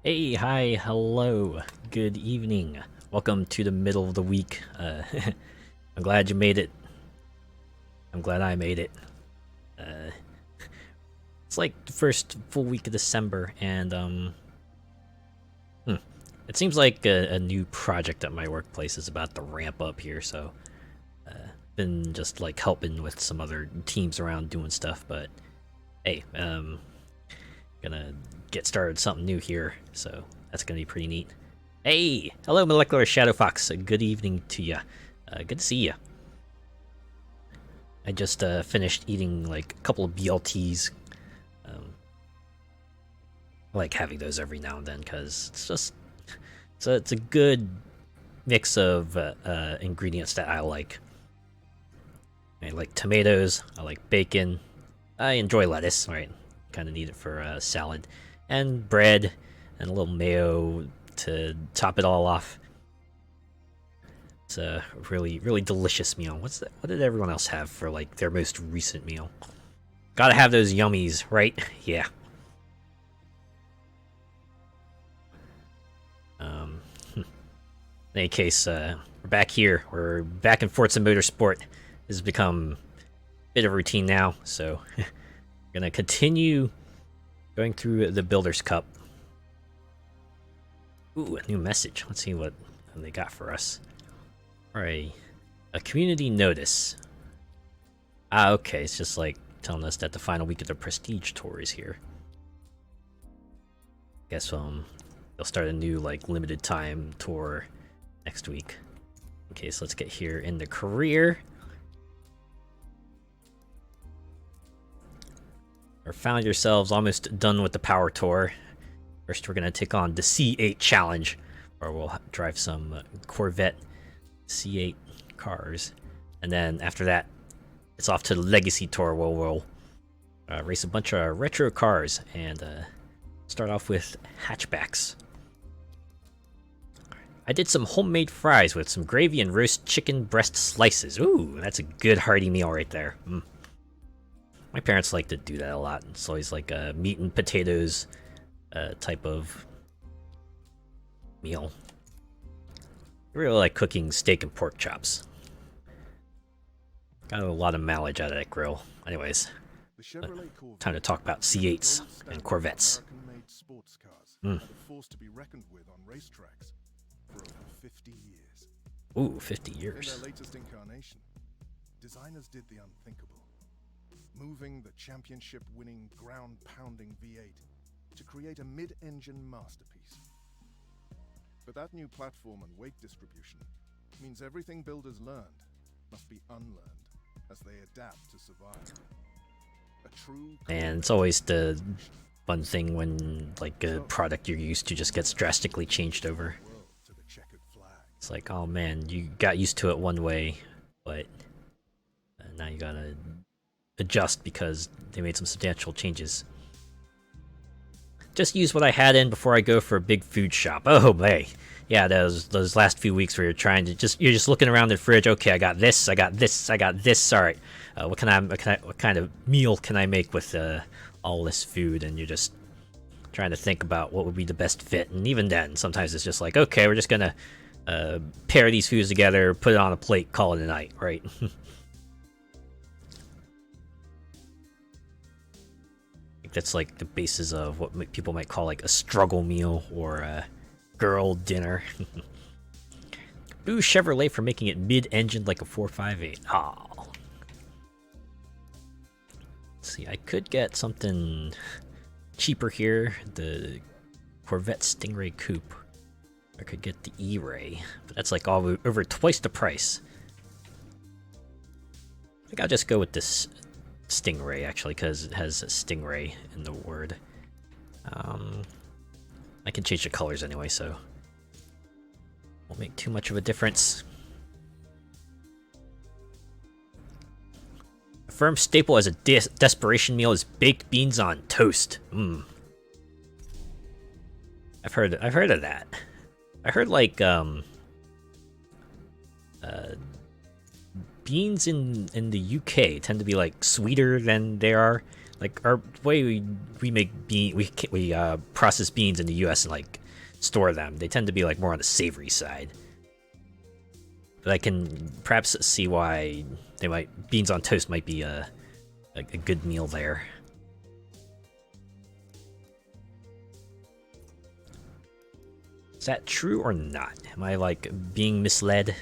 Hey, hi, hello, good evening. Welcome to the middle of the week. I'm glad you made it. I'm glad I made it. Uh, it's like the first full week of December, and it seems like a new project at my workplace is about to ramp up here. So, been just like helping with some other teams around doing stuff. But hey, gonna get started something new here, so that's gonna be pretty neat. Hey, hello, Molecular Shadow Fox. Good evening to ya. Good to see ya. I just finished eating like a couple of BLTs. I like having those every now and then because it's a good mix of ingredients that I like. I like tomatoes. I like bacon. I enjoy lettuce. Right, kind of need it for salad, and bread, and a little mayo to top it all off. It's a really, really delicious meal. What did everyone else have for like their most recent meal? Gotta have those yummies, right? Yeah. In any case, we're back here. We're back in Forza Motorsport. This has become a bit of a routine now, so we're gonna continue going through the Builders Cup. Ooh, a new message. Let's see what they got for us. Alright, a community notice. Ah, okay, it's just like telling us that the final week of the Prestige Tour is here. Guess they'll start a new like limited time tour next week. Okay, so let's get here in the career. Or found yourselves almost done with the power tour. First, we're gonna take on the C8 challenge, where we'll drive some Corvette C8 cars, and then after that, it's off to the Legacy Tour, where we'll race a bunch of retro cars and start off with hatchbacks. I did some homemade fries with some gravy and roast chicken breast slices. Ooh, that's a good hearty meal right there. My parents like to do that a lot. It's always like a meat and potatoes type of meal. I really like cooking steak and pork chops. Got a lot of mileage out of that grill. Anyways, time to talk about C8s and Corvettes. Forced to be reckoned with on racetracks for over 50 years. Ooh, 50 years. In their latest incarnation, designers did the unthinkable, moving the championship-winning, ground-pounding V8 to create a mid-engine masterpiece. But that new platform and weight distribution means everything builders learned must be unlearned as they adapt to survive. A true And it's always the fun thing when like a product you're used to just gets drastically changed over. It's like, oh man, you got used to it one way, but now you gotta adjust because they made some substantial changes. Just use what I had in before I go for a big food shop. Oh man, yeah, those last few weeks where you're trying to you're just looking around the fridge. Okay, I got this, I got this, I got this. All right, what kind of meal can I make with all this food? And you're just trying to think about what would be the best fit. And even then, sometimes it's just like, okay, we're just gonna pair these foods together, put it on a plate, call it a night, right? That's like the basis of what people might call like a struggle meal or a girl dinner. Boo Chevrolet for making it mid-engine like a 458. Oh. Let's see, I could get something cheaper here. The Corvette Stingray Coupe. I could get the E-Ray, but that's like over twice the price. I think I'll just go with this Stingray, actually, because it has a Stingray in the word. I can change the colors anyway, so won't make too much of a difference. A firm staple as a desperation meal is baked beans on toast. I've heard of that. I heard like beans in the UK tend to be like sweeter than they are Like our way we make we process beans in the U.S. and like store them. They tend to be like more on the savory side. But I can perhaps see why beans on toast might be a good meal there. Is that true or not? Am I like being misled?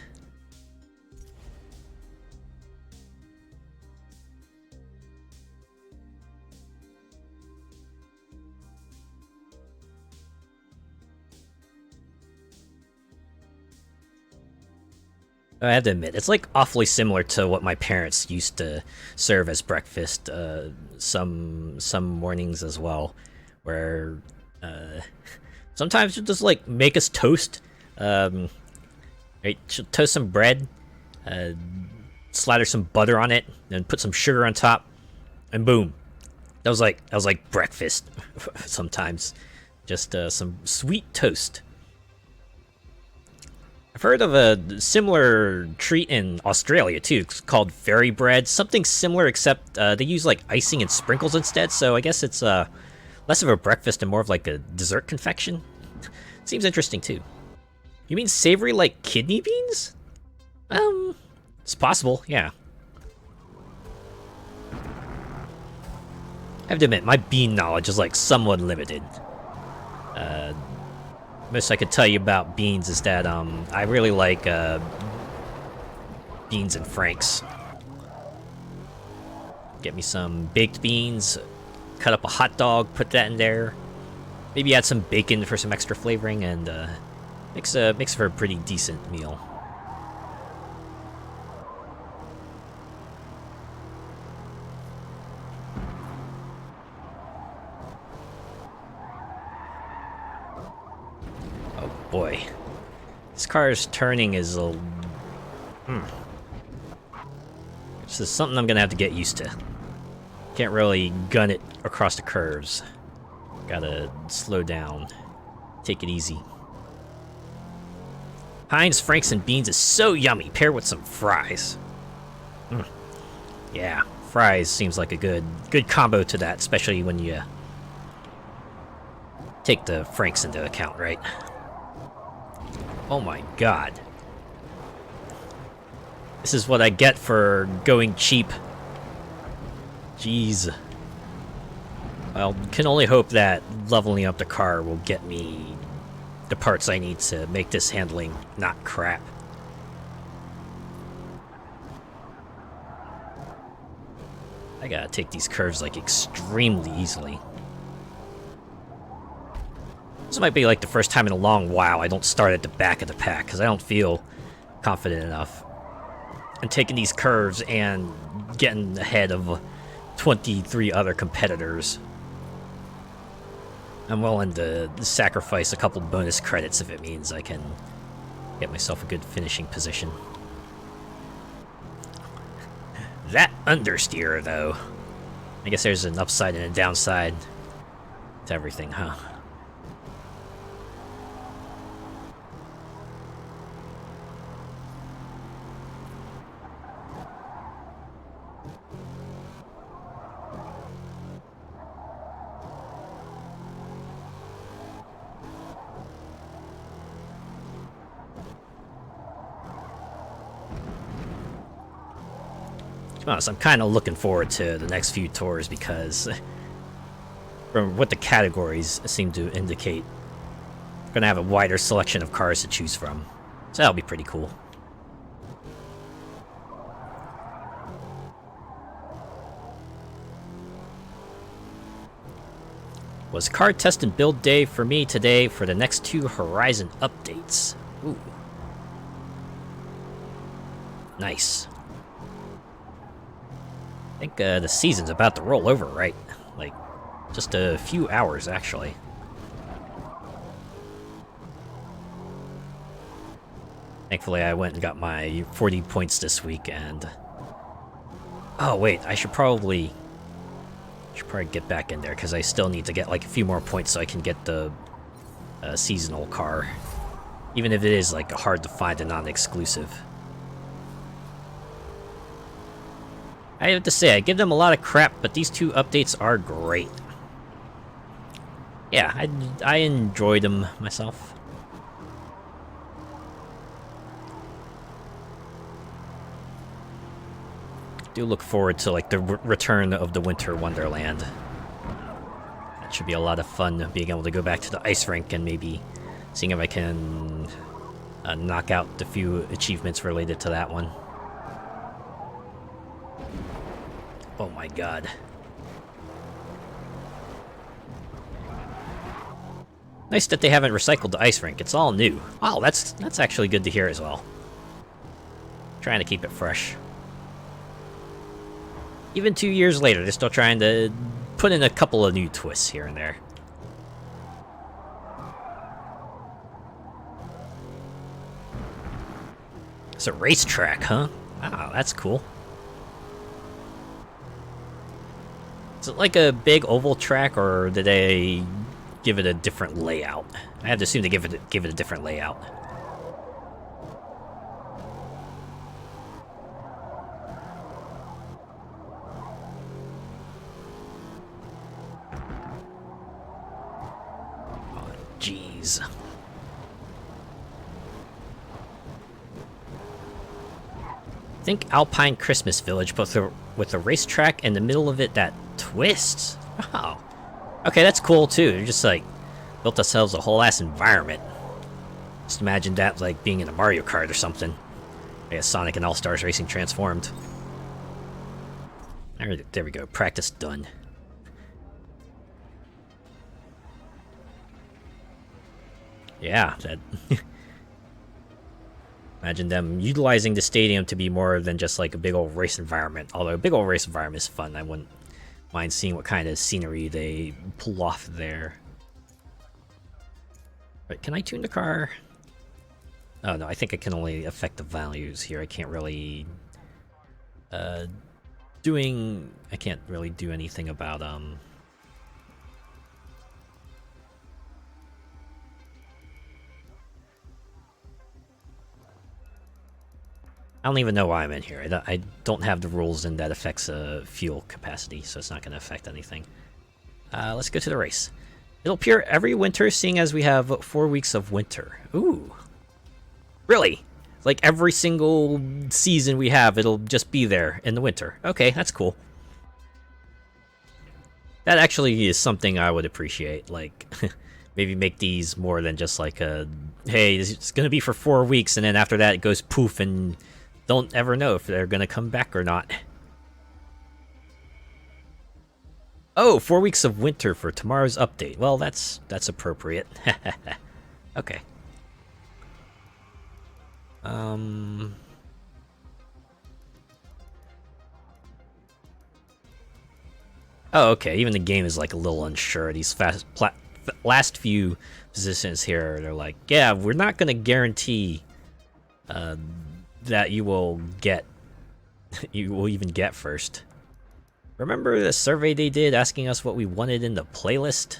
I have to admit, it's like awfully similar to what my parents used to serve as breakfast some mornings as well, where sometimes she'll just like make us toast, right? She'll toast some bread, slather some butter on it, then put some sugar on top, and boom, that was like breakfast. Sometimes, just some sweet toast. I've heard of a similar treat in Australia too. It's called fairy bread. Something similar, except they use like icing and sprinkles instead. So I guess it's less of a breakfast and more of like a dessert confection. Seems interesting too. You mean savory like kidney beans? It's possible. Yeah. I have to admit, my bean knowledge is like somewhat limited. Most I could tell you about beans is that I really like beans and franks. Get me some baked beans, cut up a hot dog, put that in there. Maybe add some bacon for some extra flavoring, and makes for a pretty decent meal. Boy, this car's turning is a... This is something I'm gonna have to get used to. Can't really gun it across the curves. Gotta slow down. Take it easy. Heinz Franks and beans is so yummy, paired with some fries. Yeah, fries seems like a good combo to that, especially when you take the Franks into account, right? Oh my god. This is what I get for going cheap. Jeez. Well, can only hope that leveling up the car will get me the parts I need to make this handling not crap. I gotta take these curves like extremely easily. This might be like the first time in a long while I don't start at the back of the pack, because I don't feel confident enough in taking these curves and getting ahead of 23 other competitors. I'm willing to sacrifice a couple bonus credits if it means I can get myself a good finishing position. That understeer, though. I guess there's an upside and a downside to everything, huh? To be honest, I'm kind of looking forward to the next few tours because from what the categories seem to indicate, we're going to have a wider selection of cars to choose from. So that'll be pretty cool. Was car test and build day for me today for the next 2 Horizon updates. Ooh. Nice. I think the season's about to roll over, right? Like, just a few hours, actually. Thankfully, I went and got my 40 points this week, and... Oh, wait, I should probably get back in there, because I still need to get, like, a few more points so I can get the seasonal car. Even if it is, like, hard to find and non-exclusive. I I have to say, I give them a lot of crap, but these two updates are great. Yeah, I enjoyed them myself. Do look forward to like the return of the Winter Wonderland. That should be a lot of fun, being able to go back to the ice rink and maybe seeing if I can knock out the few achievements related to that one. Oh my god. Nice that they haven't recycled the ice rink. It's all new. Wow, that's actually good to hear as well. Trying to keep it fresh. Even 2 years later, they're still trying to put in a couple of new twists here and there. It's a racetrack, huh? Wow, that's cool. Is it like a big oval track, or did they give it a different layout? I have to assume they give it a different layout. Oh, jeez. Think Alpine Christmas Village, but with a racetrack in the middle of it that twists. Wow. Okay, that's cool too. They're just like built themselves a whole ass environment. Just imagine that like being in a Mario Kart or something. Yeah, Sonic and All Stars Racing transformed. There we go. Practice done. Yeah, that. Imagine them utilizing the stadium to be more than just like a big old race environment. Although a big old race environment is fun. I wouldn't mind seeing what kind of scenery they pull off there. Right, can I tune the car? Oh no, I think I can only affect the values here. I can't really I can't really do anything about I don't even know why I'm in here. I don't have the rules, and that affects fuel capacity, so it's not going to affect anything. Let's go to the race. It'll appear every winter, seeing as we have 4 weeks of winter. Ooh. Really? Like every single season we have, it'll just be there in the winter. Okay, that's cool. That actually is something I would appreciate. Like, maybe make these more than just like a, hey, it's going to be for 4 weeks, and then after that it goes poof, and don't ever know if they're going to come back or not. Oh, 4 weeks of winter for tomorrow's update. Well, that's appropriate. Okay. Oh, okay. Even the game is like a little unsure. These last few positions here, they're like, yeah, we're not going to guarantee that you will even get first. Remember the survey they did asking us what we wanted in the playlist?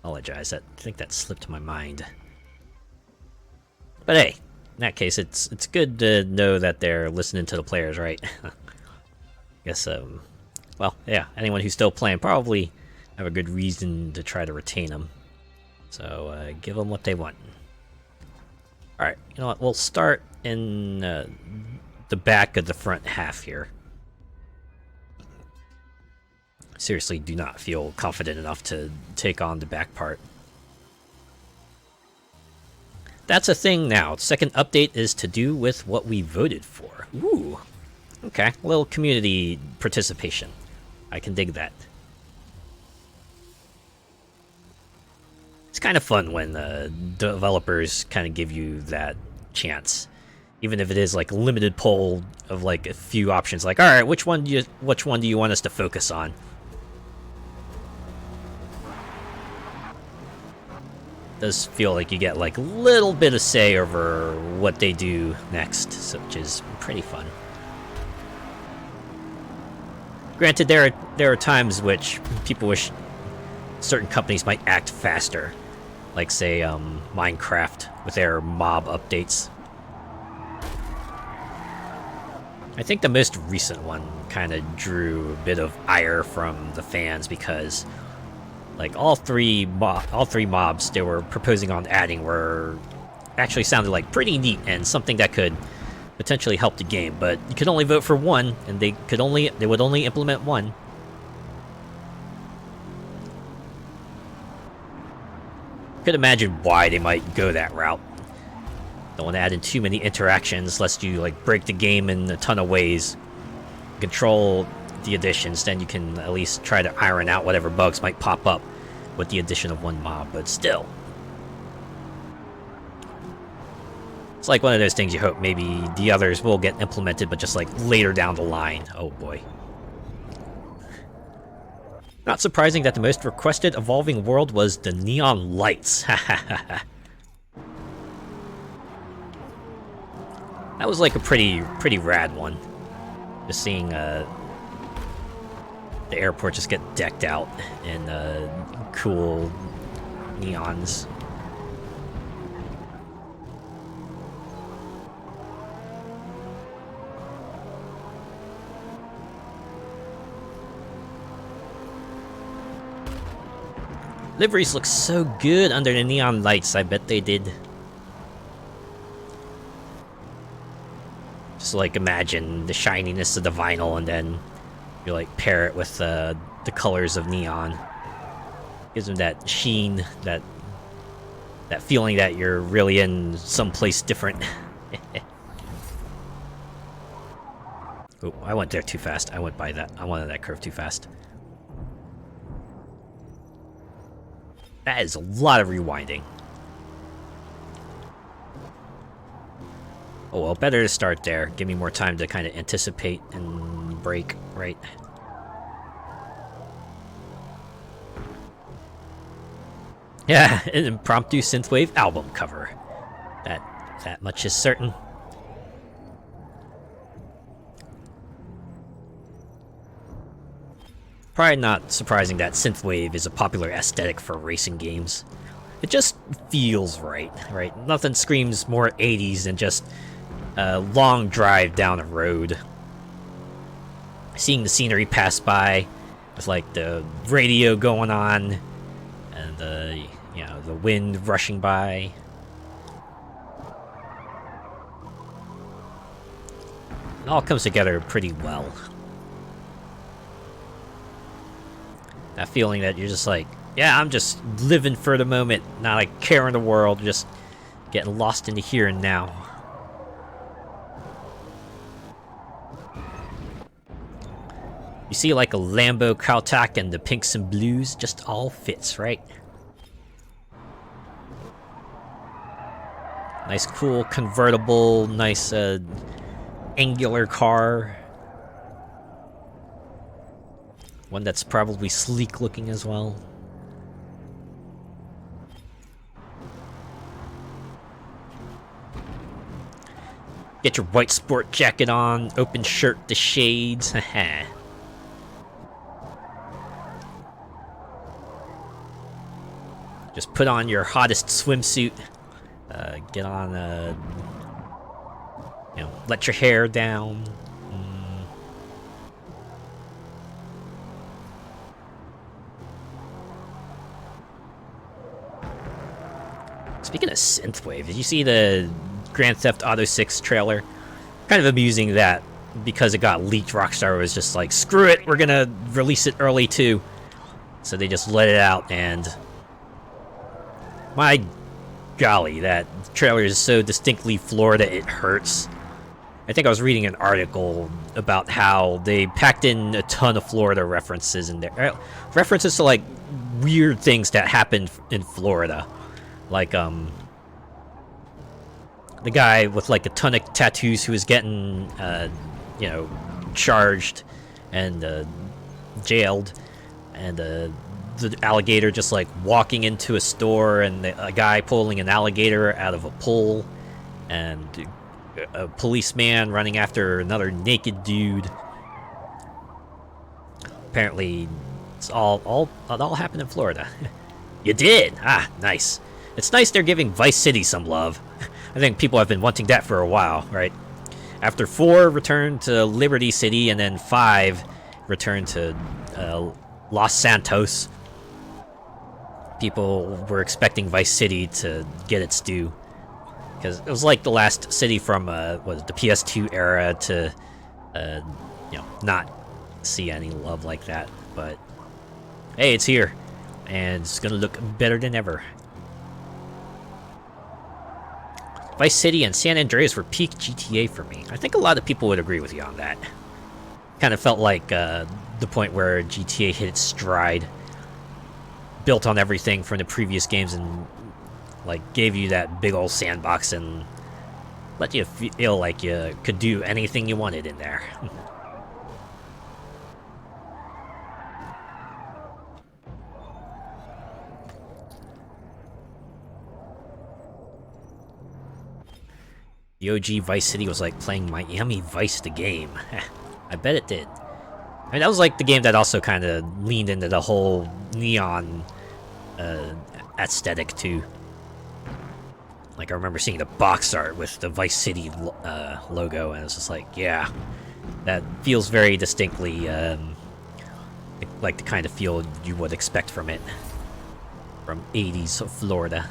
Apologize, I think that slipped my mind. But hey, in that case, it's good to know that they're listening to the players, right? Guess, well, yeah, anyone who's still playing probably have a good reason to try to retain them. So, give them what they want. Alright, you know what, we'll start in the back of the front half here. Seriously, do not feel confident enough to take on the back part. That's a thing now. Second update is to do with what we voted for. Ooh. Okay, a little community participation. I can dig that. It's kind of fun when developers kind of give you that chance. Even if it is like a limited poll of like a few options, like, all right, which one do you want us to focus on? Does feel like you get like a little bit of say over what they do next, so, which is pretty fun. Granted, there are times which people wish certain companies might act faster, like say Minecraft with their mob updates. I think the most recent one kind of drew a bit of ire from the fans because, like, all three mobs they were proposing on adding were actually sounded like pretty neat and something that could potentially help the game. But you could only vote for one, and they would only implement one. Could imagine why they might go that route. Don't want to add in too many interactions lest you like break the game in a ton of ways. Control the additions, then you can at least try to iron out whatever bugs might pop up with the addition of one mob, but still. It's like one of those things you hope maybe the others will get implemented, but just like later down the line. Oh boy. Not surprising that the most requested evolving world was the neon lights. That was like a pretty rad one. Just seeing the airport just get decked out in cool neons. Liveries look so good under the neon lights, I bet they did. Just like imagine the shininess of the vinyl and then you like pair it with the colors of neon. Gives them that sheen, that feeling that you're really in someplace different. Oh, I went there too fast. I went by that. I wanted that curve too fast. That is a lot of rewinding. Oh well, better to start there. Give me more time to kind of anticipate and brake, right? Yeah, an impromptu synthwave album cover. That much is certain. Probably not surprising that synthwave is a popular aesthetic for racing games. It just feels right? Nothing screams more 80s than just a long drive down a road. Seeing the scenery pass by with like the radio going on and the wind rushing by. It all comes together pretty well. That feeling that you're just like, yeah, I'm just living for the moment, not like caring the world, just getting lost in the here and now. You see like a Lambo Caltac and the pinks and blues, just all fits, right? Nice cool convertible, nice angular car. One that's probably sleek looking as well. Get your white sport jacket on, open shirt to shades, haha. Just put on your hottest swimsuit. Get on, let your hair down. Speaking of synthwave, did you see the Grand Theft Auto 6 trailer? Kind of amusing that because it got leaked, Rockstar was just like, screw it, we're gonna release it early too. So they just let it out, and my golly, that trailer is so distinctly Florida it hurts. I think I was reading an article about how they packed in a ton of Florida references in there. References to like weird things that happened in Florida. Like, the guy with like a ton of tattoos who was getting, charged and jailed, and the alligator just like walking into a store, and a guy pulling an alligator out of a pole, and a policeman running after another naked dude. Apparently, it all happened in Florida. You did? Ah, nice. It's nice they're giving Vice City some love. I think people have been wanting that for a while, right? After 4 returned to Liberty City, and then 5 returned to Los Santos. People were expecting Vice City to get its due, because it was like the last city from the PS2 era to not see any love like that. But hey, it's here, and it's gonna look better than ever. Vice City and San Andreas were peak GTA for me. I think a lot of people would agree with you on that. Kind of felt like the point where GTA hit its stride, built on everything from the previous games, and like gave you that big old sandbox and let you feel like you could do anything you wanted in there. The OG Vice City was like playing Miami Vice the game. I bet it did. I mean, that was like the game that also kind of leaned into the whole neon aesthetic too. Like, I remember seeing the box art with the Vice City logo, and it's just like, yeah, that feels very distinctly like the kind of feel you would expect from it, from 80s Florida.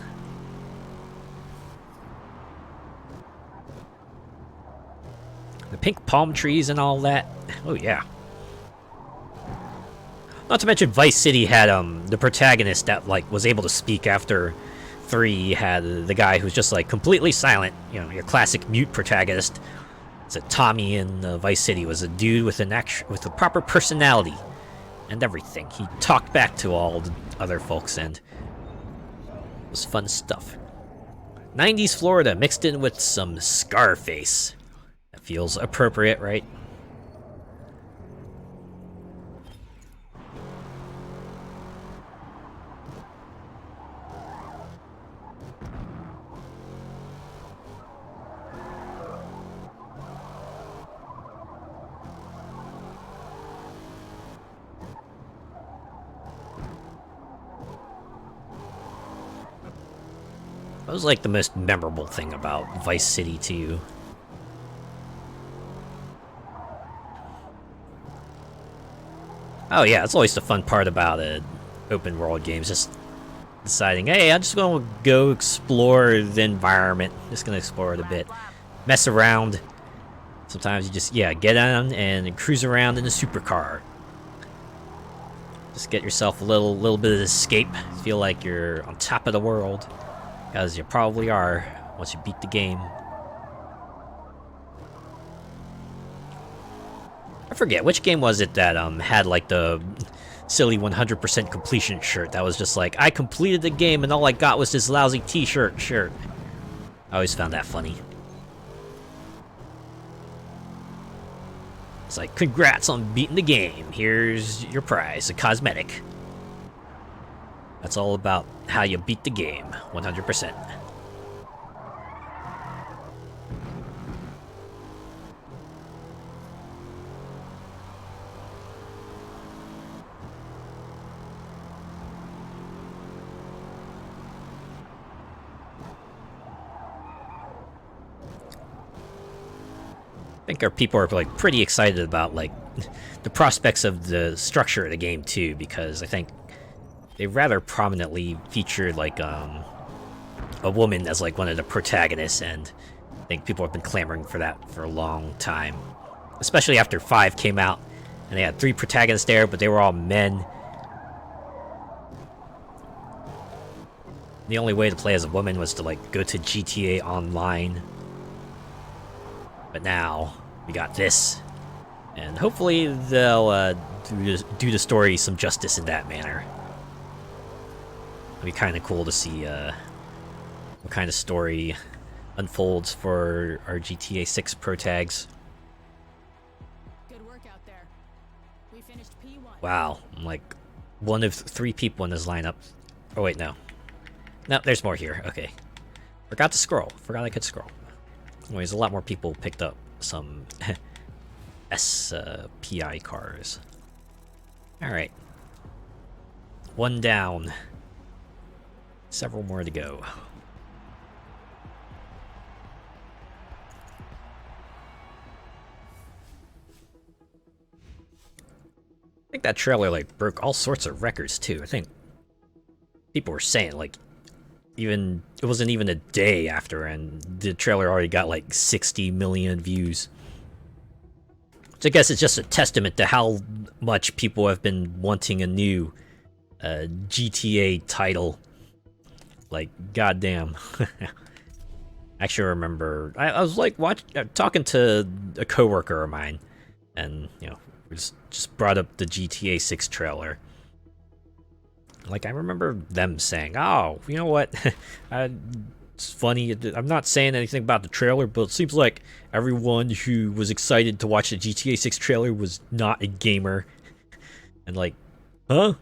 The pink palm trees and all that. Oh, yeah. Not to mention Vice City had the protagonist that like was able to speak after 3. Had the guy who's just like completely silent, you know, your classic mute protagonist. So Tommy in Vice City was a dude with with a proper personality and everything. He talked back to all the other folks, and it was fun stuff. 90s Florida mixed in with some Scarface. That feels appropriate, right? What was like the most memorable thing about Vice City to you? Oh yeah, it's always the fun part about open world games, just deciding, hey, I'm just gonna go explore the environment, just gonna explore it a bit, mess around. Sometimes you just, yeah, get on and cruise around in a supercar. Just get yourself a little bit of escape, feel like you're on top of the world. As you probably are once you beat the game. I forget, which game was it that had like the silly 100% completion shirt that was just like, I completed the game and all I got was this lousy t-shirt shirt. I always found that funny. It's like, congrats on beating the game. Here's your prize, a cosmetic. That's all about how you beat the game, 100%. I think our people are like pretty excited about like the prospects of the structure of the game too, because I think they rather prominently featured like a woman as like one of the protagonists, and I think people have been clamoring for that for a long time, especially after 5 came out and they had 3 protagonists there, but they were all men. The only way to play as a woman was to like go to GTA Online, but now we got this, and hopefully they'll do the story some justice in that manner. It'd be kind of cool to see what kind of story unfolds for our GTA 6 protags. Good work out there. We finished P1. Wow, I'm like one of 3 people in this lineup. Oh wait, no. No, there's more here. Okay. Forgot to scroll. Forgot I could scroll. Anyways, a lot more people picked up some SPI cars. Alright. 1 down. Several more to go. think that trailer like broke all sorts of records too. I think people were saying like even it wasn't even a day after, and the trailer already got like 60 million views. So I guess it's just a testament to how much people have been wanting a new GTA title. Like, goddamn. I actually remember I was like talking to a coworker of mine, and you know, we just brought up the GTA 6 trailer. Like, I remember them saying, "Oh, you know what? It's funny. I'm not saying anything about the trailer, but it seems like everyone who was excited to watch the GTA 6 trailer was not a gamer." And like, huh?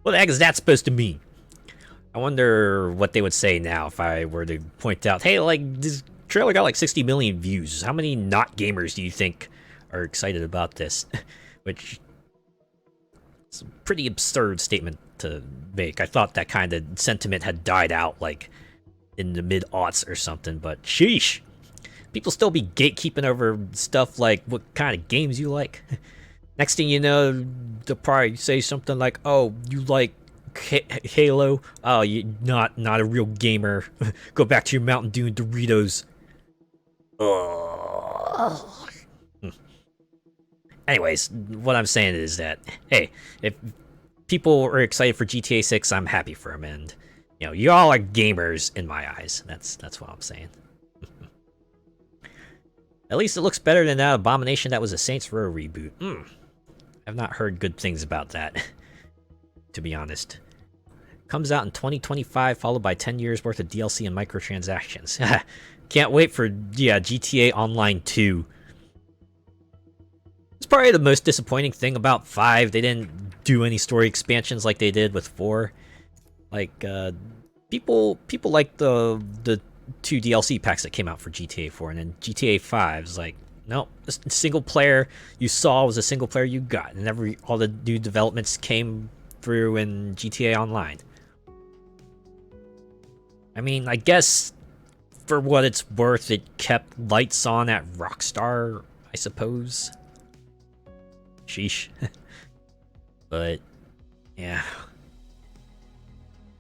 What the heck is that supposed to mean? I wonder what they would say now if I were to point out, hey, like, this trailer got like 60 million views. How many not gamers do you think are excited about this? Which is a pretty absurd statement to make. I thought that kind of sentiment had died out, like, in the mid-aughts or something, but sheesh. People still be gatekeeping over stuff like what kind of games you like. Next thing you know, they'll probably say something like, oh, you like Halo? Oh, you're not a real gamer. Go back to your Mountain Dew and Doritos. Anyways, what I'm saying is that, hey, if people are excited for GTA 6, I'm happy for them, and you know, y'all are gamers in my eyes. That's what I'm saying. At least it looks better than that abomination that was a Saints Row reboot. I've not heard good things about that, to be honest. Comes out in 2025, followed by 10 years worth of DLC and microtransactions. Can't wait for GTA Online 2. It's probably the most disappointing thing about 5. They didn't do any story expansions like they did with 4. Like, people like the 2 DLC packs that came out for GTA 4, and then GTA 5 is like, nope, the single player you saw was a single player you got, and all the new developments came through in GTA Online. I mean, I guess for what it's worth, it kept lights on at Rockstar, I suppose. Sheesh. But yeah,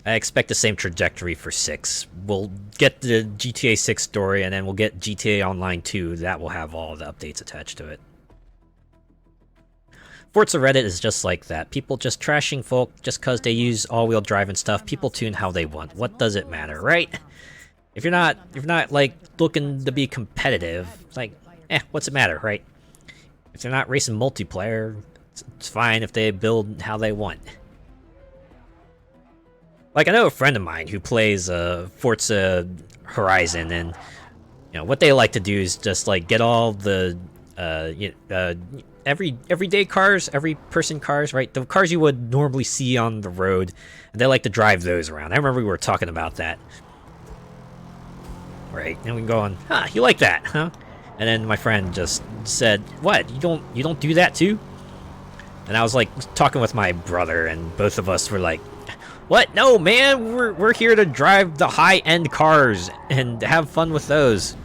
I expect the same trajectory for 6. We'll get the GTA 6 story, and then we'll get GTA Online 2. That will have all the updates attached to it. Forza Reddit is just like that. People just trashing folk just because they use all-wheel drive and stuff. People tune how they want. What does it matter, right? If you're not like looking to be competitive, it's like, what's it matter, right? If they're not racing multiplayer, it's fine if they build how they want. Like, I know a friend of mine who plays Forza Horizon, and you know what they like to do is just like get all the everyday cars, every person cars, right? The cars you would normally see on the road, and they like to drive those around. I remember we were talking about that, right? And we going, you like that, huh? And then my friend just said, "What? You don't do that too?" And I was like talking with my brother, and both of us were like, "What? No, man, we're here to drive the high-end cars and have fun with those."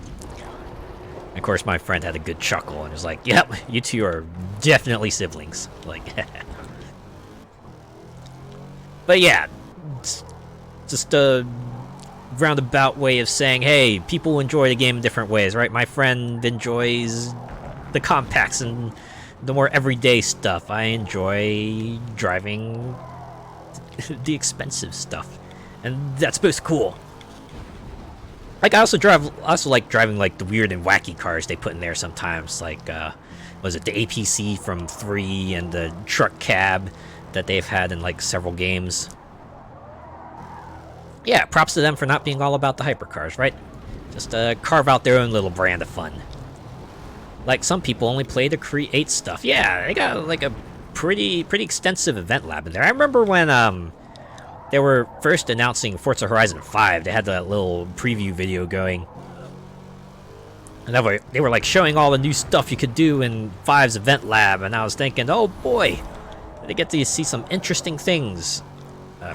And of course, my friend had a good chuckle and was like, "Yep, you two are definitely siblings." Like, but yeah, it's just a roundabout way of saying, hey, people enjoy the game in different ways, right? My friend enjoys the compacts and the more everyday stuff. I enjoy driving the expensive stuff, and that's both cool. Like, I also like driving like the weird and wacky cars they put in there sometimes, like was it the APC from 3 and the truck cab that they've had in like several games. Yeah, props to them for not being all about the hypercars, right? Just carve out their own little brand of fun. Like, some people only play to create stuff. Yeah, they got like a pretty extensive event lab in there. I remember when they were first announcing Forza Horizon 5, they had that little preview video going. And they were like showing all the new stuff you could do in 5's event lab, and I was thinking, oh boy, they get to see some interesting things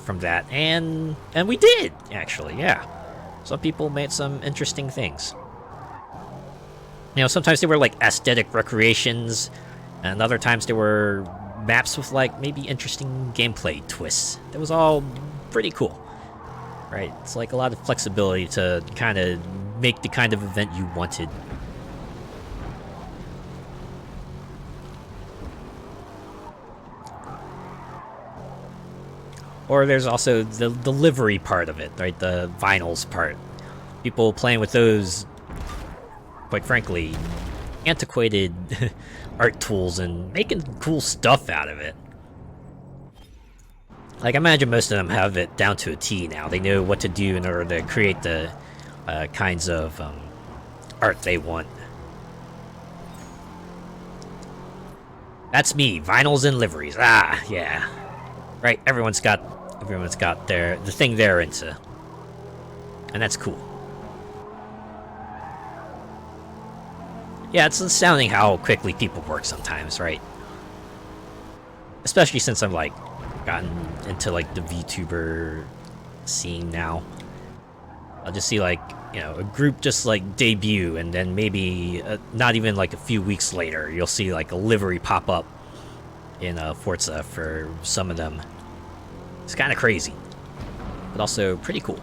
from that. And we did, actually, yeah. Some people made some interesting things. You know, sometimes they were like aesthetic recreations, and other times they were maps with like maybe interesting gameplay twists. That was all pretty cool, right? It's like a lot of flexibility to kind of make the kind of event you wanted. Or there's also the livery part of it, right? The vinyls part. People playing with those, quite frankly, antiquated art tools and making cool stuff out of it. Like, I imagine most of them have it down to a T now. They know what to do in order to create the kinds of art they want. That's me, vinyls and liveries. Ah, yeah. Right, everyone's got the thing they're into. And that's cool. Yeah, it's astounding how quickly people work sometimes, right? Especially since I've like gotten into like the VTuber scene now. I'll just see like, you know, a group just like debut, and then maybe not even like a few weeks later, you'll see like a livery pop up in Forza for some of them. It's kind of crazy, but also pretty cool.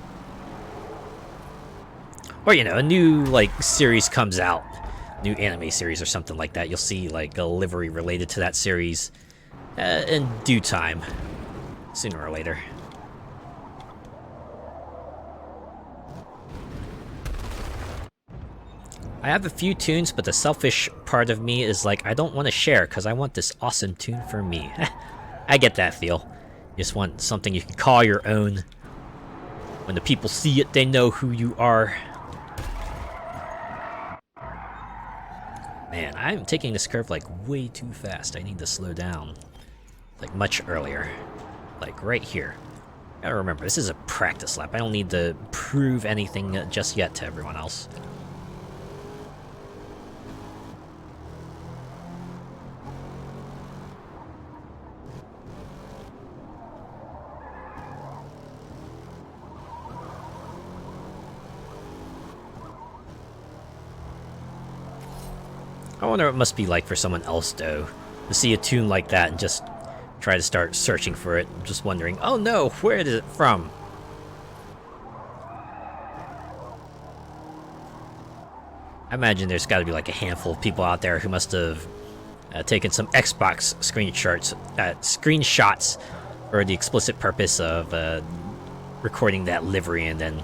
Or, you know, a new like series comes out, new anime series or something like that. You'll see like a livery related to that series in due time, sooner or later. I have a few tunes, but the selfish part of me is like, I don't want to share because I want this awesome tune for me. I get that feel. You just want something you can call your own. When the people see it, they know who you are. Man, I'm taking this curve like way too fast. I need to slow down. Like much earlier. Like right here. Gotta remember, this is a practice lap. I don't need to prove anything just yet to everyone else. I wonder what it must be like for someone else, though, to see a tune like that and just try to start searching for it, just wondering, oh no, where is it from? I imagine there's got to be like a handful of people out there who must have taken some Xbox screenshots for the explicit purpose of recording that livery and then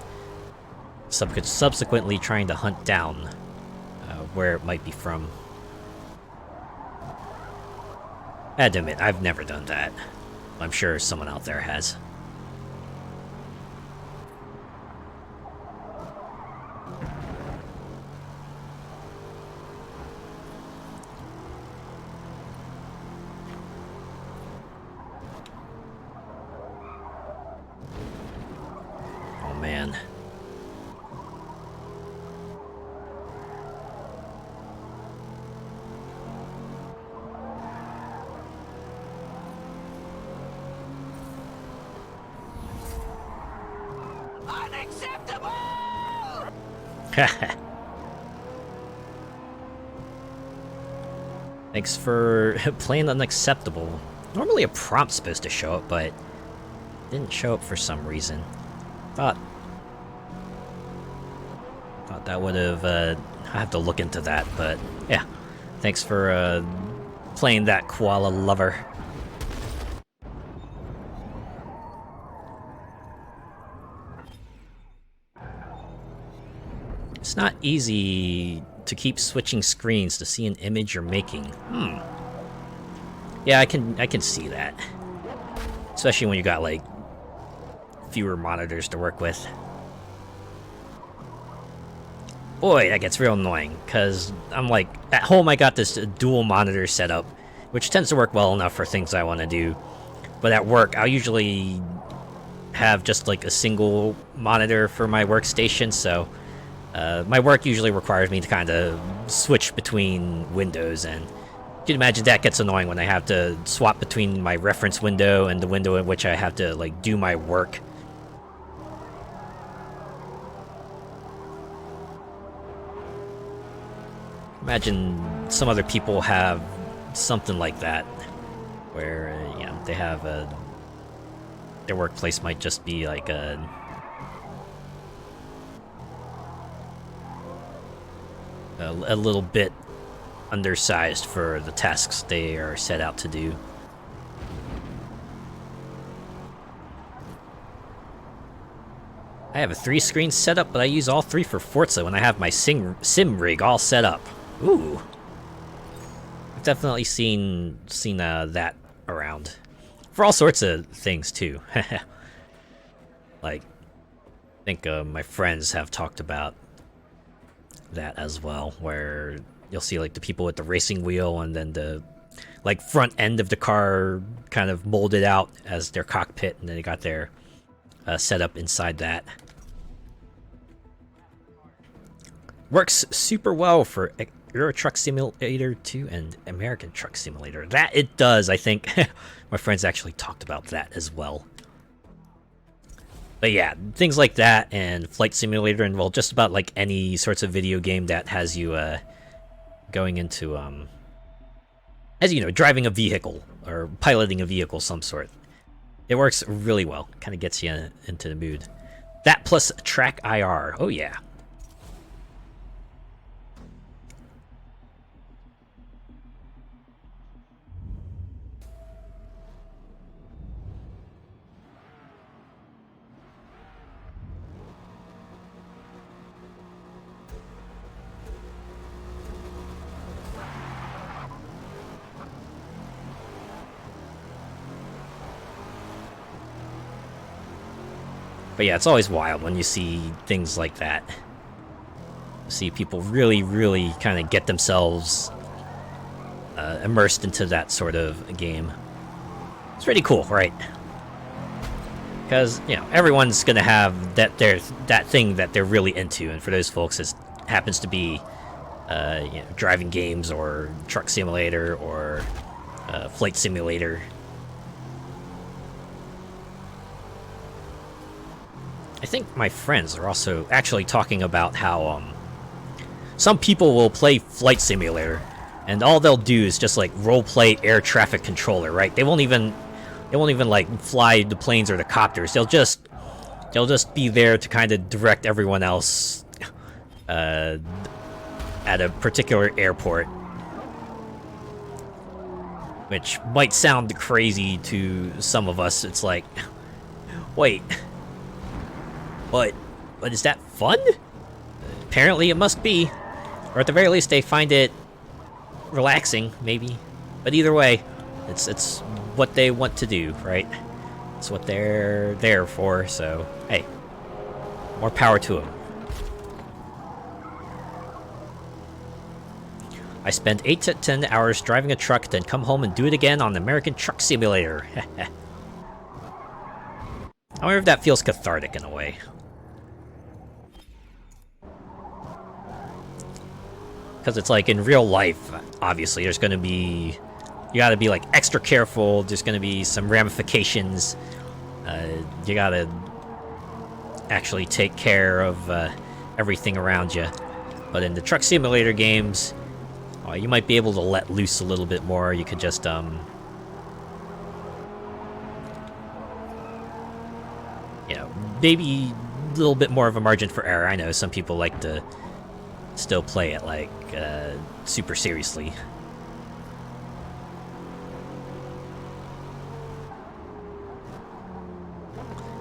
subsequently trying to hunt down where it might be from. I had to admit, I've never done that. I'm sure someone out there has. Oh man. Thanks for playing unacceptable. Normally a prompt's supposed to show up, but it didn't show up for some reason. Thought that would have, I have to look into that, but yeah. Thanks for playing that, koala lover. It's not easy to keep switching screens to see an image you're making. Yeah, I can see that. Especially when you got like fewer monitors to work with. Boy, that gets real annoying, because I'm like, at home I got this dual monitor setup, which tends to work well enough for things I want to do. But at work, I'll usually have just like a single monitor for my workstation, so my work usually requires me to kind of switch between windows, and you can imagine that gets annoying when I have to swap between my reference window and the window in which I have to like do my work. Imagine some other people have something like that. where you know, they have their workplace might just be like a little bit undersized for the tasks they are set out to do. I have a 3-screen setup, but I use all 3 for Forza when I have my sim rig all set up. Ooh. I've definitely seen that around. For all sorts of things, too. Like, I think my friends have talked about that as well, where you'll see like the people with the racing wheel and then the like front end of the car kind of molded out as their cockpit, and then they got their setup inside that. Works super well for Euro Truck Simulator 2 and American Truck Simulator. That it does, I think. My friends actually talked about that as well. But yeah, things like that and Flight Simulator, and well, just about like any sorts of video game that has you going into as you know, driving a vehicle or piloting a vehicle of some sort. It works really well. Kind of gets you into the mood. That plus Track IR. Oh yeah. But yeah, it's always wild when you see things like that. You see people really, really kind of get themselves immersed into that sort of game. It's pretty cool, right? Because, you know, everyone's gonna have that thing that they're really into, and for those folks, it happens to be, you know, driving games or truck simulator or flight simulator. I think my friends are also actually talking about how some people will play Flight Simulator, and all they'll do is just like role-play air traffic controller, right? They won't even like fly the planes or the copters. They'll just be there to kind of direct everyone else at a particular airport, which might sound crazy to some of us. It's like, wait. But is that fun? Apparently it must be. Or at the very least they find it relaxing, maybe. But either way, it's what they want to do, right? It's what they're there for, so hey, more power to them. I spend 8 to 10 hours driving a truck, then come home and do it again on the American Truck Simulator. I wonder if that feels cathartic in a way. Because it's like in real life, obviously, there's going to be... You gotta be like extra careful, there's going to be some ramifications. You gotta actually take care of everything around you. But in the Truck Simulator games, you might be able to let loose a little bit more. You could just... you know, maybe a little bit more of a margin for error. I know some people like to still play it like super seriously.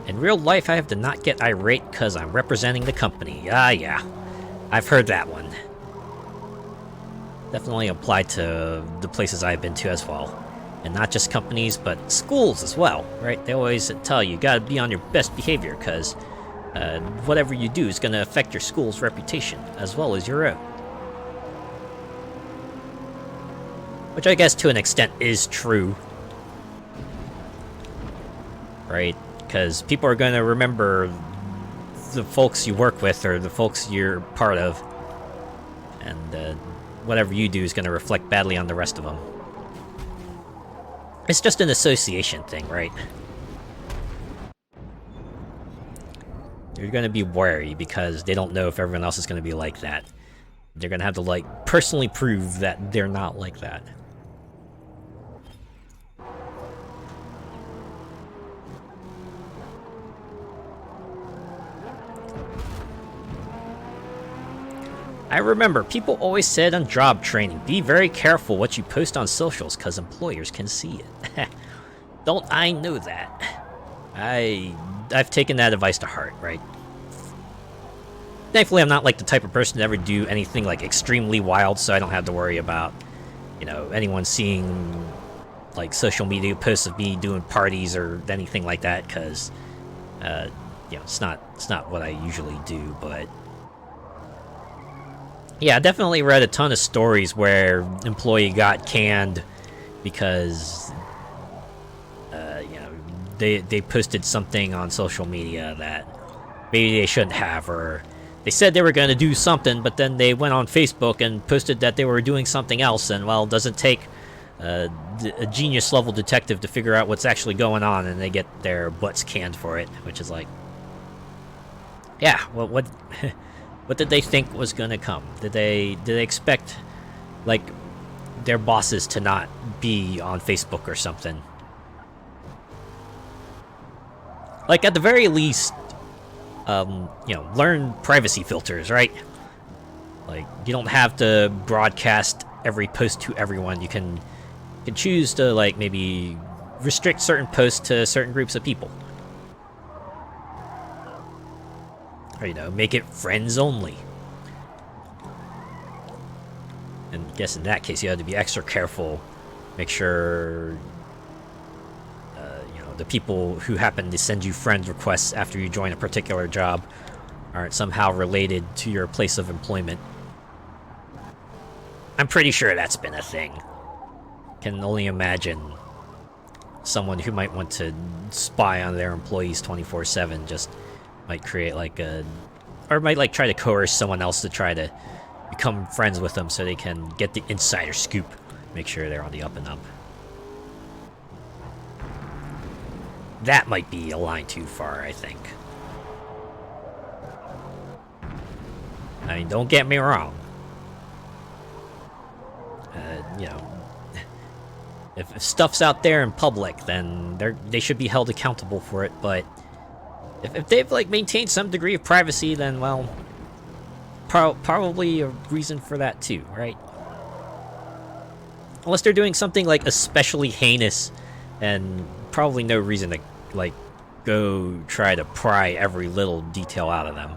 In real life, I have to not get irate because I'm representing the company. Ah, yeah. I've heard that one. Definitely applied to the places I've been to as well. And not just companies, but schools as well, right? They always tell you gotta be on your best behavior, because whatever you do is gonna affect your school's reputation, as well as your own. Which I guess to an extent is true. Right? Because people are gonna remember the folks you work with, or the folks you're part of. And whatever you do is gonna reflect badly on the rest of them. It's just an association thing, right? You're gonna be wary because they don't know if everyone else is gonna be like that. They're gonna have to, like, personally prove that they're not like that. I remember people always said on job training, be very careful what you post on socials because employers can see it. Don't I know that? I've taken that advice to heart, right? Thankfully, I'm not like the type of person to ever do anything like extremely wild, so I don't have to worry about, you know, anyone seeing like social media posts of me doing parties or anything like that, because you know, it's not what I usually do. But yeah, I definitely read a ton of stories where employee got canned because you know, they posted something on social media that maybe they shouldn't have, or they said they were going to do something, but then they went on Facebook and posted that they were doing something else, and well, it doesn't take a genius level detective to figure out what's actually going on, and they get their butts canned for it, which is like, yeah, well, what what did they think was going to come? Did they expect like their bosses to not be on Facebook or something? Like, at the very least, you know, learn privacy filters, right? Like, you don't have to broadcast every post to everyone. You can choose to, like, maybe restrict certain posts to certain groups of people. Or, you know, make it friends only. And I guess in that case, you have to be extra careful. Make sure the people who happen to send you friend requests after you join a particular job aren't somehow related to your place of employment. I'm pretty sure that's been a thing. Can only imagine someone who might want to spy on their employees 24/7 just might create like a, or might like try to coerce someone else to try to become friends with them so they can get the insider scoop, make sure they're on the up and up. That might be a line too far, I think. I mean, don't get me wrong. You know, if stuff's out there in public, then they should be held accountable for it. But if they've like maintained some degree of privacy, then well, probably a reason for that too, right? Unless they're doing something like especially heinous, and probably no reason to like go try to pry every little detail out of them.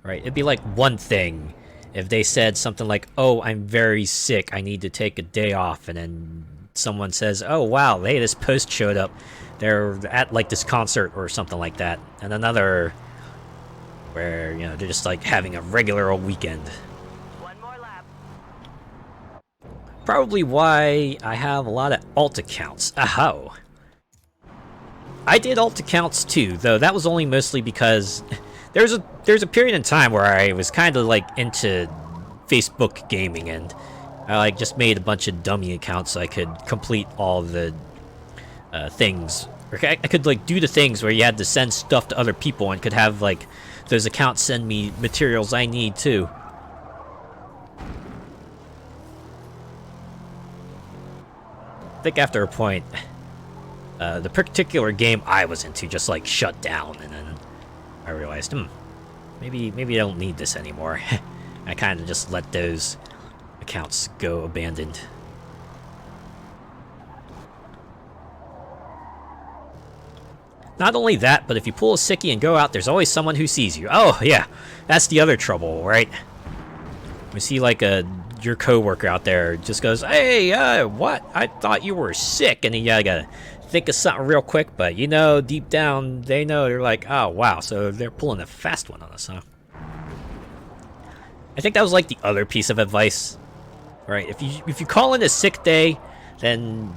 Right, it'd be like one thing if they said something like, oh, I'm very sick, I need to take a day off, and then someone says, oh wow, hey, this post showed up, they're at like this concert or something like that, and another where, you know, they're just like having a regular old weekend. Probably why I have a lot of alt accounts. Aho. I did alt accounts too, though that was only mostly because there's a period in time where I was kind of like into Facebook gaming, and I like just made a bunch of dummy accounts so I could complete all the things. I could like do the things where you had to send stuff to other people and could have like those accounts send me materials I need too. I think after a point, the particular game I was into just like shut down, and then I realized, maybe I don't need this anymore. I kind of just let those accounts go abandoned. Not only that, but if you pull a sickie and go out, there's always someone who sees you. Oh yeah, that's the other trouble, right? We see like your coworker out there just goes, hey, what? I thought you were sick, and then you gotta think of something real quick, but you know, deep down, they know, they're like, oh wow, so they're pulling a fast one on us, huh? I think that was like the other piece of advice, right? If you call in a sick day, then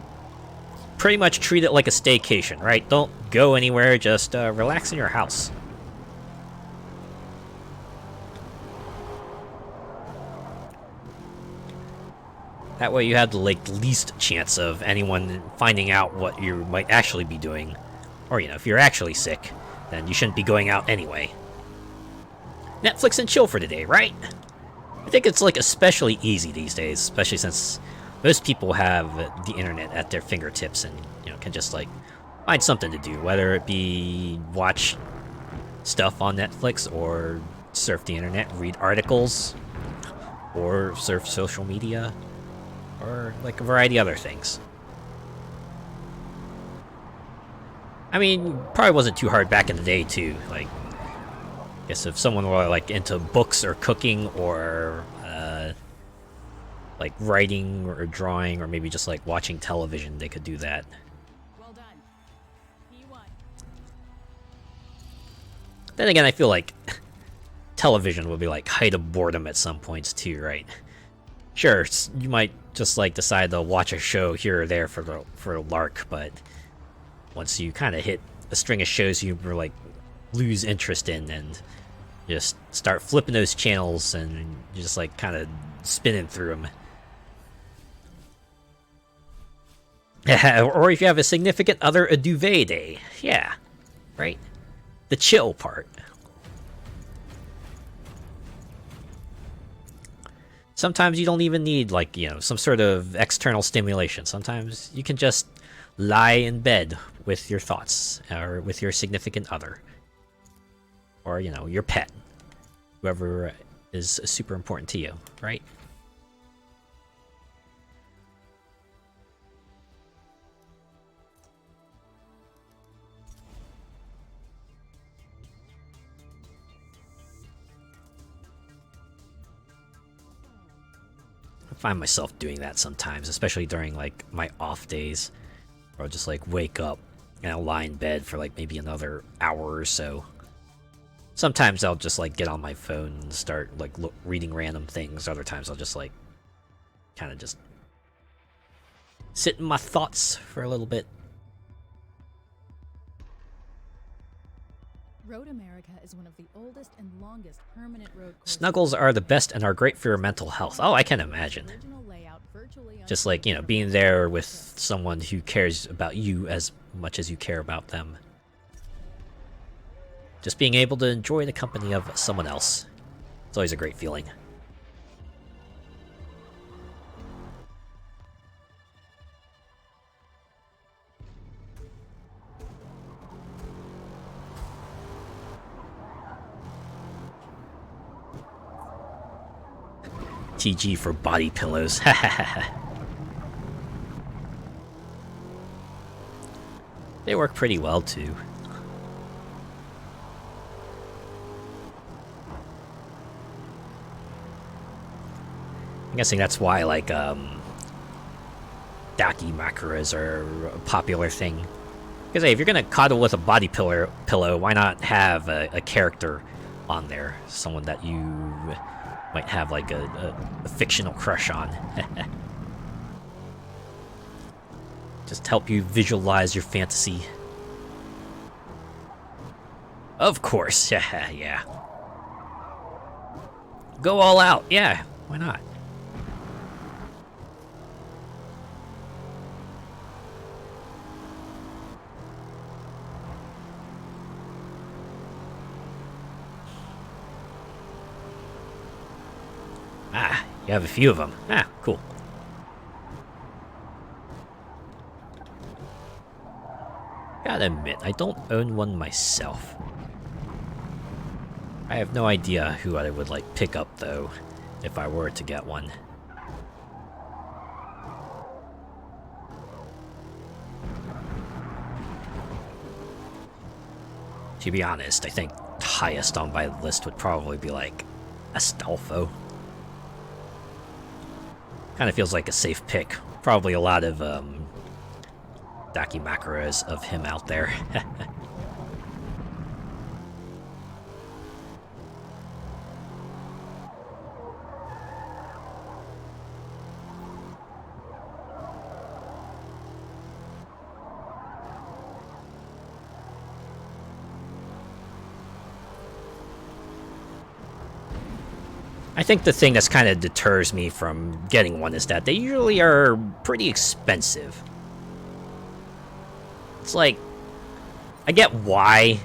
pretty much treat it like a staycation, right? Don't go anywhere, just relax in your house. That way you have the like least chance of anyone finding out what you might actually be doing. Or, you know, if you're actually sick, then you shouldn't be going out anyway. Netflix and chill for today, right? I think it's like especially easy these days, especially since most people have the internet at their fingertips and, you know, can just like find something to do, whether it be watch stuff on Netflix or surf the internet, read articles, or surf social media, or like a variety of other things. I mean, probably wasn't too hard back in the day too. Like, I guess if someone were like into books or cooking or like writing or drawing or maybe just like watching television, they could do that. Well done. P1. Then again, I feel like television would be like height of boredom at some points too, right? Sure, you might just like decide to watch a show here or there for a lark, but once you kind of hit a string of shows you like lose interest in and just start flipping those channels and you just like kind of spinning through them. Or if you have a significant other, a duvet day. Yeah, right? The chill part. Sometimes you don't even need, like, you know, some sort of external stimulation. Sometimes you can just lie in bed with your thoughts, or with your significant other. Or, you know, your pet. Whoever is super important to you, right? I find myself doing that sometimes, especially during like my off days, where I'll just like wake up and I'll lie in bed for like maybe another hour or so. Sometimes I'll just like get on my phone and start like reading random things. Other times I'll just like kind of just sit in my thoughts for a little bit. Road America is one of the oldest and longest permanent road courses. Snuggles are the best and are great for your mental health. Oh, I can imagine. Just like, you know, being there with someone who cares about you as much as you care about them. Just being able to enjoy the company of someone else. It's always a great feeling. TG for body pillows. They work pretty well too. I'm guessing that's why like Daki Makuras are a popular thing. Because hey, if you're gonna cuddle with a body pillow, why not have a character on there, someone that you might have like a fictional crush on. Just help you visualize your fantasy. Of course, yeah. Go all out, yeah, why not? Ah, you have a few of them. Ah, cool. Gotta admit, I don't own one myself. I have no idea who I would, like, pick up, though, if I were to get one. To be honest, I think highest on my list would probably be, like, Astolfo. Kind of feels like a safe pick. Probably a lot of Daki Makuras of him out there. I think the thing that's kind of deters me from getting one is that they usually are pretty expensive. It's like, I get why,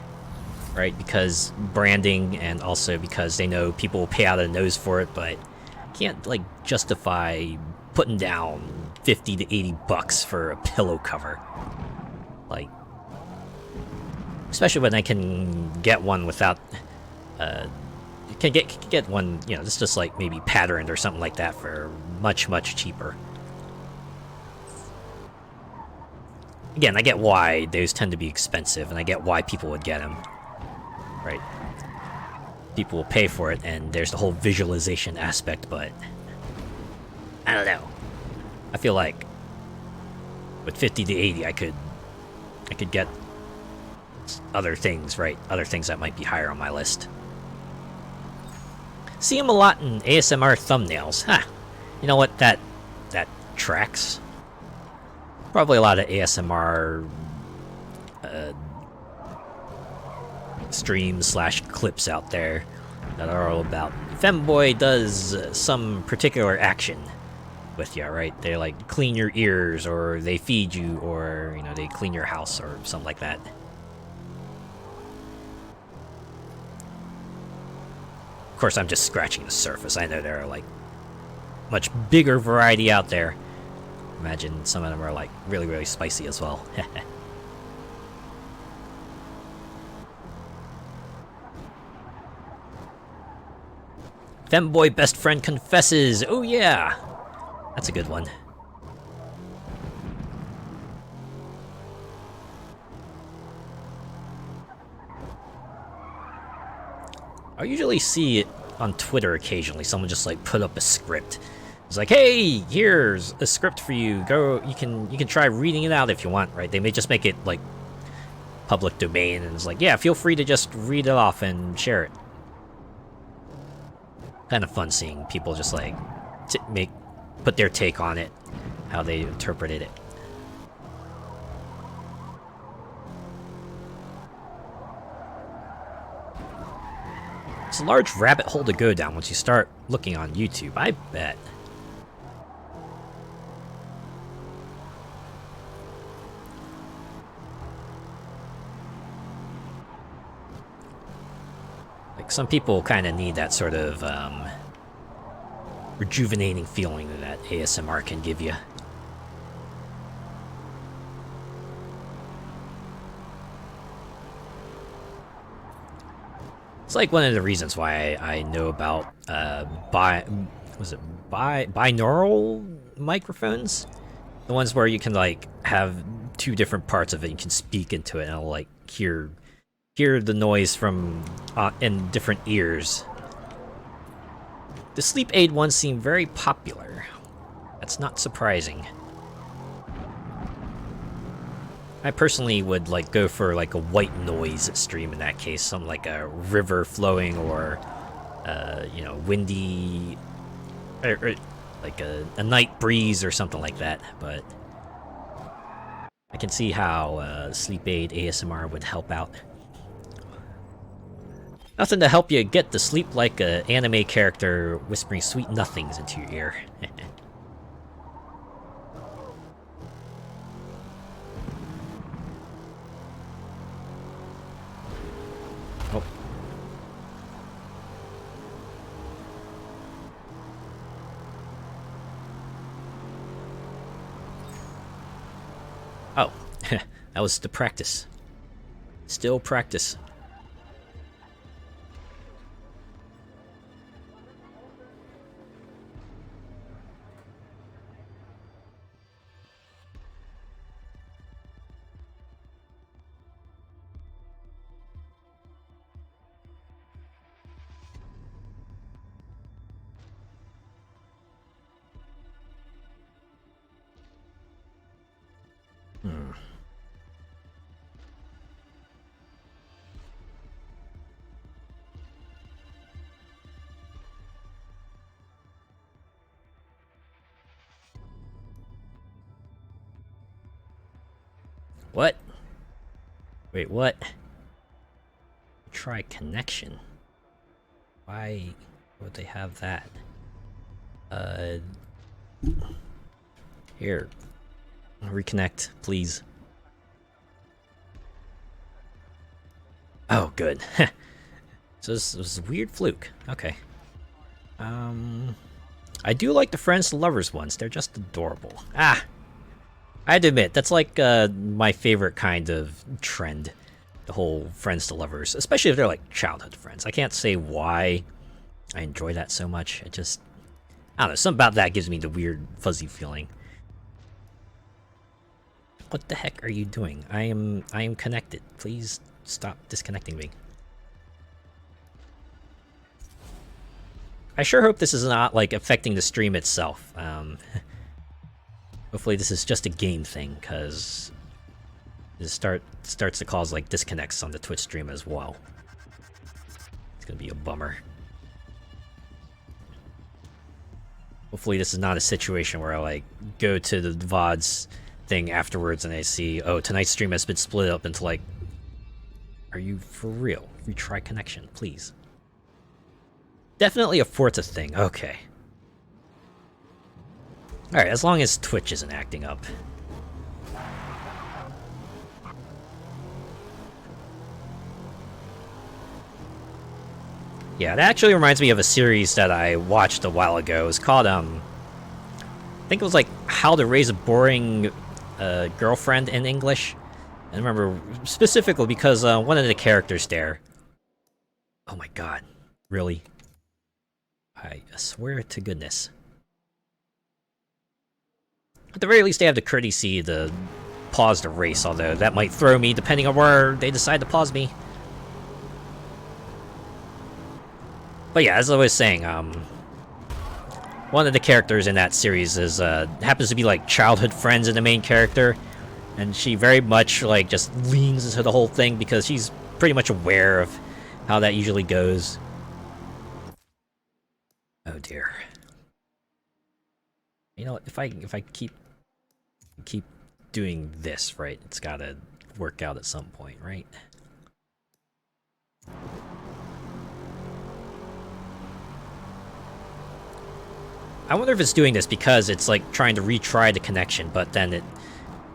right? Because branding and also because they know people will pay out of the nose for it, but I can't, like, justify putting down 50 to 80 bucks for a pillow cover. Like, Especially when I can get one without, can get one, you know, just like maybe patterned or something like that for much cheaper. Again, I get why those tend to be expensive, and I get why people would get them, right? People will pay for it, and there's the whole visualization aspect, but I don't know. I feel like with 50 to 80, I could get other things, right? Other things that might be higher on my list. See them a lot in ASMR thumbnails. Huh. You know what? That tracks. Probably a lot of ASMR streams / clips out there that are all about femboy does some particular action with you, right? They like clean your ears, or they feed you, or you know, they clean your house or something like that. Of course, I'm just scratching the surface. I know there are like much bigger variety out there. Imagine some of them are like really spicy as well. Femboy best friend confesses. Oh yeah, that's a good one. I usually see it on Twitter occasionally. Someone just like put up a script. It's like, hey, here's a script for you. Go, you can try reading it out if you want, right? They may just make it like public domain, and it's like, yeah, feel free to just read it off and share it. Kind of fun seeing people just like put their take on it, how they interpreted it. It's a large rabbit hole to go down once you start looking on YouTube, I bet. Like, some people kind of need that sort of rejuvenating feeling that ASMR can give you. It's like one of the reasons why I know about binaural microphones? The ones where you can like have two different parts of it, you can speak into it and it'll like hear the noise from in different ears. The sleep aid ones seem very popular. That's not surprising. I personally would like go for like a white noise stream in that case, something like a river flowing, or you know, windy, or like a night breeze or something like that. But I can see how sleep aid ASMR would help out. Nothing to help you get to sleep like an anime character whispering sweet nothings into your ear. Oh. Oh, that was the practice. Still practice. What? Wait, what? Try connection. Why would they have that? Here. Reconnect, please. Oh, good. So this was a weird fluke. Okay. I do like the friends to lovers ones. They're just adorable. I had to admit, that's like my favorite kind of trend. the whole friends to lovers, especially if they're like childhood friends. I can't say why I enjoy that so much. It just, I don't know, something about that gives me the weird fuzzy feeling. What the heck are you doing? I am connected. Please stop disconnecting me. I sure hope this is not like affecting the stream itself. Hopefully this is just a game thing, because this starts to cause like disconnects on the Twitch stream as well. It's gonna be a bummer. Hopefully this is not a situation where I like go to the VODs thing afterwards and I see, oh, tonight's stream has been split up into like, are you for real? Retry connection, please. Definitely a Forza thing, okay. Alright, as long as Twitch isn't acting up. Yeah, that actually reminds me of a series that I watched a while ago. It was called, I think it was like How to Raise a Boring Girlfriend in English. I remember specifically because one of the characters there... Oh my god, really? I swear to goodness. At the very least, they have the courtesy to pause the race, although that might throw me depending on where they decide to pause me. But yeah, as I was saying, one of the characters in that series is happens to be like childhood friends of the main character, and she very much like just leans into the whole thing because she's pretty much aware of how that usually goes. Oh dear. You know, if I keep doing this, right, it's gotta work out at some point, right? I wonder if it's doing this because it's like trying to retry the connection, but then it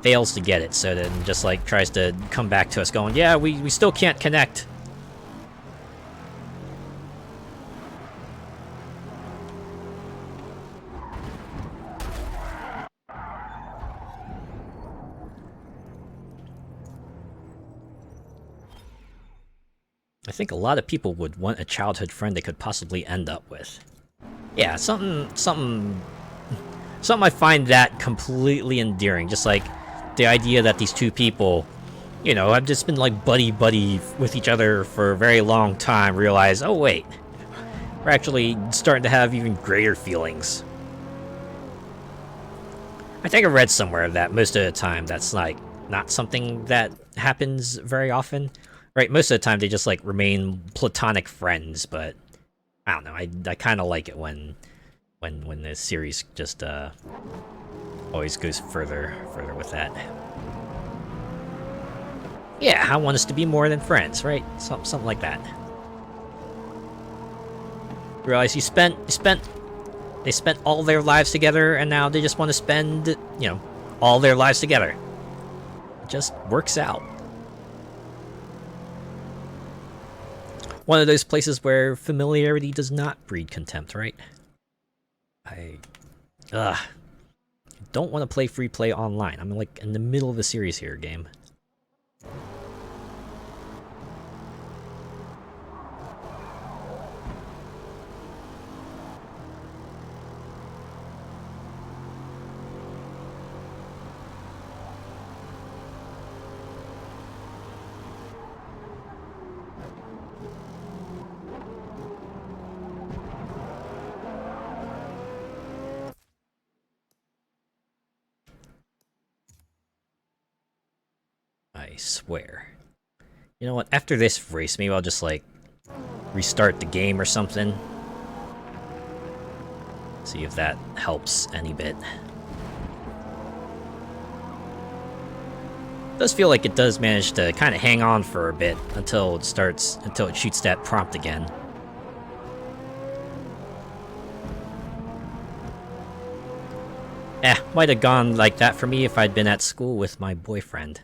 fails to get it, so then just like tries to come back to us going, yeah, we still can't connect. I think a lot of people would want a childhood friend they could possibly end up with. Yeah, something I find that completely endearing. Just like the idea that these two people, you know, have just been like buddy with each other for a very long time, realize, oh wait, we're actually starting to have even greater feelings. I think I read somewhere that most of the time that's like not something that happens very often. Right, most of the time they just like remain platonic friends, but I don't know. I kind of like it when the series just always goes further with that. Yeah, I want us to be more than friends, right? Something like that. Realize they spent all their lives together, and now they just want to spend, you know, all their lives together. It just works out. One of those places where familiarity does not breed contempt, right? I don't want to play free play online. I'm like in the middle of a series here, game. I swear. You know what? After this race, maybe I'll just like restart the game or something. See if that helps any bit. It does feel like it does manage to kind of hang on for a bit until it shoots that prompt again. Might have gone like that for me if I'd been at school with my boyfriend.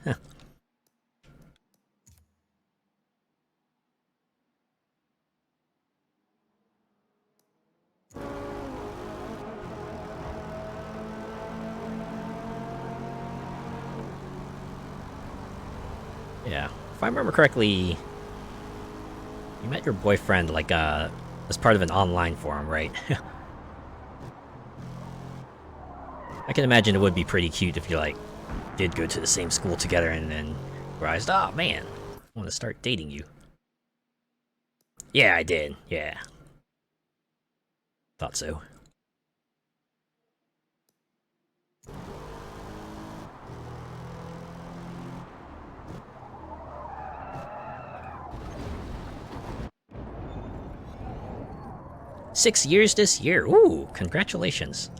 Yeah, if I remember correctly, you met your boyfriend like as part of an online forum, right? I can imagine it would be pretty cute if you like did go to the same school together and then realized, oh man, I want to start dating you. Yeah, I did. Yeah. Thought so. "6 years this year. Ooh, congratulations.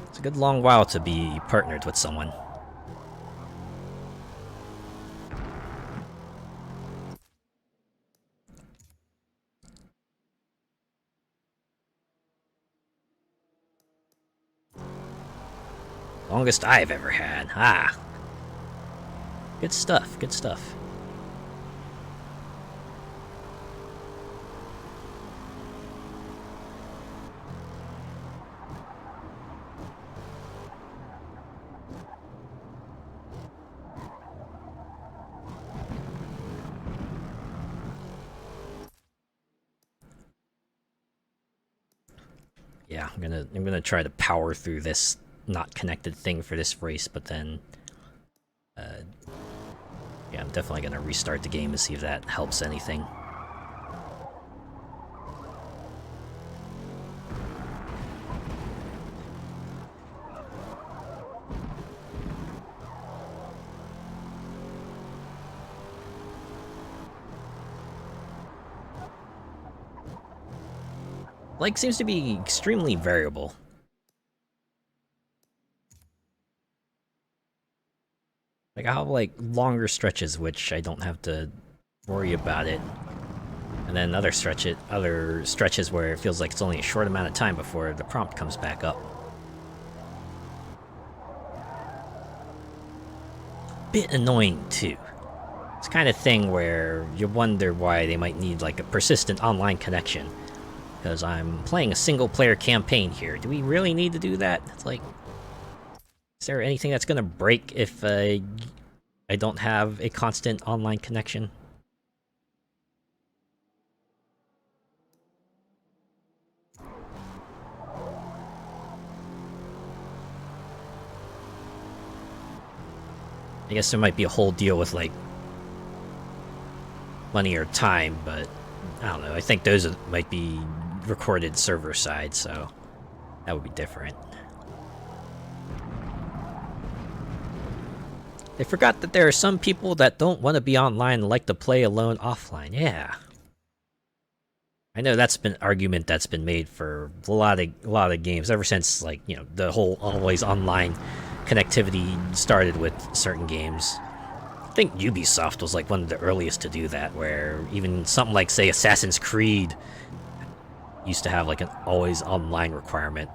It's a good long while to be partnered with someone. Longest I've ever had. Ah. Good stuff, good stuff. Yeah, I'm gonna try to power through this not connected thing for this race, but then yeah, I'm definitely gonna restart the game to see if that helps anything. Like, seems to be extremely variable. Like, I'll have, like, longer stretches, which I don't have to worry about it. And then other stretches where it feels like it's only a short amount of time before the prompt comes back up. Bit annoying, too. It's kind of thing where you wonder why they might need, like, a persistent online connection. Because I'm playing a single-player campaign here. Do we really need to do that? It's like, is there anything that's gonna break if I don't have a constant online connection? I guess there might be a whole deal with, like, money or time, but I don't know. I think those might be recorded server side, so that would be different. They forgot that there are some people that don't want to be online and like to play alone offline. Yeah. I know that's been an argument that's been made for a lot of games ever since, like, you know, the whole always online connectivity started with certain games. I think Ubisoft was like one of the earliest to do that, where even something like, say, Assassin's Creed used to have like an always online requirement.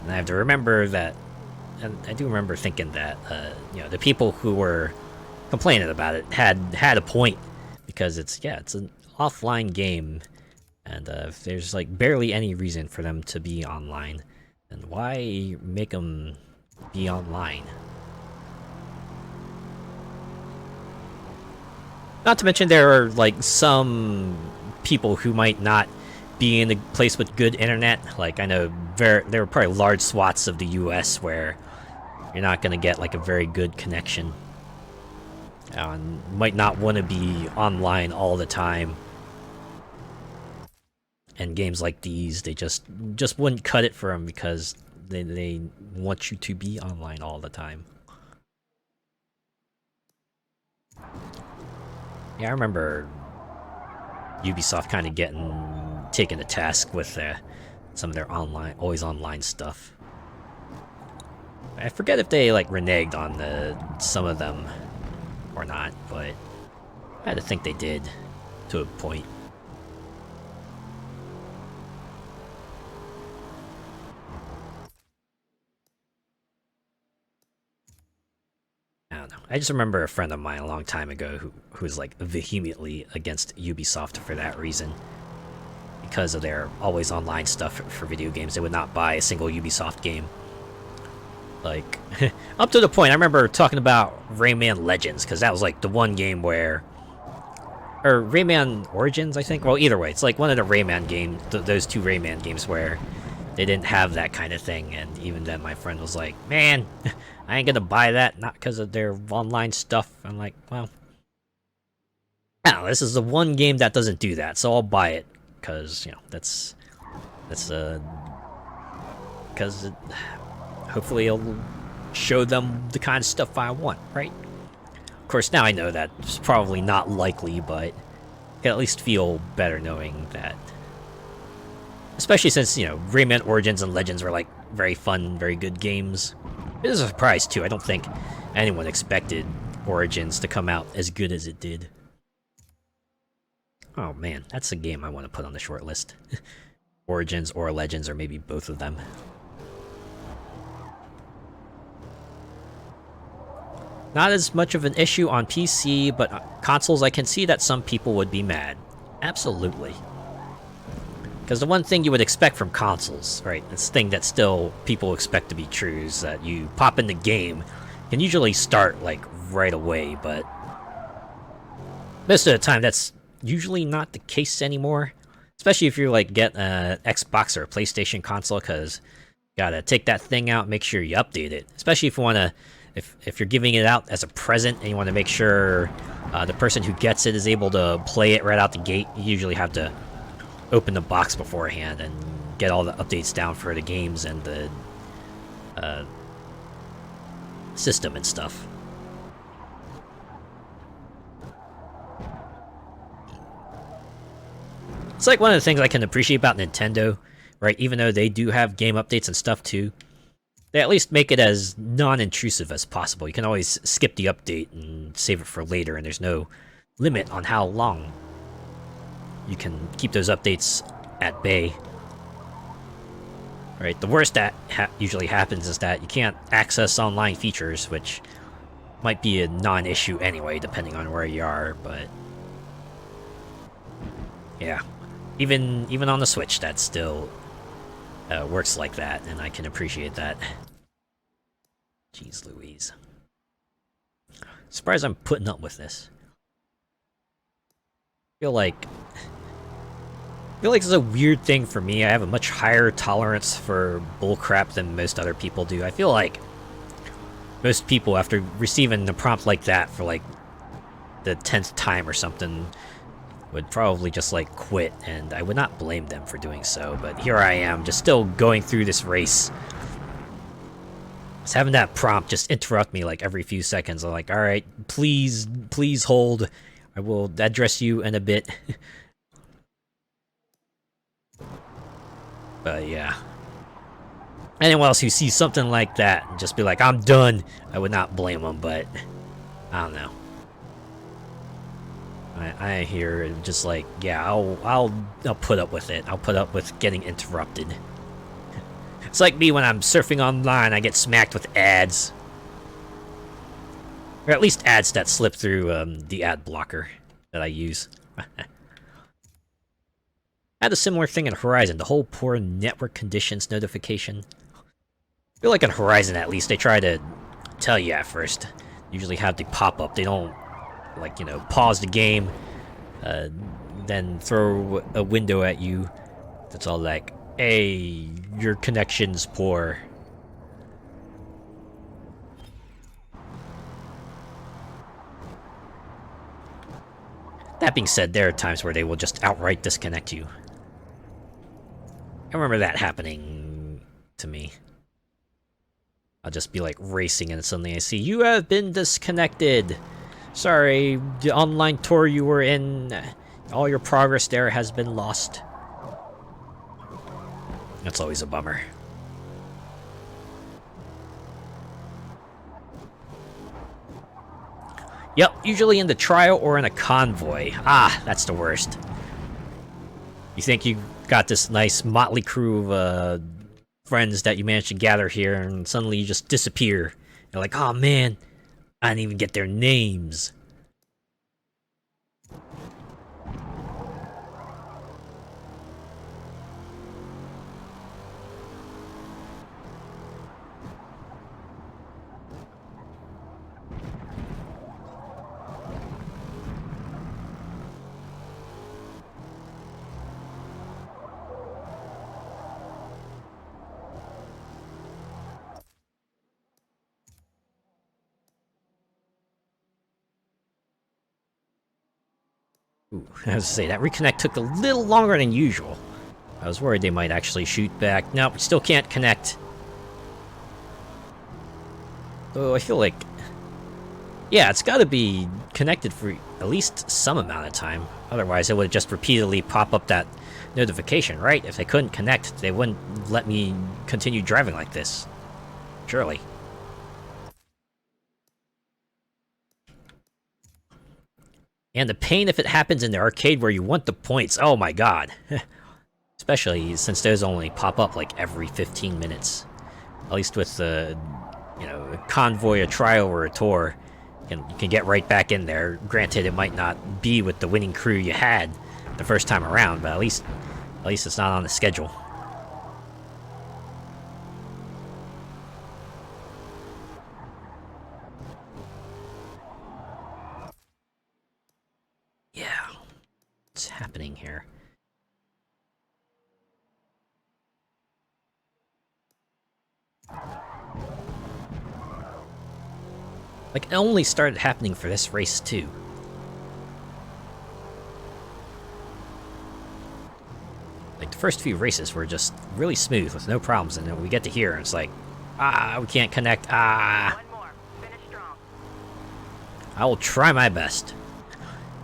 And I have to remember that, and I do remember thinking that, you know, the people who were complaining about it had a point, because it's an offline game, and if there's like barely any reason for them to be online, then why make them be online? Not to mention there are like some people who might not be in a place with good internet. Like, I know there are probably large swaths of the US where you're not going to get like a very good connection. And might not want to be online all the time. And games like these, they just wouldn't cut it for them, because they want you to be online all the time. Yeah, I remember Ubisoft kind of getting taken to task with some of their always online stuff. I forget if they like reneged on some of them or not, but I had to think they did to a point. I don't know. I just remember a friend of mine a long time ago who was like vehemently against Ubisoft for that reason. Because of their always online stuff for video games, they would not buy a single Ubisoft game. Like, up to the point, I remember talking about Rayman Legends, because that was like the one game where... Or Rayman Origins, I think? Well, either way, it's like one of the Rayman games, those two Rayman games where they didn't have that kind of thing, and even then my friend was like, man, I ain't gonna buy that, not because of their online stuff. I'm like, well... I don't know, this is the one game that doesn't do that, so I'll buy it, because, you know, that's because hopefully it'll show them the kind of stuff I want, right? Of course, now I know that's probably not likely, but I can at least feel better knowing that. Especially since, you know, Rayman Origins and Legends were, like, very fun, very good games. It is a surprise, too. I don't think anyone expected Origins to come out as good as it did. Oh, man, that's a game I want to put on the short list. Origins or Legends, or maybe both of them. Not as much of an issue on PC, but consoles, I can see that some people would be mad. Absolutely. Because the one thing you would expect from consoles, right, this thing that still people expect to be true, is that you pop in the game, can usually start, like, right away, but most of the time that's usually not the case anymore. Especially if you, like, get an Xbox or a PlayStation console, because you gotta take that thing out and make sure you update it. Especially if you want to... If you're giving it out as a present and you want to make sure the person who gets it is able to play it right out the gate, you usually have to open the box beforehand and get all the updates down for the games and the system and stuff. It's like one of the things I can appreciate about Nintendo, right? Even though they do have game updates and stuff too, they at least make it as non-intrusive as possible. You can always skip the update and save it for later, and there's no limit on how long you can keep those updates at bay. Right, the worst that usually happens is that you can't access online features, which might be a non-issue anyway, depending on where you are, but... yeah. Even on the Switch, that still works like that, and I can appreciate that. Jeez Louise. Surprised I'm putting up with this. I feel like it's a weird thing for me. I have a much higher tolerance for bullcrap than most other people do. I feel like most people, after receiving a prompt like that for like the 10th time or something, would probably just like quit, and I would not blame them for doing so. But here I am, just still going through this race. Just having that prompt just interrupt me like every few seconds. I'm like, alright, please hold. I will address you in a bit. But yeah. Anyone else who sees something like that and just be like, I'm done, I would not blame them, but I don't know. I hear just like, yeah, I'll put up with it. I'll put up with getting interrupted. It's like me when I'm surfing online, I get smacked with ads. Or at least ads that slip through the ad blocker that I use. I had a similar thing in Horizon, the whole poor network conditions notification. I feel like in Horizon, at least, they try to tell you at first. Usually have the pop-up. They don't, like, you know, pause the game, then throw a window at you that's all like, hey, your connection's poor. That being said, there are times where they will just outright disconnect you. I remember that happening to me. I'll just be like racing and suddenly I see, you have been disconnected. Sorry, the online tour you were in, all your progress there has been lost. That's always a bummer. Yep, usually in the trial or in a convoy. Ah, that's the worst. You think you got this nice motley crew of friends that you managed to gather here, and suddenly you just disappear. You're like, oh man, I didn't even get their names. Ooh, I was to say, that reconnect took a little longer than usual. I was worried they might actually shoot back. Nope, still can't connect. Oh, I feel like... Yeah, it's gotta be connected for at least some amount of time. Otherwise, it would just repeatedly pop up that notification, right? If they couldn't connect, they wouldn't let me continue driving like this. Surely. And the pain if it happens in the arcade where you want the points. Oh my god. Especially since those only pop up like every 15 minutes. At least with the, you know, a convoy, a trial, or a tour. You can get right back in there. Granted, it might not be with the winning crew you had the first time around, but at least it's not on the schedule. Yeah. What's happening here? Like, it only started happening for this race, too. Like, the first few races were just really smooth with no problems, and then we get to here, and it's like, we can't connect, One more. Finish strong. I will try my best.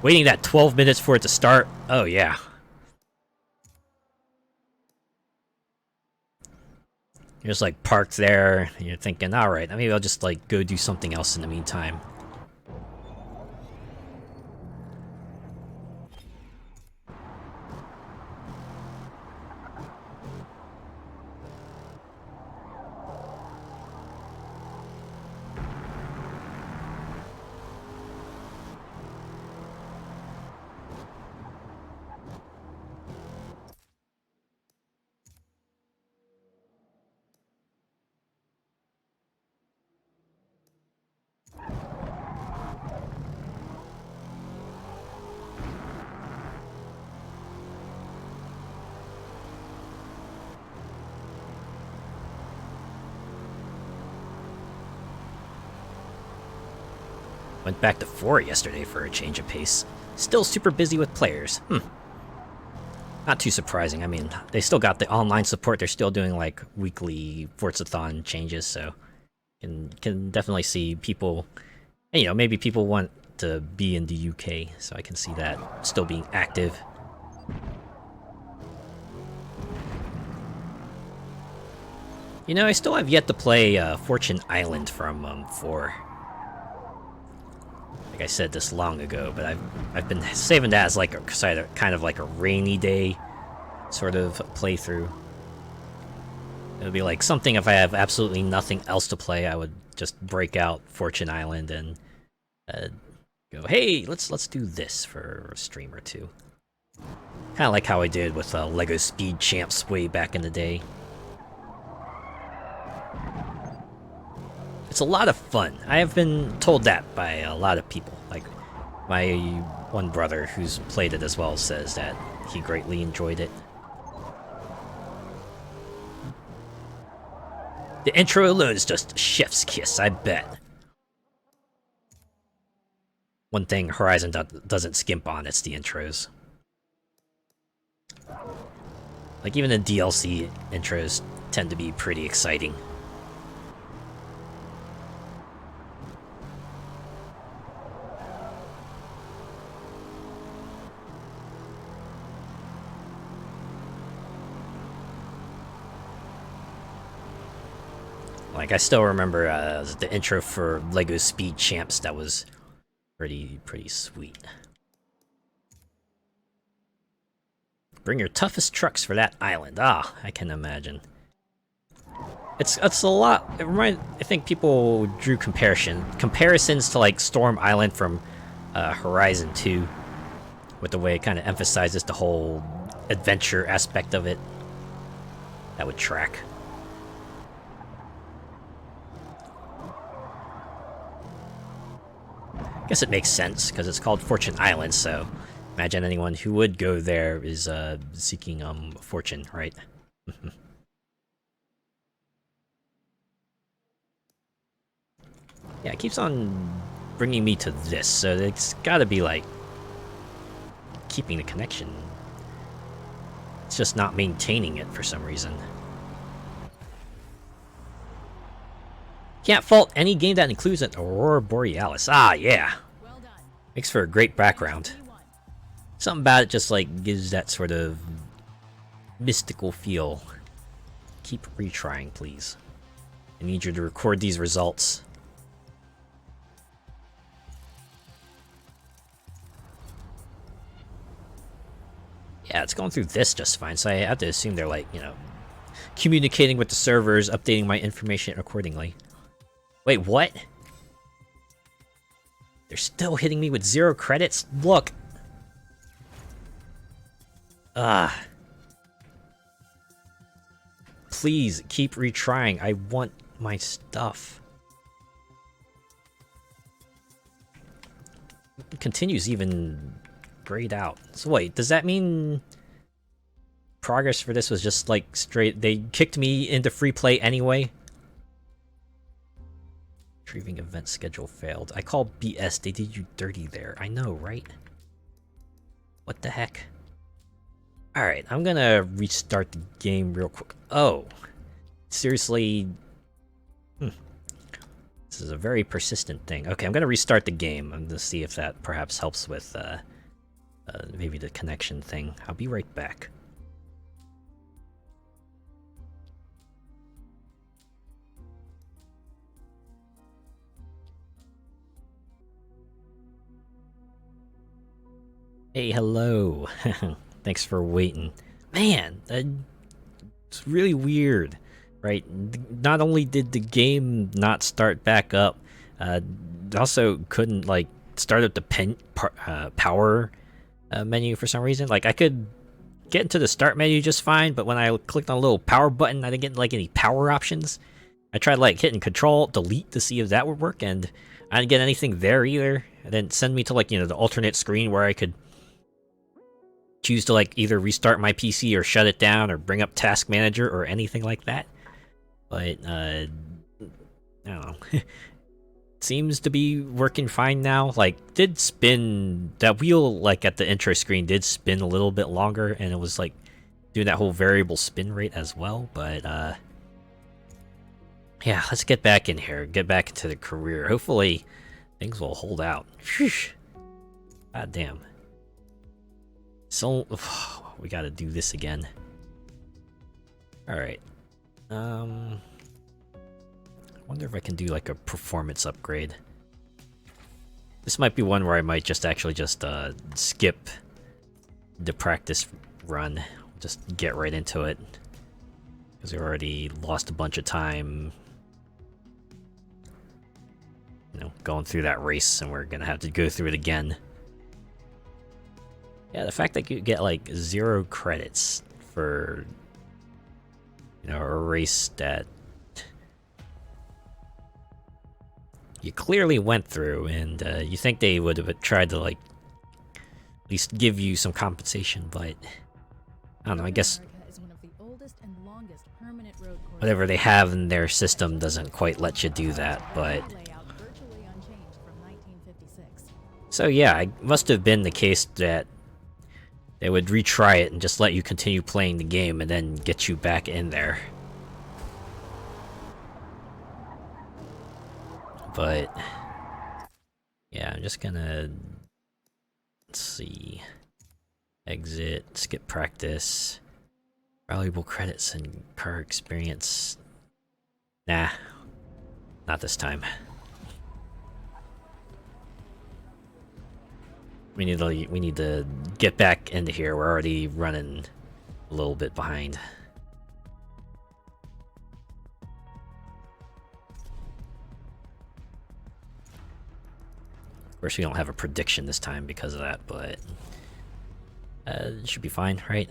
Waiting that 12 minutes for it to start, oh yeah. You're just like parked there, and you're thinking, alright, maybe I'll just like go do something else in the meantime. Went back to 4 yesterday for a change of pace. Still super busy with players. Not too surprising. I mean, they still got the online support. They're still doing like weekly Forzathon changes, so can definitely see people. And, you know, maybe people want to be in the UK, so I can see that still being active. You know, I still have yet to play Fortune Island from 4. Like I said this long ago, but I've been saving that as like a kind of like a rainy day sort of playthrough. It would be like something if I have absolutely nothing else to play, I would just break out Fortune Island and go, hey, let's do this for a stream or two. Kind of like how I did with Lego Speed Champs way back in the day. It's a lot of fun. I have been told that by a lot of people. Like, my one brother who's played it as well says that he greatly enjoyed it. The intro alone is just chef's kiss, I bet. One thing Horizon doesn't skimp on, it's the intros. Like, even the DLC intros tend to be pretty exciting. Like, I still remember the intro for Lego Speed Champs. That was pretty sweet. Bring your toughest trucks for that island. Ah, I can imagine. It's a lot. I think people drew comparisons to like Storm Island from Horizon 2, with the way it kind of emphasizes the whole adventure aspect of it. That would track. Guess it makes sense, because it's called Fortune Island, so imagine anyone who would go there is seeking fortune, right? Yeah, it keeps on bringing me to this, so it's gotta be like keeping the connection. It's just not maintaining it for some reason. Can't fault any game that includes an Aurora Borealis. Ah, yeah. Well done. Makes for a great background. P1. Something about it just like gives that sort of mystical feel. Keep retrying, please. I need you to record these results. Yeah, it's going through this just fine, so I have to assume they're like, you know, communicating with the servers, updating my information accordingly. Wait, what? They're still hitting me with 0 credits? Look! Ah. Please, keep retrying. I want my stuff. It continues even grayed out. So wait, does that mean progress for this was just like straight... They kicked me into free play anyway? Retrieving event schedule failed. I call BS. They did you dirty there. I know, right? What the heck? Alright, I'm gonna restart the game real quick. Oh. Seriously? This is a very persistent thing. Okay, I'm gonna restart the game. I'm gonna see if that perhaps helps with maybe the connection thing. I'll be right back. Hey, hello. Thanks for waiting. Man, it's really weird, right? Not only did the game not start back up, also couldn't, like, start up the power menu for some reason. Like, I could get into the start menu just fine, but when I clicked on a little power button, I didn't get, like, any power options. I tried, like, hitting Control, Delete to see if that would work, and I didn't get anything there either. And then send me to, like, you know, the alternate screen where I could choose to, like, either restart my PC or shut it down or bring up Task Manager or anything like that. But, I don't know. Seems to be working fine now. Like, did spin... That wheel, like, at the intro screen did spin a little bit longer, and it was, like, doing that whole variable spin rate as well, but, yeah, let's get back in here. Get back into the career. Hopefully, things will hold out. Sheesh. God damn. So, we gotta do this again. Alright. I wonder if I can do like a performance upgrade. This might be one where I might just actually just skip the practice run. Just get right into it. Because we already lost a bunch of time, you know, going through that race, and we're gonna have to go through it again. Yeah, the fact that you get like 0 credits for, you know, a race that you clearly went through, and you think they would have tried to, like, at least give you some compensation, but I don't know, I guess whatever they have in their system doesn't quite let you do that, but... So yeah, it must have been the case that they would retry it and just let you continue playing the game and then get you back in there. But yeah, I'm just gonna, let's see, exit, skip practice, valuable credits and car experience. Nah, not this time. We need to get back into here. We're already running a little bit behind. Of course, we don't have a prediction this time because of that, but it should be fine, right?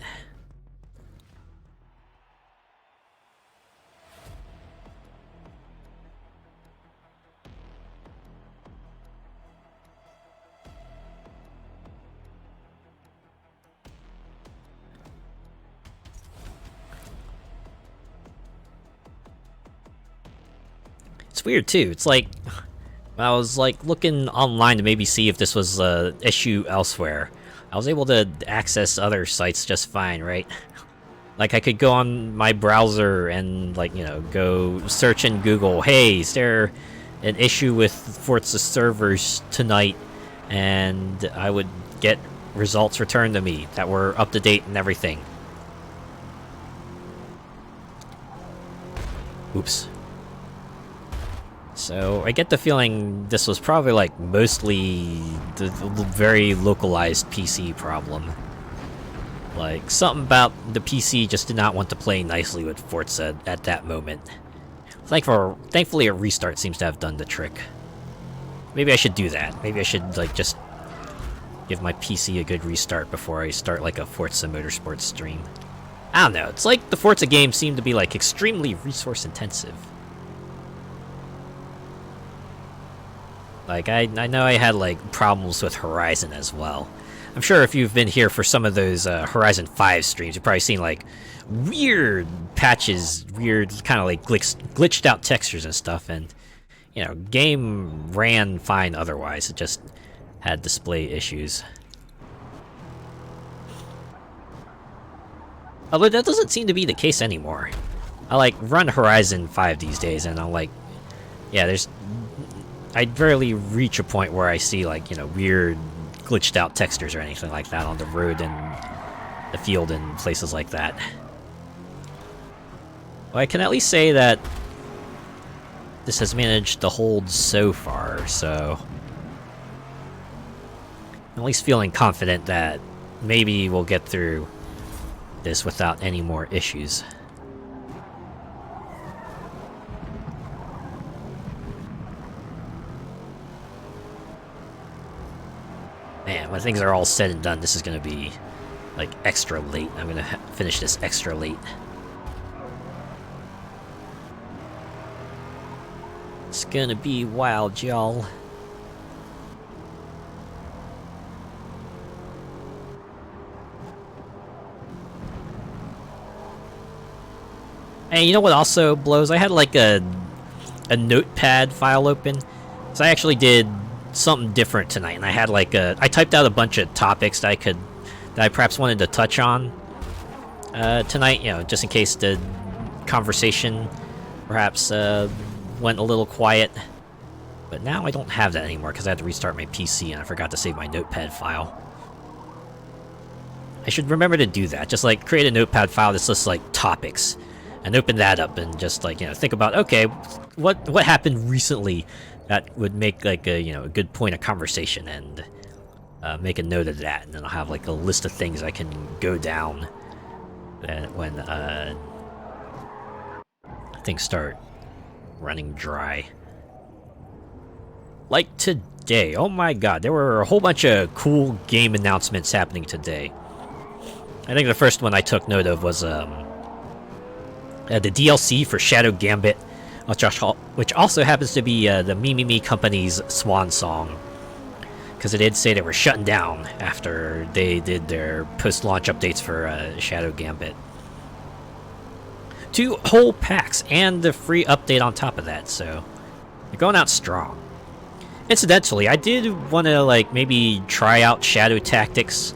It's weird too. It's like I was like looking online to maybe see if this was an issue elsewhere. I was able to access other sites just fine, right? Like, I could go on my browser and, like, you know, go search in Google, hey, is there an issue with Forza servers tonight? And I would get results returned to me that were up to date and everything. Oops. So, I get the feeling this was probably, like, mostly the very localized PC problem. Like, something about the PC just did not want to play nicely with Forza at that moment. Thankfully, a restart seems to have done the trick. Maybe I should do that. Maybe I should, like, just give my PC a good restart before I start, like, a Forza Motorsport stream. I don't know, it's like the Forza games seem to be, like, extremely resource-intensive. Like, I know I had, like, problems with Horizon as well. I'm sure if you've been here for some of those Horizon 5 streams, you've probably seen, like, weird patches, weird kind of, like, glitched out textures and stuff, and, you know, game ran fine otherwise. It just had display issues. Although that doesn't seem to be the case anymore. I, like, run Horizon 5 these days, and I'm like, yeah, I rarely reach a point where I see, like, you know, weird glitched out textures or anything like that on the road and the field and places like that. Well, I can at least say that this has managed to hold so far, so I'm at least feeling confident that maybe we'll get through this without any more issues. Man, when things are all said and done, this is going to be, like, extra late. I'm going to finish this extra late. It's going to be wild, y'all. And you know what also blows? I had, like, a notepad file open. So I actually did something different tonight, and I had, like, I typed out a bunch of topics that I perhaps wanted to touch on tonight, you know, just in case the conversation perhaps went a little quiet. But now I don't have that anymore because I had to restart my PC and I forgot to save my notepad file. I should remember to do that. Just, like, create a notepad file that's just, like, topics, and open that up and just, like, you know, think about, okay, what happened recently that would make, like, a, you know, a good point of conversation, and make a note of that, and then I'll have, like, a list of things I can go down when things start running dry. Like today, oh my god, there were a whole bunch of cool game announcements happening today. I think the first one I took note of was the DLC for Shadow Gambit, which also happens to be the Mimimi company's swan song, because it did say they were shutting down after they did their post-launch updates for Shadow Gambit. 2 whole packs and the free update on top of that, so they're going out strong. Incidentally, I did want to, like, maybe try out Shadow Tactics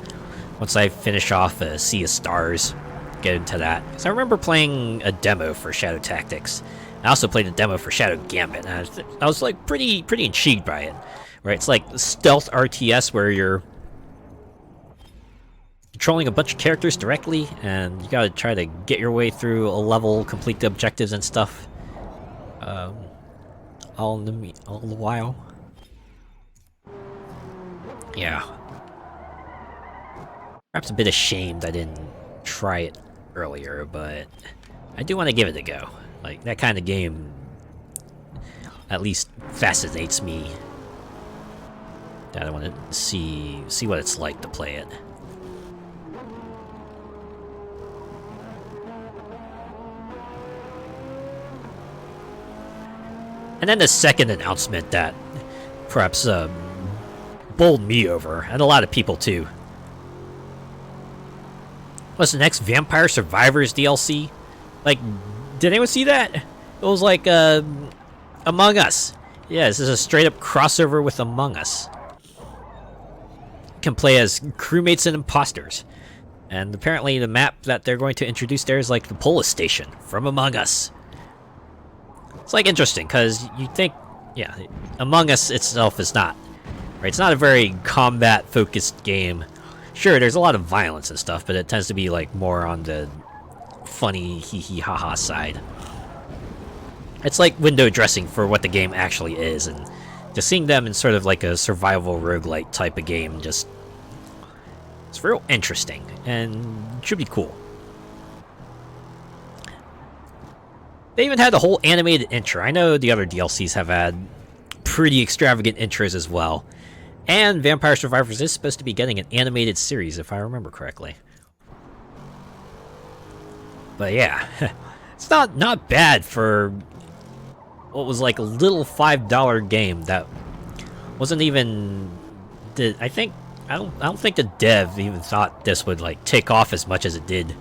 once I finish off Sea of Stars. Get into that, because I remember playing a demo for Shadow Tactics. I also played a demo for Shadow Gambit, and I was like pretty intrigued by it. Right, it's like stealth RTS where you're controlling a bunch of characters directly, and you gotta try to get your way through a level, complete the objectives and stuff. All the while. Yeah. Perhaps a bit ashamed I didn't try it earlier, but I do want to give it a go. Like, that kind of game at least fascinates me. That I want to see what it's like to play it. And then the second announcement that perhaps bowled me over, and a lot of people too, was the next Vampire Survivors DLC. Like, did anyone see that? It was like Among Us. Yeah, this is a straight up crossover with Among Us. can play as crewmates and imposters. And apparently the map that they're going to introduce there is like the police station from Among Us. It's like interesting, because you think, yeah, Among Us itself is not, right? It's not a very combat-focused game. Sure, there's a lot of violence and stuff, but it tends to be like more on the funny hee-hee-ha-ha side. It's like window dressing for what the game actually is, and just seeing them in sort of like a survival roguelite type of game, just, it's real interesting, and should be cool. They even had a whole animated intro. I know the other DLCs have had pretty extravagant intros as well. And Vampire Survivors is supposed to be getting an animated series, if I remember correctly. But yeah, it's not bad for what was like a little $5 game that wasn't even. I don't think the dev even thought this would like take off as much as it did.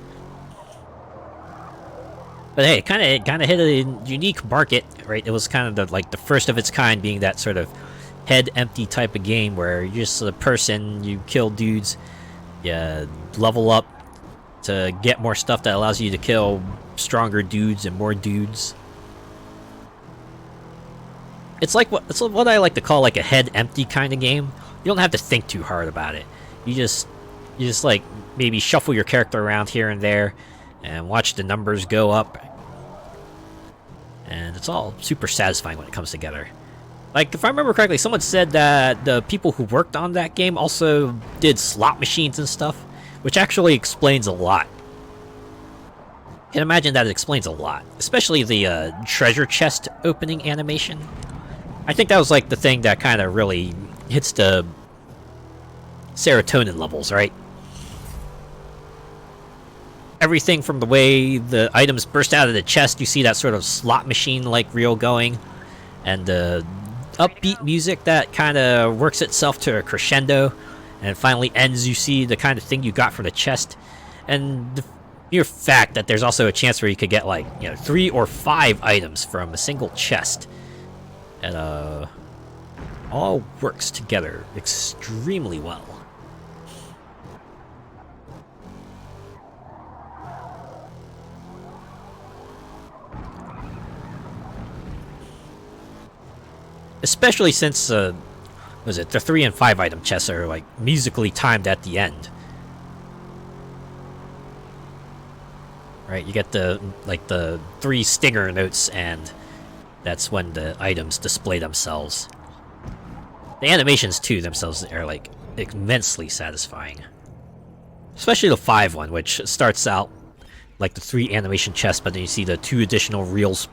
But hey, it kind of hit a unique market, right? It was kind of the first of its kind, being that sort of head empty type of game where you're just a person, you kill dudes, you level up to get more stuff that allows you to kill stronger dudes and more dudes. It's what I like to call like a head empty kind of game. You don't have to think too hard about it. You just like maybe shuffle your character around here and there and watch the numbers go up. And it's all super satisfying when it comes together. Like, if I remember correctly, someone said that the people who worked on that game also did slot machines and stuff, which actually explains a lot. I can imagine that it explains a lot, especially the treasure chest opening animation. I think that was like the thing that kind of really hits the serotonin levels, right? Everything from the way the items burst out of the chest, you see that sort of slot machine-like reel going, and the upbeat music that kind of works itself to a crescendo, and finally ends, you see the kind of thing you got from the chest, and the mere fact that there's also a chance where you could get like, 3 or 5 items from a single chest, and all works together extremely well. Especially since, the 3 and 5 item chests are, like, musically timed at the end. Right, you get the 3 stinger notes, and that's when the items display themselves. The animations, too, themselves are, like, immensely satisfying. Especially the 5 one, which starts out like the 3 animation chests, but then you see the 2 additional reels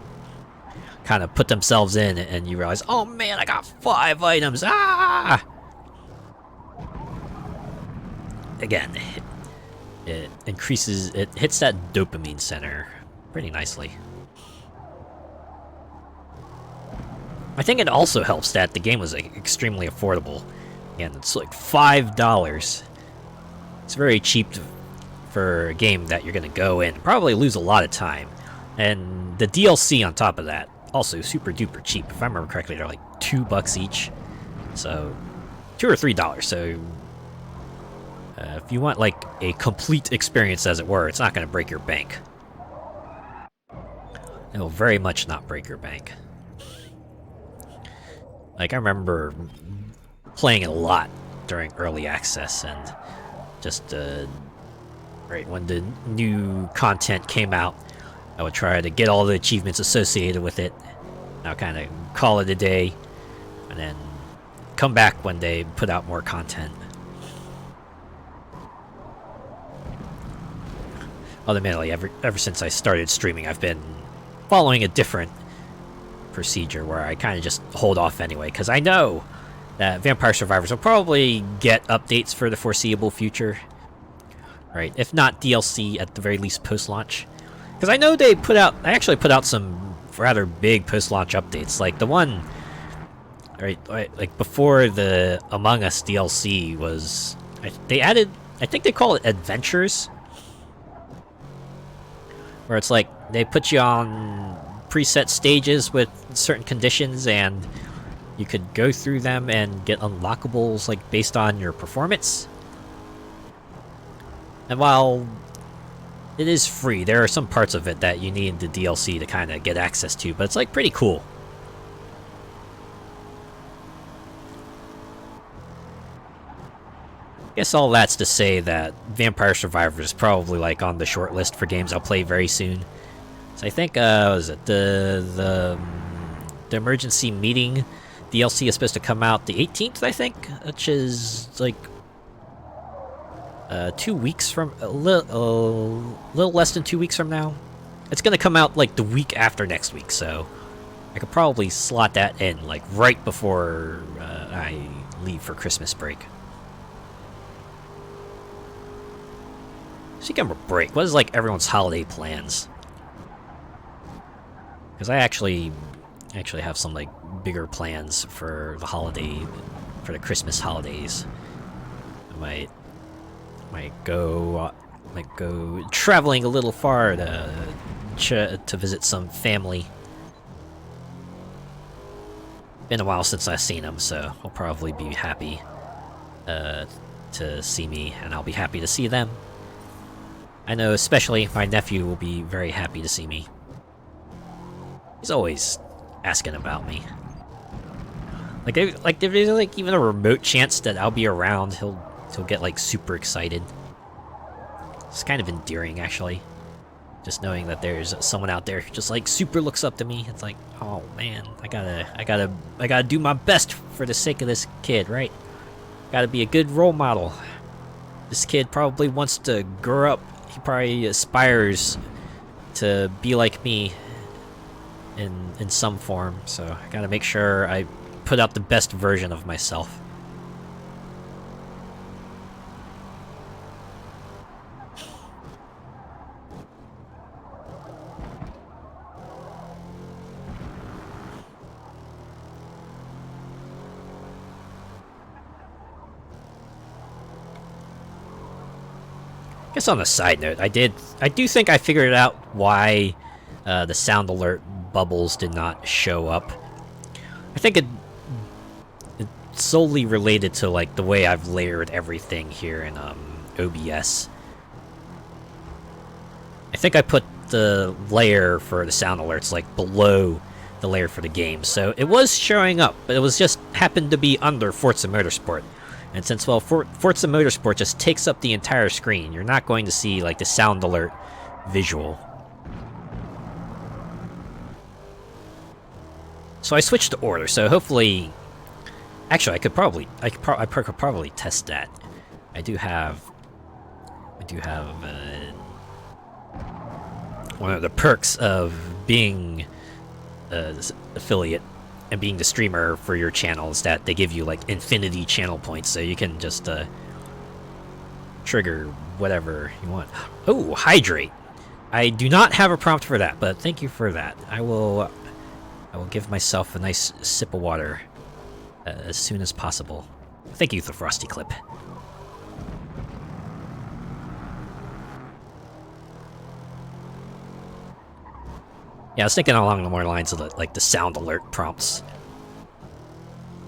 kind of put themselves in, and you realize, oh man, I got 5 items. Ah! Again, it hits that dopamine center pretty nicely. I think it also helps that the game was like, extremely affordable. Again, it's like $5. It's very cheap for a game that you're gonna go in, probably lose a lot of time. And the DLC on top of that, also super duper cheap. If I remember correctly, they're like $2 each, so $2 or $3. So if you want like a complete experience, as it were, it's not going to break your bank. It will very much not break your bank. Like, I remember playing it a lot during early access, and just right when the new content came out, I would try to get all the achievements associated with it. I'll kind of call it a day, and then come back when they put out more content. Ultimately, ever since I started streaming, I've been following a different procedure where I kind of just hold off anyway, because I know that Vampire Survivors will probably get updates for the foreseeable future. Right? If not DLC, at the very least post-launch. Because I know they actually put out some rather big post-launch updates, like the one, right, like before the Among Us DLC was, they added, I think they call it Adventures, where it's like they put you on preset stages with certain conditions, and you could go through them and get unlockables like based on your performance. And while it is free, there are some parts of it that you need the DLC to kind of get access to, but it's like pretty cool. Guess all that's to say that Vampire Survivors is probably like on the short list for games I'll play very soon. So I think what was it the emergency meeting DLC is supposed to come out the 18th, I think, which is like 2 weeks from a little less than 2 weeks from now. It's gonna come out like the week after next week, so I could probably slot that in like right before I leave for Christmas break. Speaking of a break, what is like everyone's holiday plans? Because I actually have some like bigger plans for the for the Christmas holidays. I might go traveling a little far to visit some family. Been a while since I've seen them, so I'll probably be happy to see me, and I'll be happy to see them. I know especially my nephew will be very happy to see me. He's always asking about me. Like if there's like even a remote chance that I'll be around, he'll get like super excited. It's kind of endearing, actually. Just knowing that there's someone out there who just like super looks up to me. It's like, oh man, I gotta do my best for the sake of this kid, right? Gotta be a good role model. This kid probably wants to grow up. He probably aspires to be like me in some form, so I gotta make sure I put out the best version of myself. I guess on a side note, I do think I figured out why the sound alert bubbles did not show up. I think it's solely related to like the way I've layered everything here in OBS. I think I put the layer for the sound alerts like below the layer for the game, so it was showing up, but it was just happened to be under Forza Motorsport. And since, well, Forza Motorsport just takes up the entire screen, you're not going to see, like, the sound alert visual. So I switched to order, so hopefully... Actually, I could probably test that. I do have one of the perks of being this affiliate and being the streamer for your channel is that they give you like infinity channel points, so you can just trigger whatever you want. Oh, hydrate. I do not have a prompt for that, but thank you for that. I will give myself a nice sip of water as soon as possible. Thank you, the Frosty Clip. Yeah, I was thinking along the more lines of the sound alert prompts.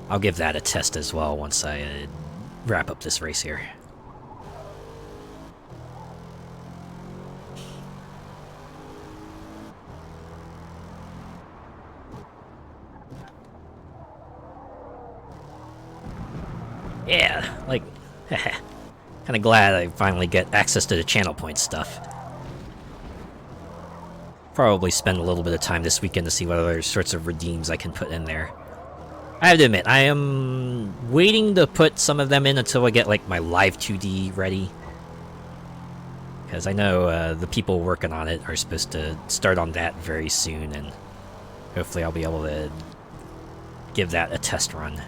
I'll give that a test as well once I wrap up this race here. Yeah, like, kind of glad I finally get access to the channel point stuff. Probably spend a little bit of time this weekend to see what other sorts of redeems I can put in there. I have to admit, I am waiting to put some of them in until I get like my live 2D ready. Because I know the people working on it are supposed to start on that very soon, and hopefully I'll be able to give that a test run.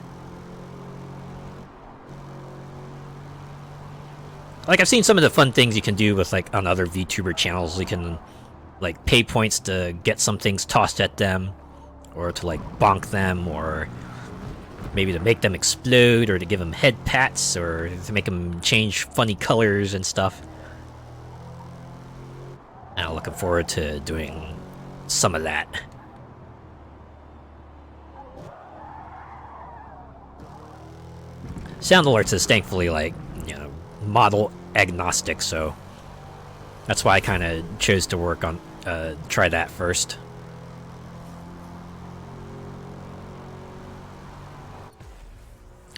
Like, I've seen some of the fun things you can do with, like, on other VTuber channels. You can, like, pay points to get some things tossed at them, or to, like, bonk them, or maybe to make them explode, or to give them head pats, or to make them change funny colors and stuff. And I'm looking forward to doing some of that. Sound alerts is thankfully like, you know, model agnostic, so that's why I kind of chose to work on try that first.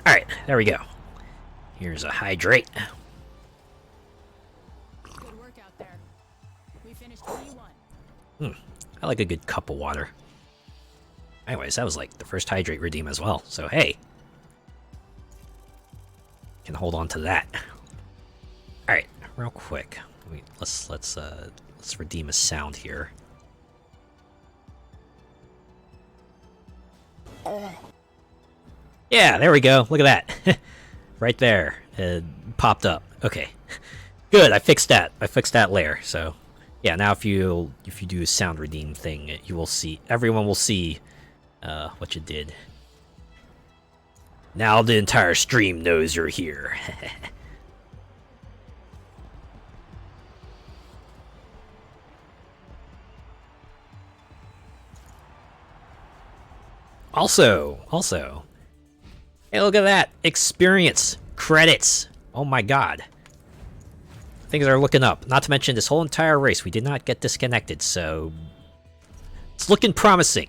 All right, there we go. Here's a hydrate. Good work out there. We finished P1. I like a good cup of water. Anyways, that was like the first hydrate redeem as well. So hey, can hold on to that. All right, real quick. Let's redeem a sound here. Yeah, there we go. Look at that. Right there. It popped up. Okay. Good, I fixed that. I fixed that layer. So, yeah, now if you do a sound redeem thing, you will see, everyone will see what you did. Now the entire stream knows you're here. Also, hey, look at that! Experience! Credits! Oh my god. Things are looking up. Not to mention this whole entire race, we did not get disconnected, so... It's looking promising.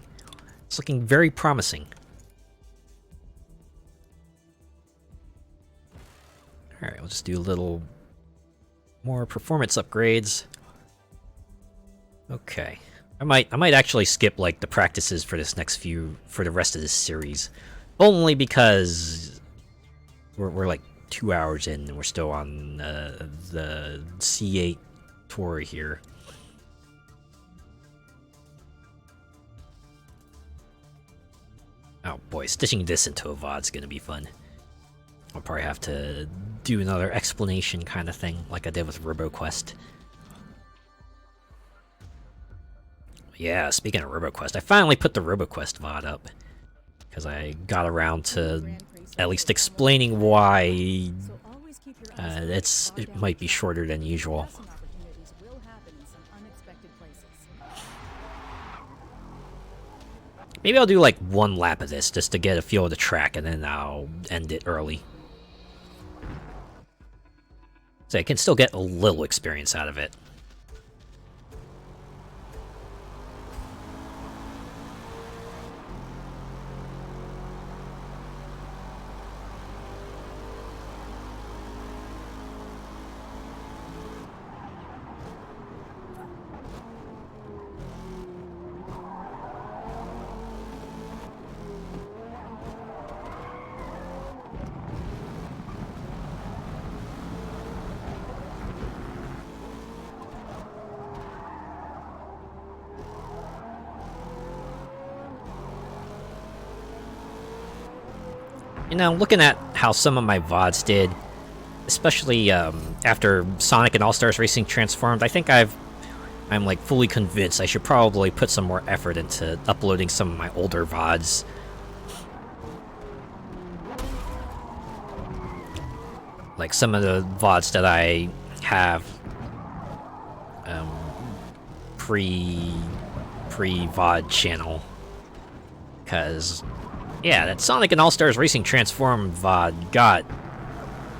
It's looking very promising. Alright, we'll just do a little more performance upgrades. Okay. I might actually skip like the practices for this next for the rest of this series. Only because we're like 2 hours in and we're still on the C8 tour here. Oh boy, stitching this into a VOD is gonna be fun. I'll probably have to do another explanation kind of thing, like I did with RoboQuest. Yeah, speaking of RoboQuest, I finally put the RoboQuest VOD up. Because I got around to at least explaining why it might be shorter than usual. Maybe I'll do like one lap of this just to get a feel of the track, and then I'll end it early. So I can still get a little experience out of it. You know, looking at how some of my VODs did, especially after Sonic and All-Stars Racing transformed, I think I'm like fully convinced I should probably put some more effort into uploading some of my older VODs. Like some of the VODs that I have pre-VOD channel. Because, yeah, that Sonic and All-Stars Racing Transformed VOD got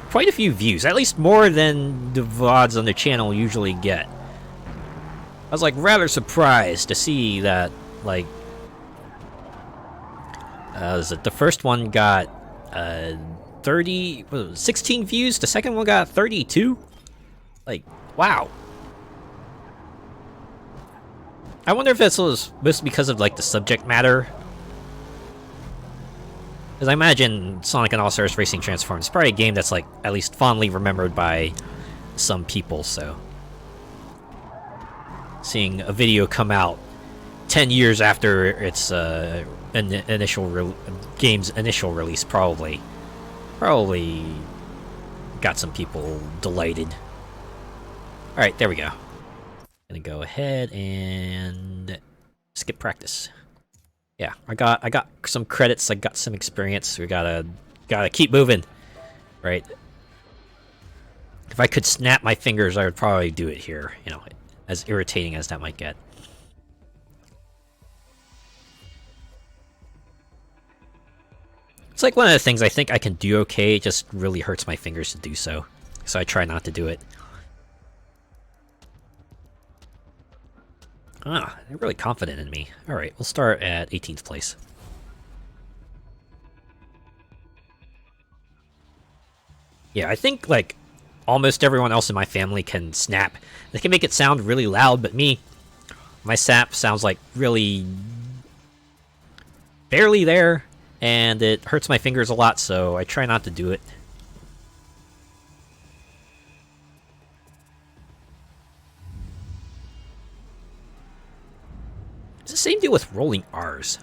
quite a few views. At least more than the VODs on the channel usually get. I was, like, rather surprised to see that, like... the first one got 16 views, the second one got 32? Like, wow. I wonder if this was mostly because of, like, the subject matter. Because I imagine Sonic and All-Stars Racing Transformed is probably a game that's, like, at least fondly remembered by some people, so... Seeing a video come out 10 years after its game's initial release probably got some people delighted. Alright, there we go. Gonna go ahead and skip practice. Yeah, I got some credits, I got some experience. We gotta keep moving, right? If I could snap my fingers, I would probably do it here, you know, as irritating as that might get. It's like one of the things I think I can do okay, it just really hurts my fingers to do so. So I try not to do it. Ah, they're really confident in me. Alright, we'll start at 18th place. Yeah, I think, like, almost everyone else in my family can snap. They can make it sound really loud, but me, my sap sounds like really barely there, and it hurts my fingers a lot, so I try not to do it. It's the same deal with rolling R's.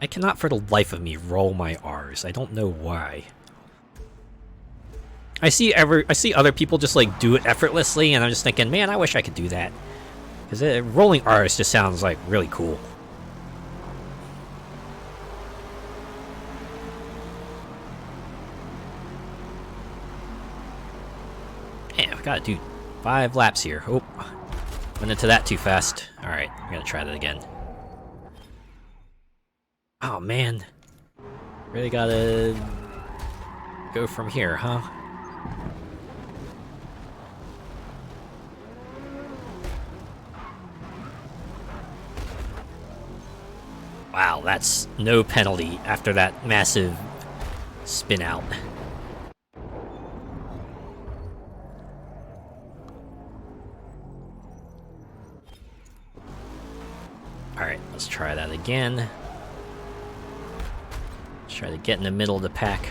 I cannot for the life of me roll my R's. I don't know why. I see other people just like do it effortlessly, and I'm just thinking, man, I wish I could do that. Because rolling R's just sounds like really cool. Man, I've got to do 5 laps here. Oh, went into that too fast. Alright, I'm gonna try that again. Oh man. Really gotta go from here, huh? Wow, that's no penalty after that massive spin out. Alright, let's try that again. Let's try to get in the middle of the pack.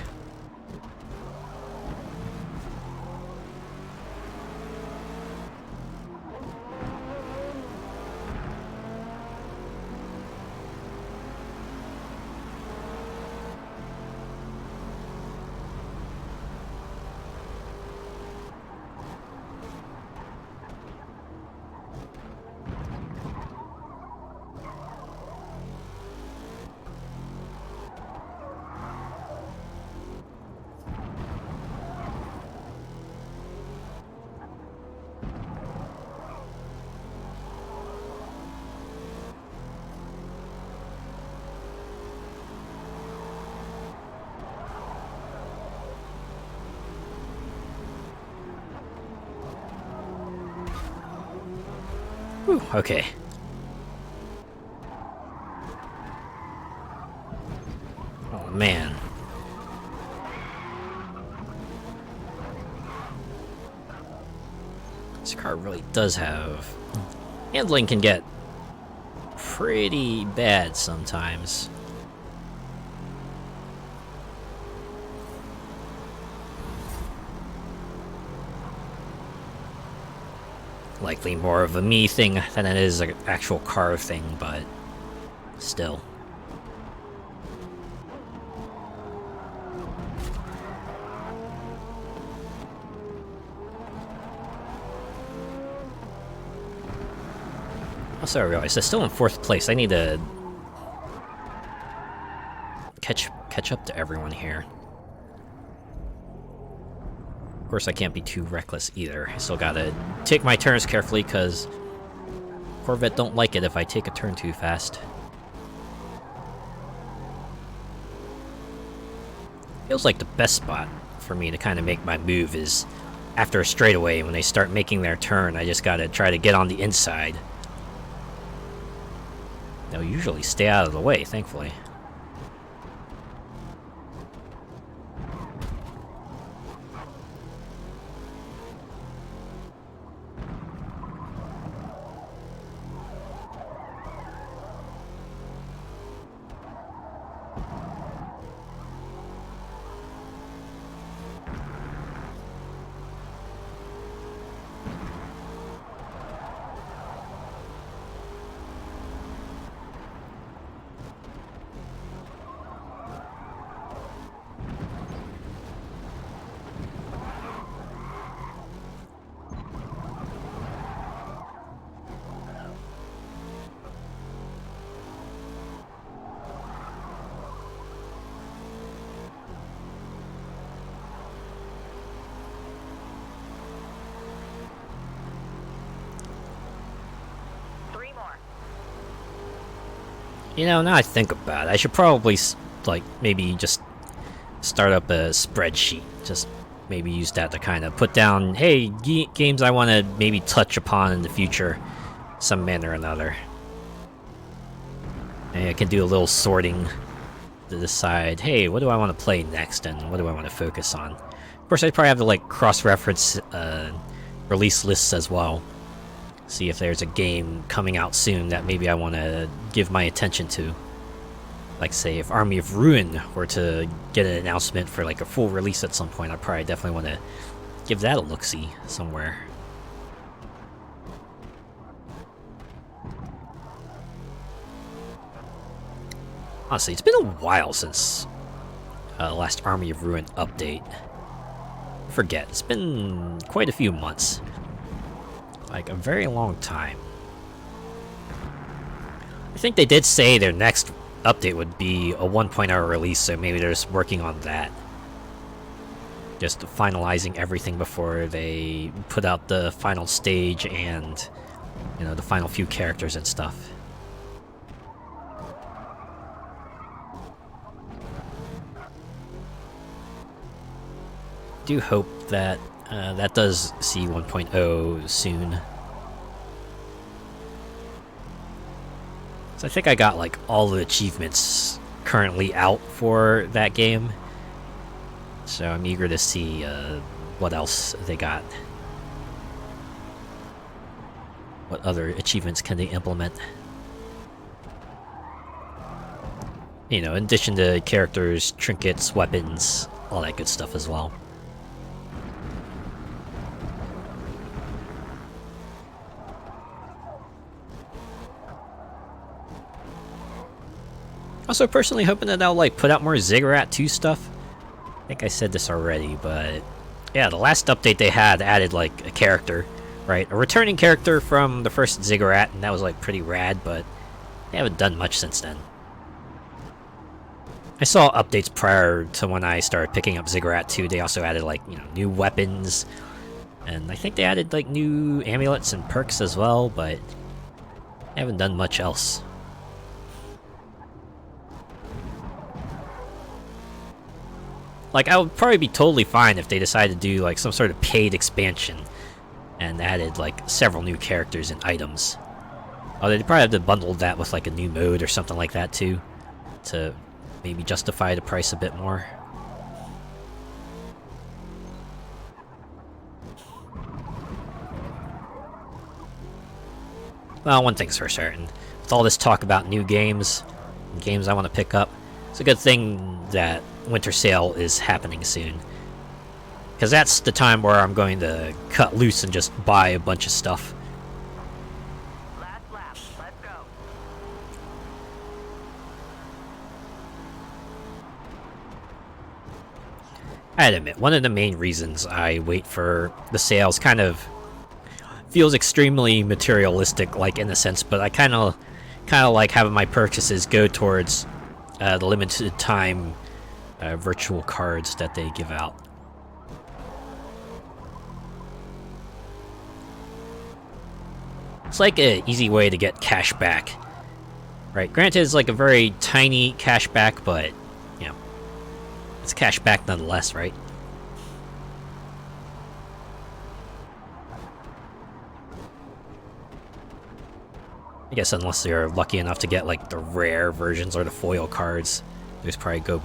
Whew, okay. Oh man. This car really does have... Handling can get pretty bad sometimes. Likely more of a me thing than it is an actual car thing, but still. Also, I realized I'm still in 4th place. I need to catch up to everyone here. Of course, I can't be too reckless either. I still gotta take my turns carefully, because Corvette don't like it if I take a turn too fast. Feels like the best spot for me to kind of make my move is after a straightaway. When they start making their turn, I just gotta try to get on the inside. They'll usually stay out of the way, thankfully. You know, now I think about it, I should probably, like, maybe just start up a spreadsheet. Just maybe use that to kind of put down, hey, games I want to maybe touch upon in the future, some manner or another. And I can do a little sorting to decide, hey, what do I want to play next, and what do I want to focus on. Of course, I probably have to like cross-reference release lists as well. See if there's a game coming out soon that maybe I want to give my attention to. Like, say, if Army of Ruin were to get an announcement for like a full release at some point, I'd probably definitely want to give that a look-see somewhere. Honestly, it's been a while since the last Army of Ruin update. I forget, it's been quite a few months. Like, a very long time. I think they did say their next update would be a 1.0 release, so maybe they're just working on that. Just finalizing everything before they put out the final stage and, you know, the final few characters and stuff. Do hope that that does see 1.0 soon. So I think I got like all the achievements currently out for that game. So I'm eager to see what else they got. What other achievements can they implement? You know, in addition to characters, trinkets, weapons, all that good stuff as well. Also, personally hoping that they'll like put out more Ziggurat 2 stuff. I think I said this already, but yeah, the last update they had added like a character, right? A returning character from the first Ziggurat, and that was like pretty rad, but they haven't done much since then. I saw updates prior to when I started picking up Ziggurat 2. They also added like, you know, new weapons, and I think they added like new amulets and perks as well, but they haven't done much else. Like, I would probably be totally fine if they decided to do, like, some sort of paid expansion and added, like, several new characters and items. Although they'd probably have to bundle that with, like, a new mode or something like that, too, to maybe justify the price a bit more. Well, one thing's for certain. With all this talk about new games, and games I want to pick up, it's a good thing that Winter Sale is happening soon. Because that's the time where I'm going to cut loose and just buy a bunch of stuff. Last lap. Let's go. I had to admit, one of the main reasons I wait for the sales kind of feels extremely materialistic, like, in a sense, but I kind of like having my purchases go towards the limited time virtual cards that they give out. It's like an easy way to get cash back, right? Granted, it's like a very tiny cash back, but, you know, it's cash back nonetheless, right? I guess unless you're lucky enough to get like the rare versions or the foil cards, those probably go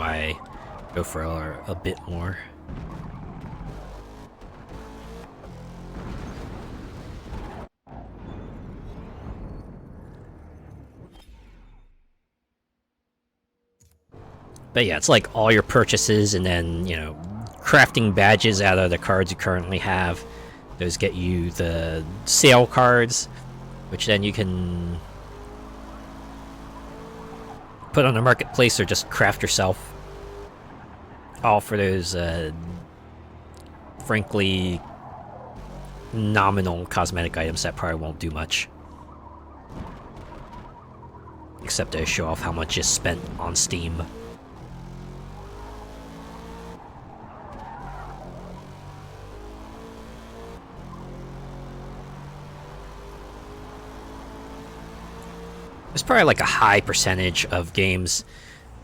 for a bit more. But yeah, it's like all your purchases and then, you know, crafting badges out of the cards you currently have. Those get you the sale cards, which then you can put on the marketplace or just craft yourself. All for those, frankly, nominal cosmetic items that probably won't do much. Except to show off how much is spent on Steam. There's probably like a high percentage of games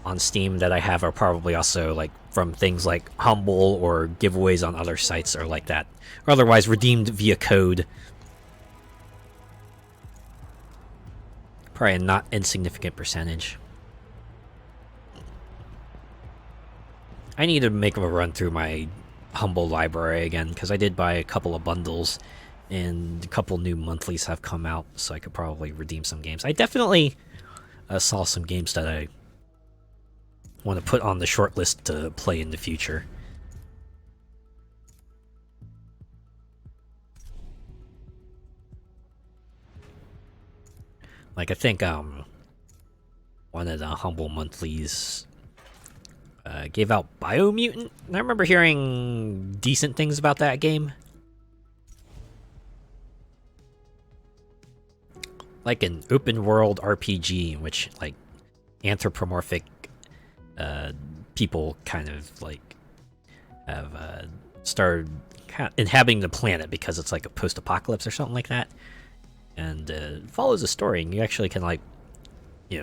on Steam that I have are probably also like from things like Humble or giveaways on other sites or like that, or otherwise redeemed via code. Probably a not insignificant percentage. I need to make a run through my Humble library again, because I did buy a couple of bundles, and a couple new monthlies have come out, so I could probably redeem some games. I definitely saw some games that I want to put on the short list to play in the future. Like, I think one of the Humble monthlies gave out Biomutant, and I remember hearing decent things about that game. Like an open world RPG in which like anthropomorphic people kind of like have started inhabiting the planet because it's like a post-apocalypse or something like that, and follows a story, and you actually can like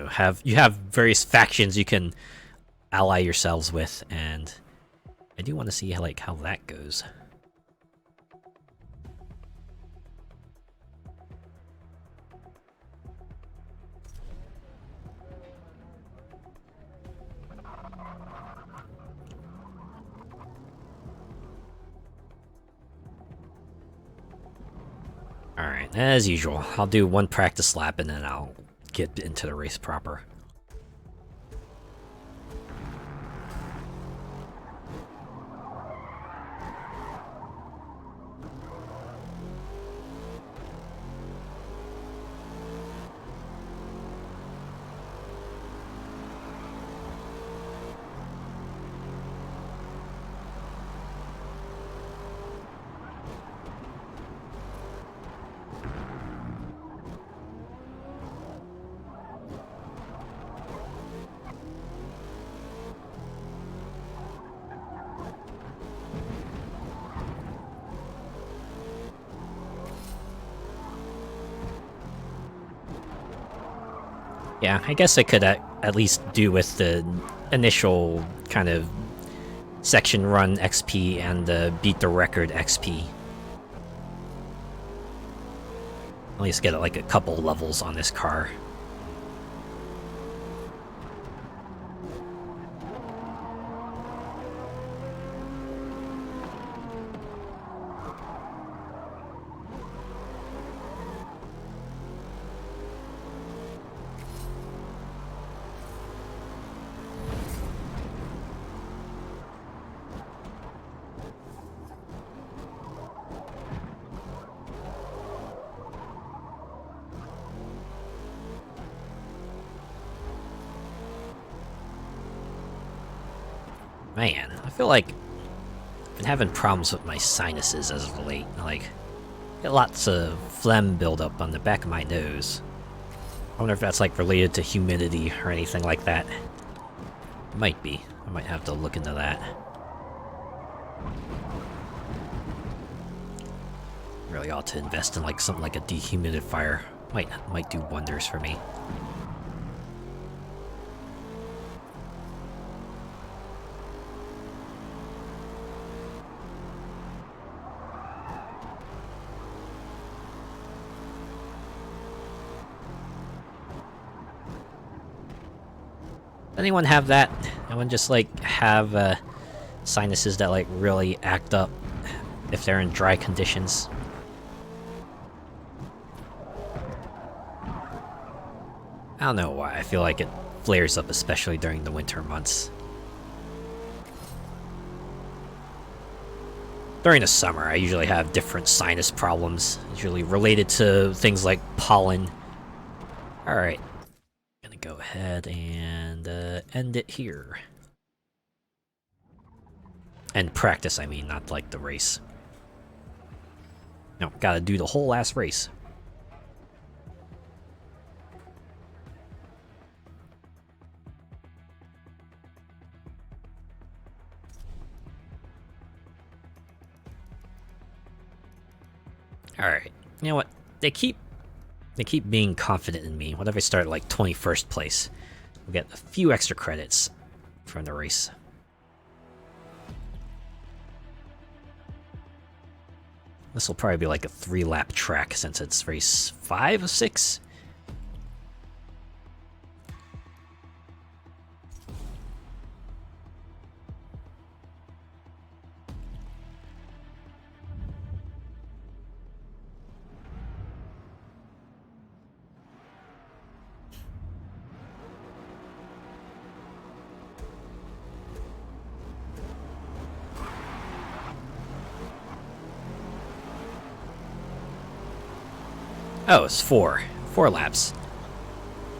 have various factions you can ally yourselves with, and I do want to see how that goes. Alright, as usual, I'll do one practice lap and then I'll get into the race proper. Yeah, I guess I could at least do with the initial kind of section run XP and the beat the record XP. At least get like a couple levels on this car. Man, I feel like I've been having problems with my sinuses as of late. Like, get lots of phlegm buildup on the back of my nose. I wonder if that's like related to humidity or anything like that. Might be. I might have to look into that. Really ought to invest in like something like a dehumidifier. Might do wonders for me. Anyone have that? Anyone just like have sinuses that like really act up if they're in dry conditions? I don't know why, I feel like it flares up especially during the winter months. During the summer, I usually have different sinus problems, usually related to things like pollen. Alright. Gonna go ahead and end it here. And practice, I mean, not like the race. No, gotta do the whole last race. Alright, you know what? They keep being confident in me. What if I start like 21st place? We'll get a few extra credits from the race. This will probably be like a 3-lap track since it's race 5 or 6. Oh, it's 4 laps.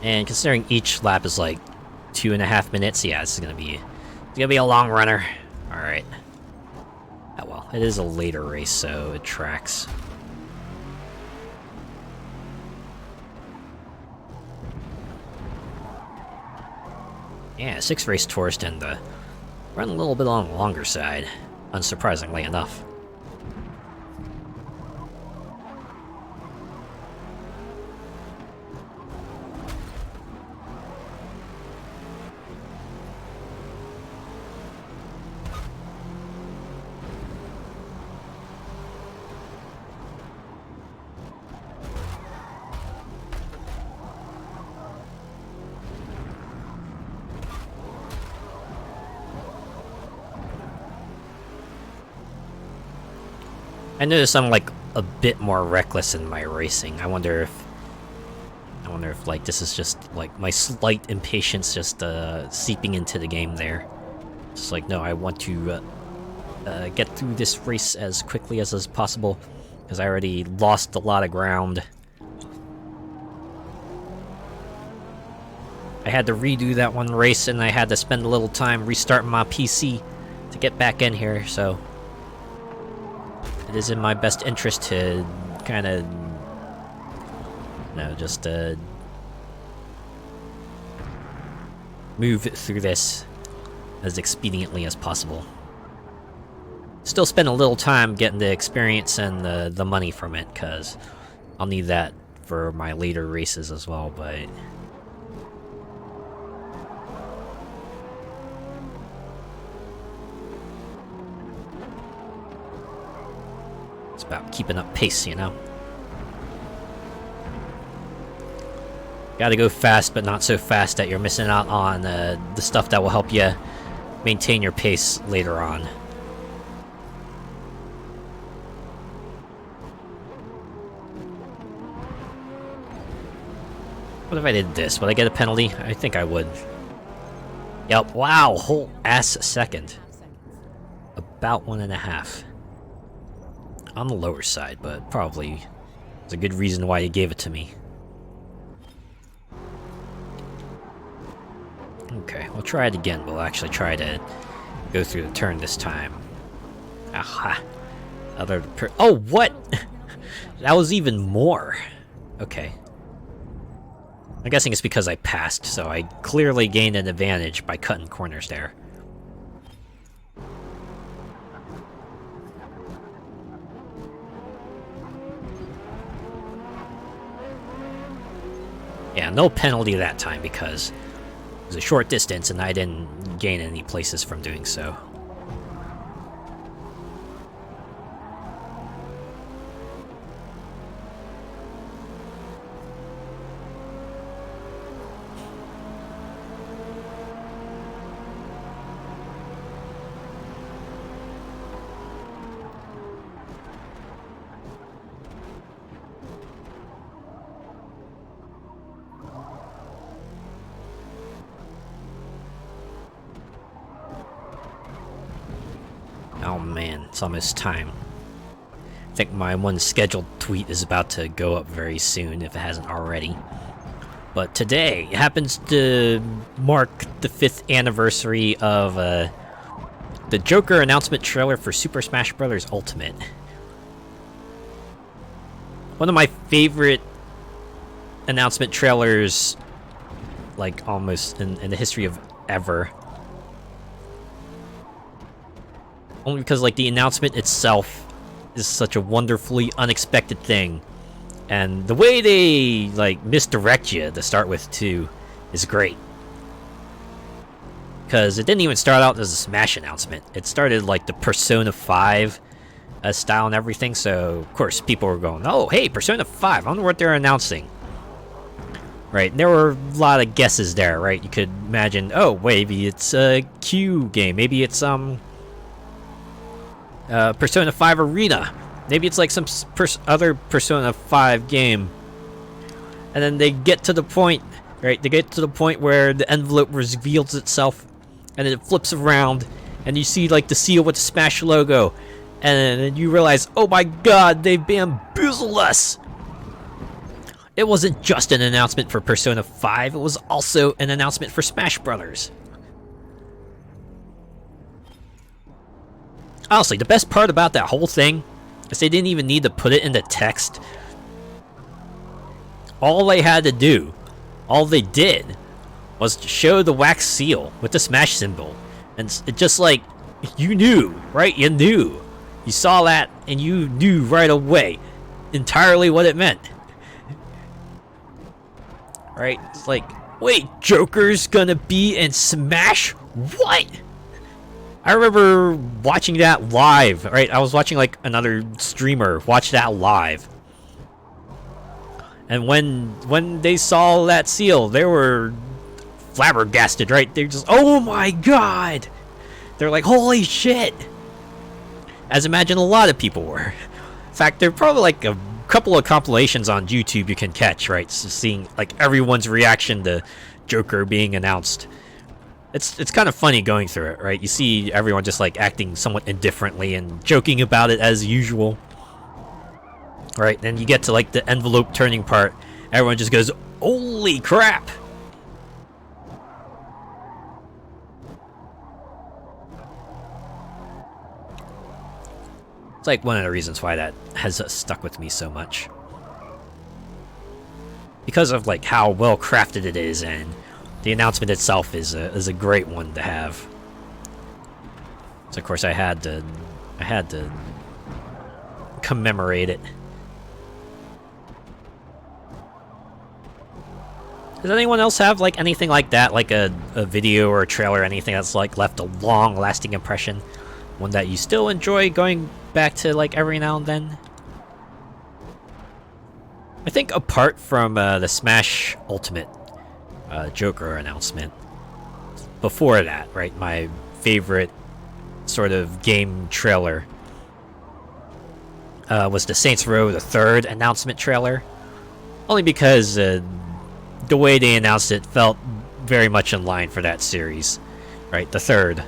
And considering each lap is like 2.5 minutes, yeah, this is gonna be a long runner. Alright. Oh well, it is a later race, so it tracks. Yeah, 6 race tours tend to run a little bit on the longer side, unsurprisingly enough. I notice I'm like a bit more reckless in my racing. I wonder if like this is just like my slight impatience just seeping into the game there. Just like, no, I want to get through this race as quickly as is possible because I already lost a lot of ground. I had to redo that one race and I had to spend a little time restarting my PC to get back in here, so it is in my best interest to kind of, just move through this as expediently as possible. Still spend a little time getting the experience and the money from it, because I'll need that for my later races as well, but it's about keeping up pace, you know? Gotta go fast, but not so fast that you're missing out on the stuff that will help you maintain your pace later on. What if I did this? Would I get a penalty? I think I would. Yep, wow, whole ass second. About 1.5. On the lower side, but probably there's a good reason why you gave it to me. Okay, we'll try it again. We'll actually try to go through the turn this time. Aha! Oh, what? That was even more. Okay. I'm guessing it's because I passed, so I clearly gained an advantage by cutting corners there. Yeah, no penalty that time because it was a short distance and I didn't gain any places from doing so. Oh man, it's almost time. I think my one scheduled tweet is about to go up very soon, if it hasn't already. But today happens to mark the 5th anniversary of the Joker announcement trailer for Super Smash Bros. Ultimate. One of my favorite announcement trailers, like almost in the history of ever. Only because, like, the announcement itself is such a wonderfully unexpected thing. And the way they, like, misdirect you to start with, too, is great. Because it didn't even start out as a Smash announcement. It started, like, the Persona 5 style and everything. So of course people were going, "Oh, hey, Persona 5. I wonder what they're announcing." Right? There were a lot of guesses there. Right? You could imagine, oh, maybe it's a Q game. Maybe it's Persona 5 Arena. Maybe it's like some other Persona 5 game. And then they get to the point, right? They get to the point where the envelope reveals itself, and then it flips around, and you see like the seal with the Smash logo, and then you realize, oh my god, they bamboozled us! It wasn't just an announcement for Persona 5, it was also an announcement for Smash Brothers. Honestly, the best part about that whole thing is they didn't even need to put it in the text. All they had to do, all they did, was to show the wax seal with the Smash symbol. And it just like, you knew, right? You knew. You saw that and you knew right away entirely what it meant. Right? It's like, wait, Joker's gonna be in Smash? What? I remember watching that live, right? I was watching like another streamer watch that live. And when they saw that seal, they were flabbergasted, right? They're just, oh my god! They're like, holy shit! As imagine a lot of people were. In fact, there are probably like a couple of compilations on YouTube you can catch, right? So seeing like everyone's reaction to Joker being announced. It's kind of funny going through it, right? You see everyone just like acting somewhat indifferently and joking about it as usual. Right, then you get to like the envelope turning part, everyone just goes, holy crap! It's like one of the reasons why that has stuck with me so much. Because of like how well crafted it is, and the announcement itself is a great one to have. So of course I had to commemorate it. Does anyone else have like anything like that, like a video or a trailer or anything that's like left a long-lasting impression? One that you still enjoy going back to like every now and then? I think apart from the Smash Ultimate Joker announcement, before that, right, my favorite sort of game trailer was the Saints Row the 3rd announcement trailer. Only because the way they announced it felt very much in line for that series, right? The 3rd.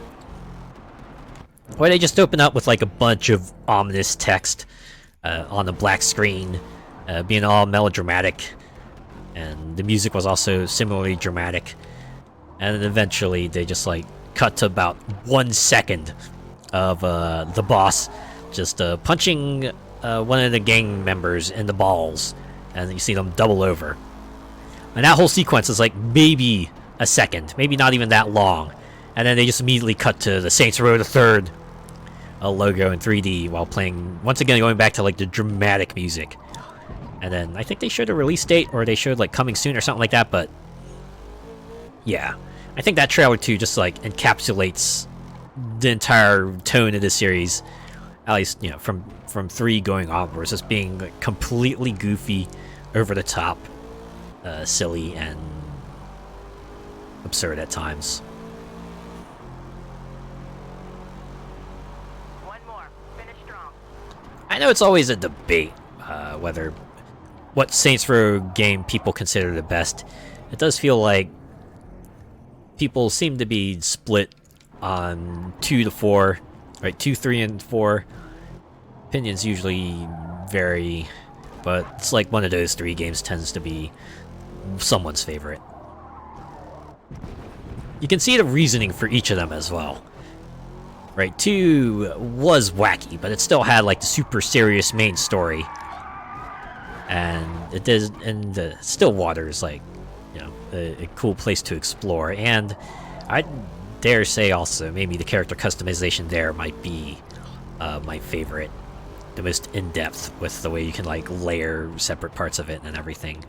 Where they just open up with like a bunch of ominous text on the black screen, being all melodramatic, and the music was also similarly dramatic. And then eventually they just like cut to about 1 second of the boss just punching one of the gang members in the balls, and you see them double over. And that whole sequence is like maybe a second, maybe not even that long. And then they just immediately cut to the Saints Row the 3rd logo in 3D while playing, once again, going back to like the dramatic music. And then I think they showed a release date, or they showed like coming soon or something like that, but yeah. I think that trailer too just like encapsulates the entire tone of the series, at least, you know, from 3 going onwards, just being like completely goofy, over the top, silly, and absurd at times. One more. Finish strong. I know it's always a debate what Saints Row game people consider the best. It does feel like people seem to be split on 2 to 4, right? 2, 3, and 4. Opinions usually vary, but it's like one of those 3 games tends to be someone's favorite. You can see the reasoning for each of them as well. Right, 2 was wacky, but it still had like the super serious main story. And it did, and the Stillwater is like, you know, a cool place to explore. And I dare say also maybe the character customization there might be my favorite, the most in-depth, with the way you can like layer separate parts of it and everything.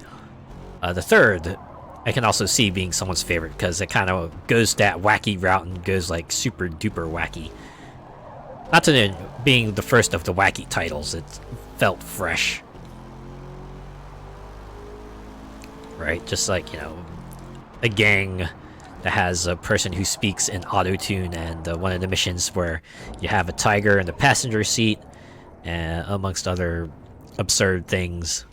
The 3rd, I can also see being someone's favorite because it kind of goes that wacky route and goes like super duper wacky. Not to being the first of the wacky titles, it felt fresh. Right? Just like, you know, a gang that has a person who speaks in auto-tune, and one of the missions where you have a tiger in the passenger seat, amongst other absurd things.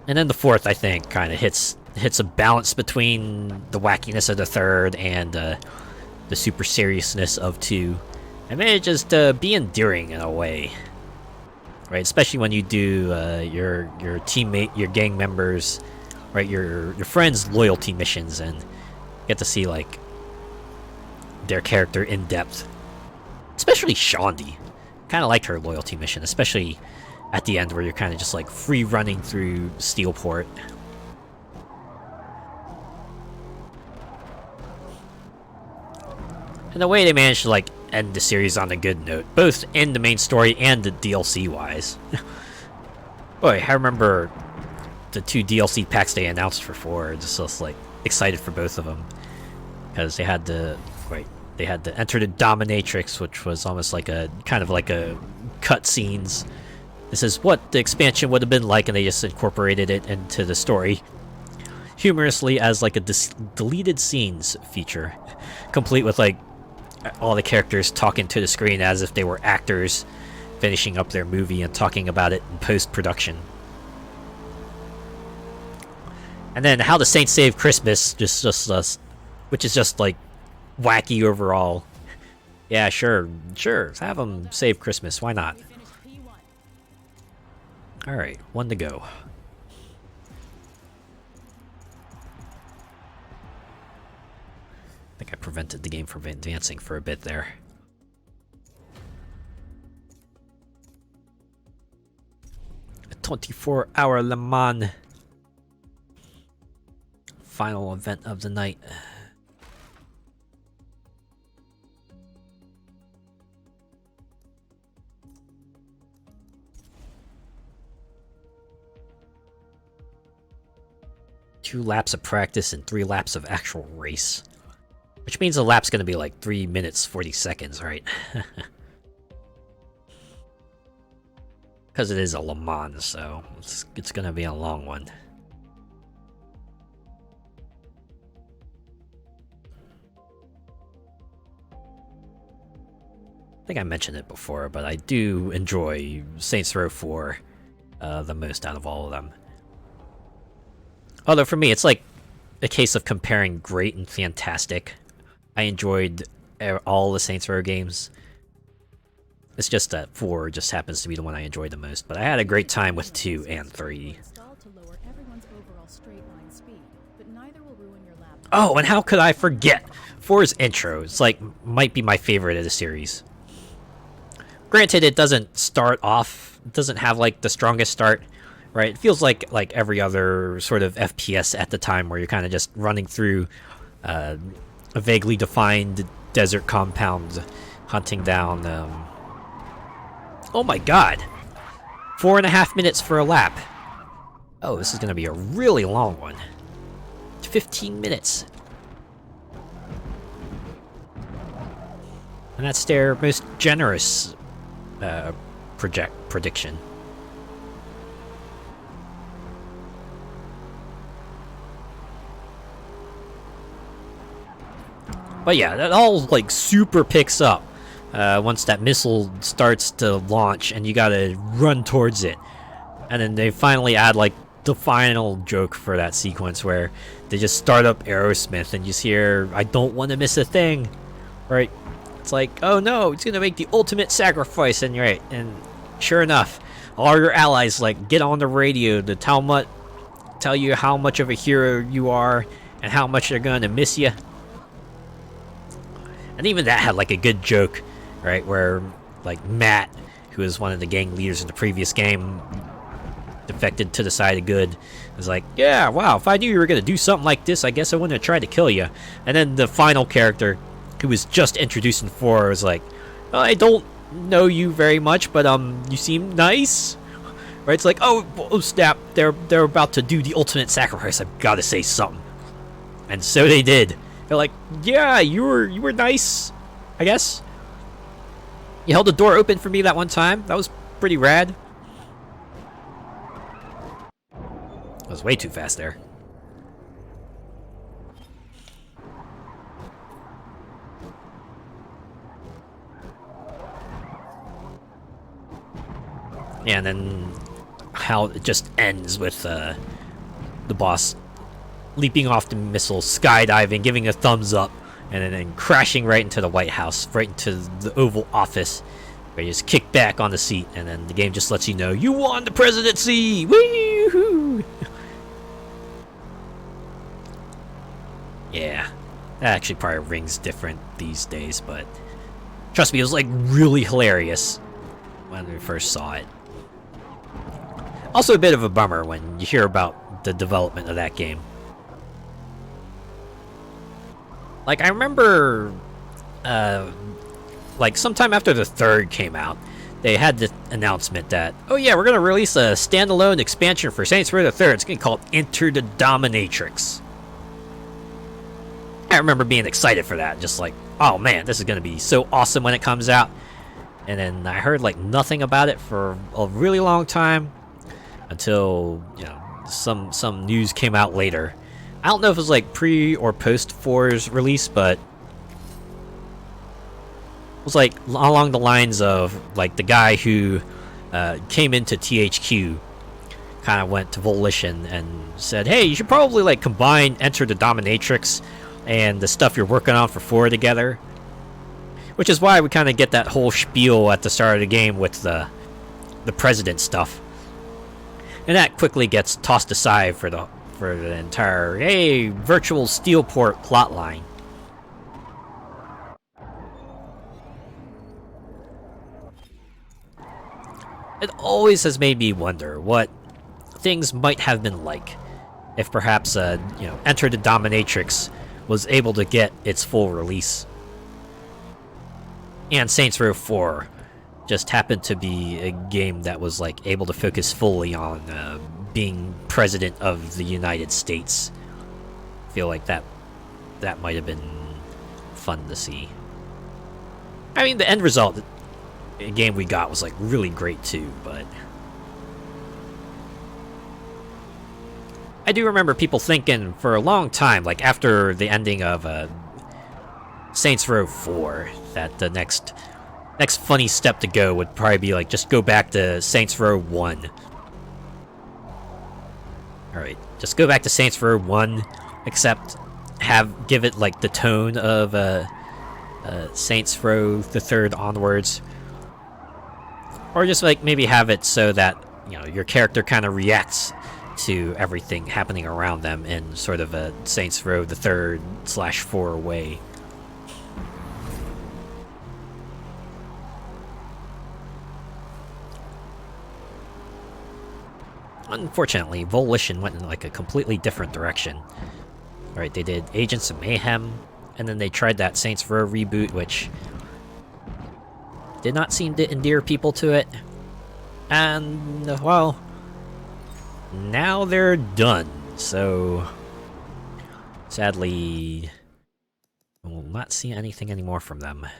And then the fourth, I think, kind of hits a balance between the wackiness of the third and the super seriousness of two, and manages to be endearing in a way, right? Especially when you do your teammate, your gang members, right, your friends' loyalty missions, and get to see like their character in depth. Especially Shondi, kind of liked her loyalty mission, especially at the end where you're kind of just like free running through Steelport. And the way they managed to like end the series on a good note, both in the main story and the DLC wise. Boy, I remember the 2 DLC packs they announced for 4. Just like excited for both of them, because they had the Enter the Dominatrix, which was almost like a kind of like a cutscenes. This is what the expansion would have been like, and they just incorporated it into the story humorously as like a deleted scenes feature, complete with like all the characters talking to the screen as if they were actors finishing up their movie and talking about it in post-production. And then How the Saints Save Christmas, which is just like wacky overall. Yeah, sure, have them save Christmas, why not? We finished P1. Alright, 1 to go. I think I prevented the game from advancing for a bit there. A 24-hour Le Mans. Final event of the night. Two laps of practice and 3 laps of actual race. Which means a lap's gonna be like 3 minutes, 40 seconds, right? Because it is a Le Mans, so it's gonna be a long one. I think I mentioned it before, but I do enjoy Saints Row 4 the most out of all of them. Although for me, it's like a case of comparing great and fantastic. I enjoyed all the Saints Row games. It's just that 4 just happens to be the one I enjoyed the most. But I had a great time with 2 and 3. Oh, and how could I forget? 4's intro. It's like, might be my favorite of the series. Granted, it doesn't start off, it doesn't have like the strongest start, right? It feels like every other sort of FPS at the time, where you're kind of just running through a vaguely defined desert compound, hunting down. Oh my god! 4.5 minutes for a lap. Oh, this is gonna be a really long one. 15 minutes. And that's their most generous prediction. But yeah, that all like super picks up once that missile starts to launch and you gotta run towards it. And then they finally add like the final joke for that sequence where they just start up Aerosmith and you just hear, "I don't want to miss a thing," right? It's like, oh no, it's gonna make the ultimate sacrifice, and you're right. And sure enough, all your allies like get on the radio to tell you how much of a hero you are and how much they're gonna miss you. And even that had like a good joke, right? Where like Matt, who was one of the gang leaders in the previous game, defected to the side of good, was like, yeah, wow, if I knew you were gonna do something like this, I guess I wouldn't have tried to kill you. And then the final character, who was just introduced in 4, was like, I don't know you very much, but you seem nice. Right? It's like, oh snap, they're about to do the ultimate sacrifice. I've got to say something. And so they did. They're like, yeah, you were nice, I guess. You held the door open for me that one time. That was pretty rad. I was way too fast there. Yeah, and then how it just ends with the boss leaping off the missile, skydiving, giving a thumbs up, and then crashing right into the White House, right into the Oval Office, where you just kick back on the seat, and then the game just lets you know, you won the presidency! Woo-hoo! Yeah, that actually probably rings different these days, but trust me, it was like really hilarious when we first saw it. Also a bit of a bummer when you hear about the development of that game. Like, I remember, like, sometime after the third came out, they had the announcement that, oh yeah, we're going to release a standalone expansion for Saints Row the Third. It's going to be called Enter the Dominatrix. I remember being excited for that, just like, oh man, this is going to be so awesome when it comes out. And then I heard, like, nothing about it for a really long time, until, you know, some news came out later. I don't know if it was like pre or post 4's release, but it was like along the lines of like the guy who came into THQ kind of went to Volition and said, hey, you should probably like combine Enter the Dominatrix and the stuff you're working on for 4 together. Which is why we kind of get that whole spiel at the start of the game with the president stuff. And that quickly gets tossed aside for the entire, hey, virtual Steelport plotline. It always has made me wonder what things might have been like if perhaps, you know, Enter the Dominatrix was able to get its full release. And Saints Row 4 just happened to be a game that was like able to focus fully on being president of the United States. I feel like that might have been fun to see. I mean, the end result, the game we got was like really great too, but I do remember people thinking for a long time, like after the ending of Saints Row 4, that the next funny step to go would probably be like just go back to Saints Row 1. Alright, just go back to Saints Row 1, except give it like the tone of Saints Row the Third onwards. Or just like maybe have it so that, you know, your character kind of reacts to everything happening around them in sort of a Saints Row the Third /4 way. Unfortunately, Volition went in like a completely different direction. Alright, they did Agents of Mayhem, and then they tried that Saints Row reboot, which did not seem to endear people to it. And, well, now they're done. So, sadly, we'll not see anything anymore from them. I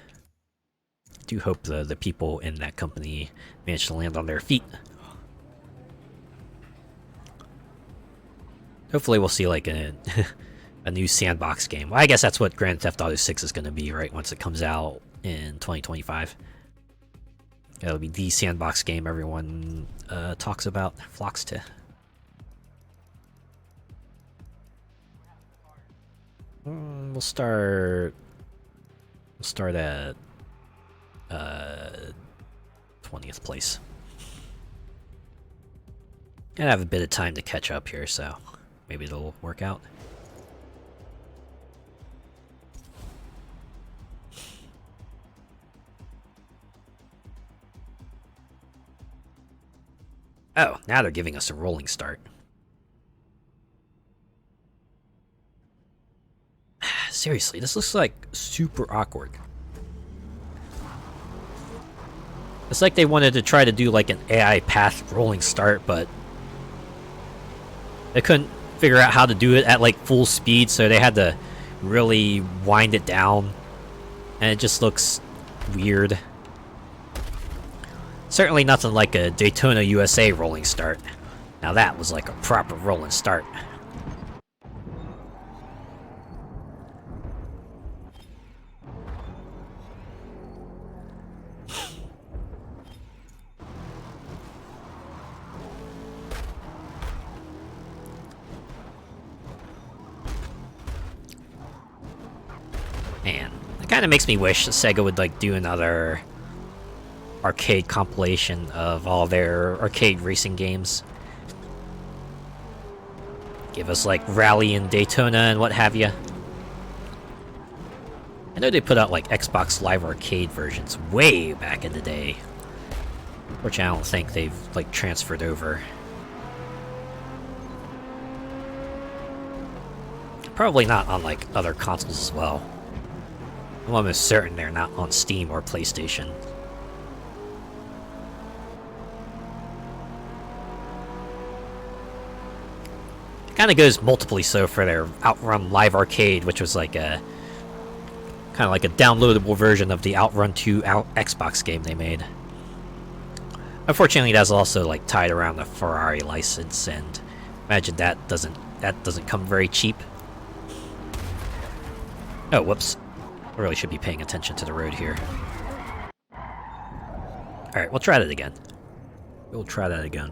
do hope the people in that company manage to land on their feet. Hopefully we'll see like a new sandbox game. Well, I guess that's what Grand Theft Auto 6 is going to be, right? Once it comes out in 2025. It'll be the sandbox game everyone talks about, flocks to. We'll start at 20th place. And I have a bit of time to catch up here, so maybe it'll work out. Oh, now they're giving us a rolling start. Seriously, this looks like super awkward. It's like they wanted to try to do like an AI path rolling start, but they couldn't figure out how to do it at like full speed, so they had to really wind it down, and it just looks weird. Certainly nothing like a Daytona USA rolling start. Now that was like a proper rolling start. Man, it kind of makes me wish Sega would like do another arcade compilation of all their arcade racing games. Give us like Rally and Daytona and what have you. I know they put out like Xbox Live Arcade versions way back in the day, which I don't think they've like transferred over. Probably not on like other consoles as well. I'm almost certain they're not on Steam or PlayStation. Kind of goes multiply so for their Outrun Live Arcade, which was like a kind of like a downloadable version of the Outrun 2 Xbox game they made. Unfortunately, that's also like tied around the Ferrari license, and imagine that doesn't come very cheap. Oh, whoops! I really should be paying attention to the road here. All right, we'll try that again. We'll try that again.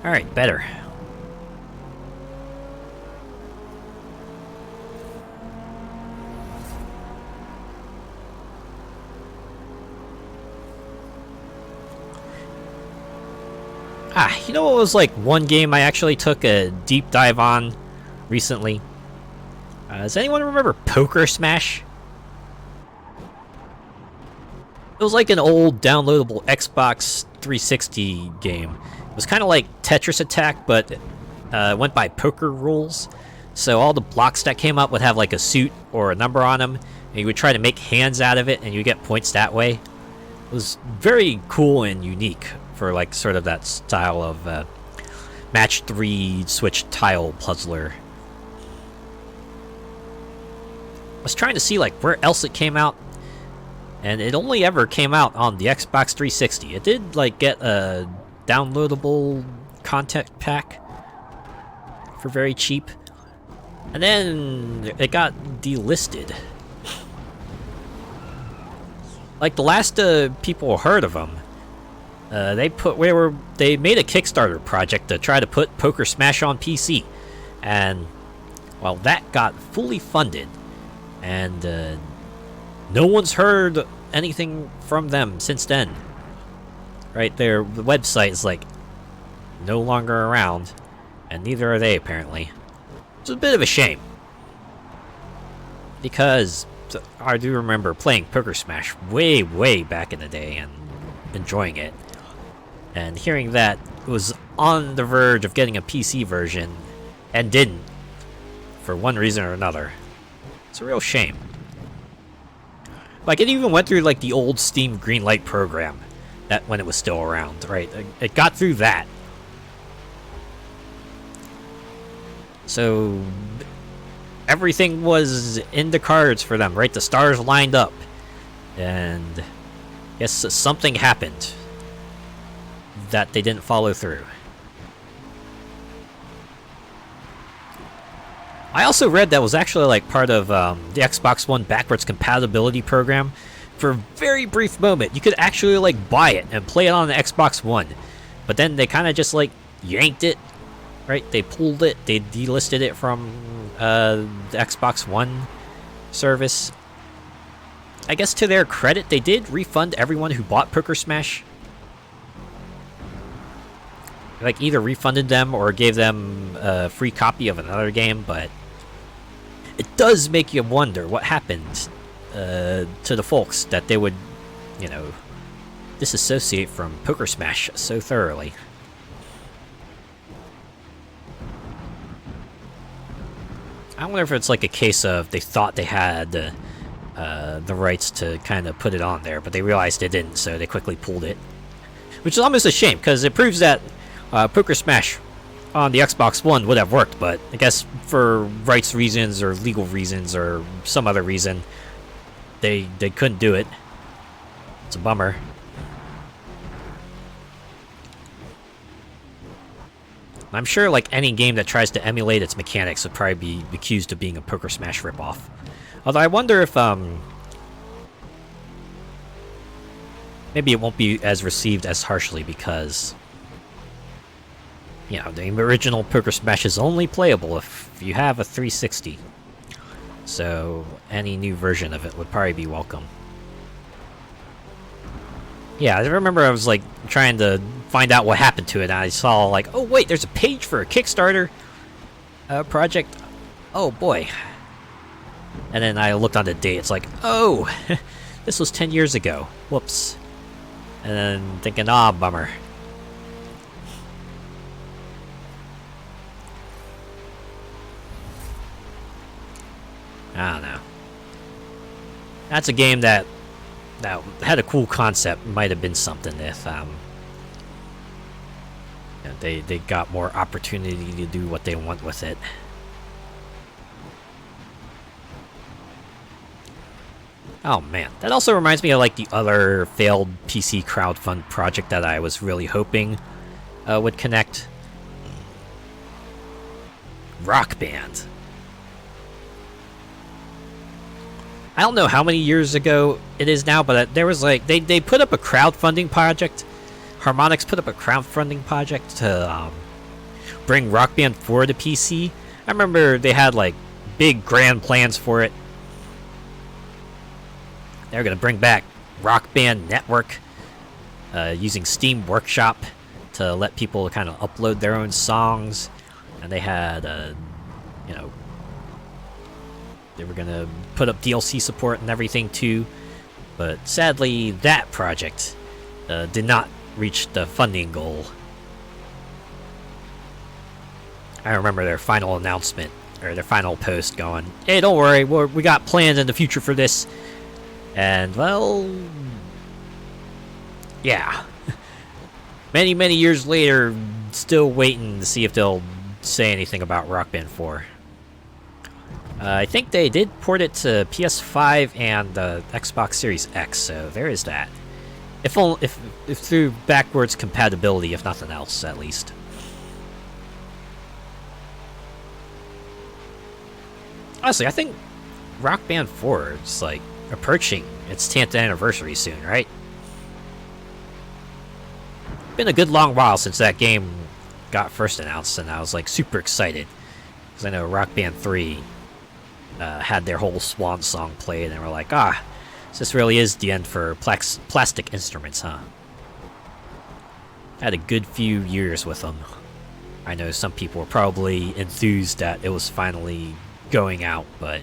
Alright, better. You know what was like one game I actually took a deep dive on recently? Does anyone remember Poker Smash? It was like an old downloadable Xbox 360 game. It was kind of like Tetris Attack, but went by poker rules. So all the blocks that came up would have like a suit or a number on them, and you would try to make hands out of it, and you get points that way. It was very cool and unique for like sort of that style of match 3 switch tile puzzler. I was trying to see like where else it came out, and it only ever came out on the Xbox 360. It did like get a downloadable content pack for very cheap, and then it got delisted. Like the last people heard of them, they made a Kickstarter project to try to put Poker Smash on PC, and well, that got fully funded, and no one's heard anything from them since then. Right, the website is like no longer around, and neither are they apparently. It's a bit of a shame, because I do remember playing Poker Smash way back in the day and enjoying it, and hearing that it was on the verge of getting a PC version and didn't for one reason or another. It's a real shame. Like, it even went through like the old Steam Greenlight program that when it was still around, right? It got through that. So everything was in the cards for them, right? The stars lined up, and yes, something happened that they didn't follow through. I also read that was actually like part of the Xbox One backwards compatibility program. For a very brief moment, you could actually like buy it and play it on the Xbox One, but then they kind of just like yanked it, right? They pulled it, they delisted it from the Xbox One service. I guess to their credit, they did refund everyone who bought Poker Smash. Like either refunded them or gave them a free copy of another game, but it does make you wonder what happened to the folks that they would, you know, disassociate from Poker Smash so thoroughly. I wonder if it's like a case of they thought they had the rights to kind of put it on there, but they realized they didn't, so they quickly pulled it. Which is almost a shame, because it proves that Poker Smash on the Xbox One would have worked, but I guess for rights reasons or legal reasons or some other reason, they couldn't do it. It's a bummer. I'm sure like any game that tries to emulate its mechanics would probably be accused of being a Poker Smash ripoff. Although I wonder if maybe it won't be as received as harshly because, you know, the original Poker Smash is only playable if you have a 360. So any new version of it would probably be welcome. Yeah, I remember I was like trying to find out what happened to it, and I saw like, oh wait, there's a page for a Kickstarter project. Oh boy. And then I looked on the date, it's like, oh, this was 10 years ago. Whoops. And then thinking, ah, bummer. I don't know. That's a game that had a cool concept. Might have been something if they got more opportunity to do what they want with it. Oh man, that also reminds me of like the other failed PC crowdfund project that I was really hoping would connect. Rock Band. I don't know how many years ago it is now, but there was like they put up a crowdfunding project. Harmonix put up a crowdfunding project to bring Rock Band 4 to PC. I remember they had like big grand plans for it. They were going to bring back Rock Band Network using Steam Workshop to let people kind of upload their own songs. And they had, you know, they were going to put up DLC support and everything too. But sadly, that project did not reach the funding goal. I remember their final announcement, or their final post going, hey, don't worry, we got plans in the future for this. And, well, yeah. Many, many years later, still waiting to see if they'll say anything about Rock Band 4. I think they did port it to PS5 and Xbox Series X, so there is that. If through backwards compatibility, if nothing else, at least. Honestly, I think Rock Band 4 is, like, approaching its 10th anniversary soon, right? Been a good long while since that game got first announced, and I was like super excited because I know Rock Band 3 had their whole swan song played, and we're like, so this really is the end for Plastic Instruments, huh? Had a good few years with them. I know some people were probably enthused that it was finally going out, but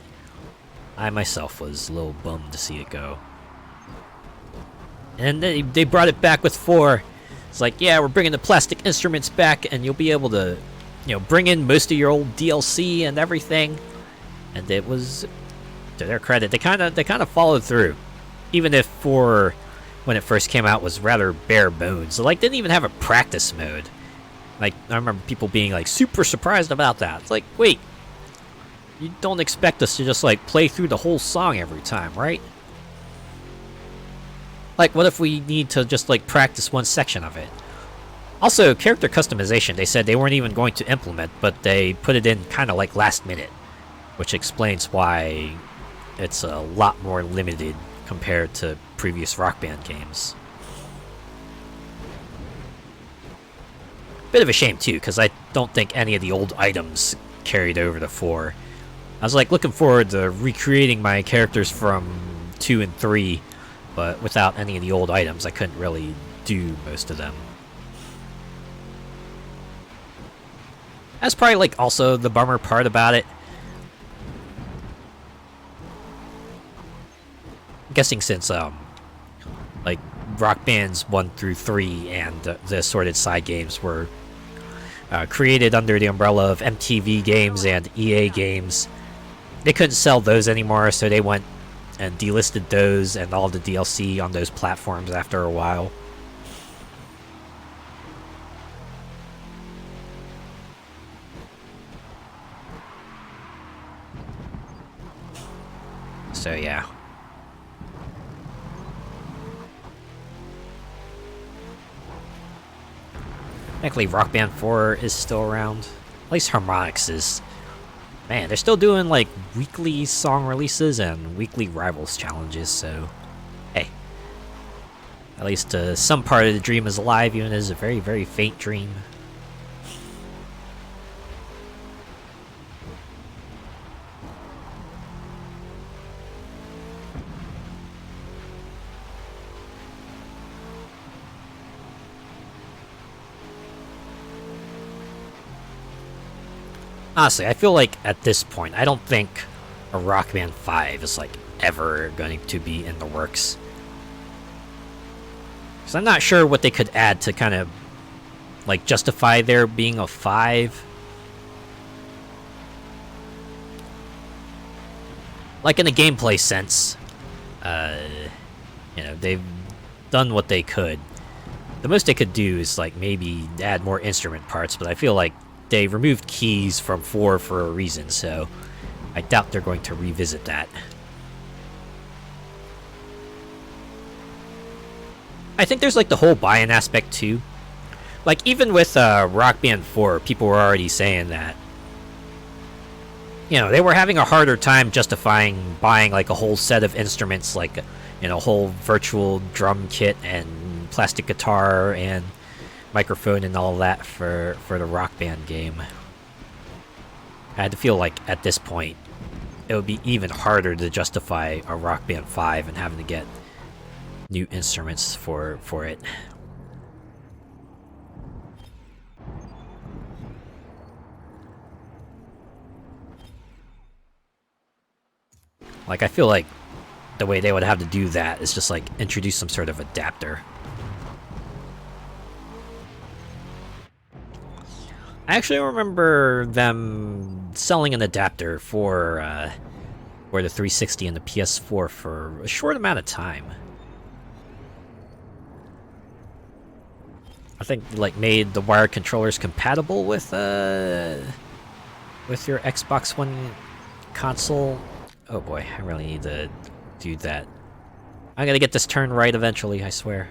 I myself was a little bummed to see it go. And they brought it back with 4. It's like, yeah, we're bringing the Plastic Instruments back, and you'll be able to, you know, bring in most of your old DLC and everything. And it was, to their credit, they kind of followed through, even if 4, when it first came out, was rather bare bones. Like, didn't even have a practice mode. Like, I remember people being like super surprised about that. It's like, wait. You don't expect us to just, like, play through the whole song every time, right? Like, what if we need to just, like, practice one section of it? Also, character customization, they said they weren't even going to implement, but they put it in kind of, like, last minute. Which explains why it's a lot more limited compared to previous Rock Band games. Bit of a shame, too, because I don't think any of the old items carried over to 4. I was like looking forward to recreating my characters from 2 and 3, but without any of the old items, I couldn't really do most of them. That's probably like also the bummer part about it. I'm guessing since like Rock Bands 1 through 3 and the assorted side games were created under the umbrella of MTV Games and EA Games. they couldn't sell those anymore, so they went and delisted those and all the DLC on those platforms after a while. So yeah. Thankfully Rock Band 4 is still around. At least Harmonix is. Man, they're still doing like weekly song releases and weekly Rivals challenges, so hey. At least some part of the dream is alive, even if it's a very, very faint dream. Honestly, I feel like at this point, I don't think a Rock Band 5 is like ever going to be in the works. Because I'm not sure what they could add to kind of like justify there being a 5. Like in a gameplay sense, you know, they've done what they could. The most they could do is like maybe add more instrument parts, but I feel like they removed keys from 4 for a reason, so I doubt they're going to revisit that. I think there's like the whole buy-in aspect too. Like even with Rock Band 4, people were already saying that, you know, they were having a harder time justifying buying like a whole set of instruments, like, you know, whole virtual drum kit and plastic guitar and microphone and all that for the Rock Band game. I had to feel like at this point it would be even harder to justify a Rock Band 5 and having to get new instruments for it. Like I feel like the way they would have to do that is just like introduce some sort of adapter. I actually remember them selling an adapter for the 360 and the PS4 for a short amount of time. I think like made the wired controllers compatible with your Xbox One console. Oh boy, I really need to do that. I'm gonna get this turn right eventually, I swear.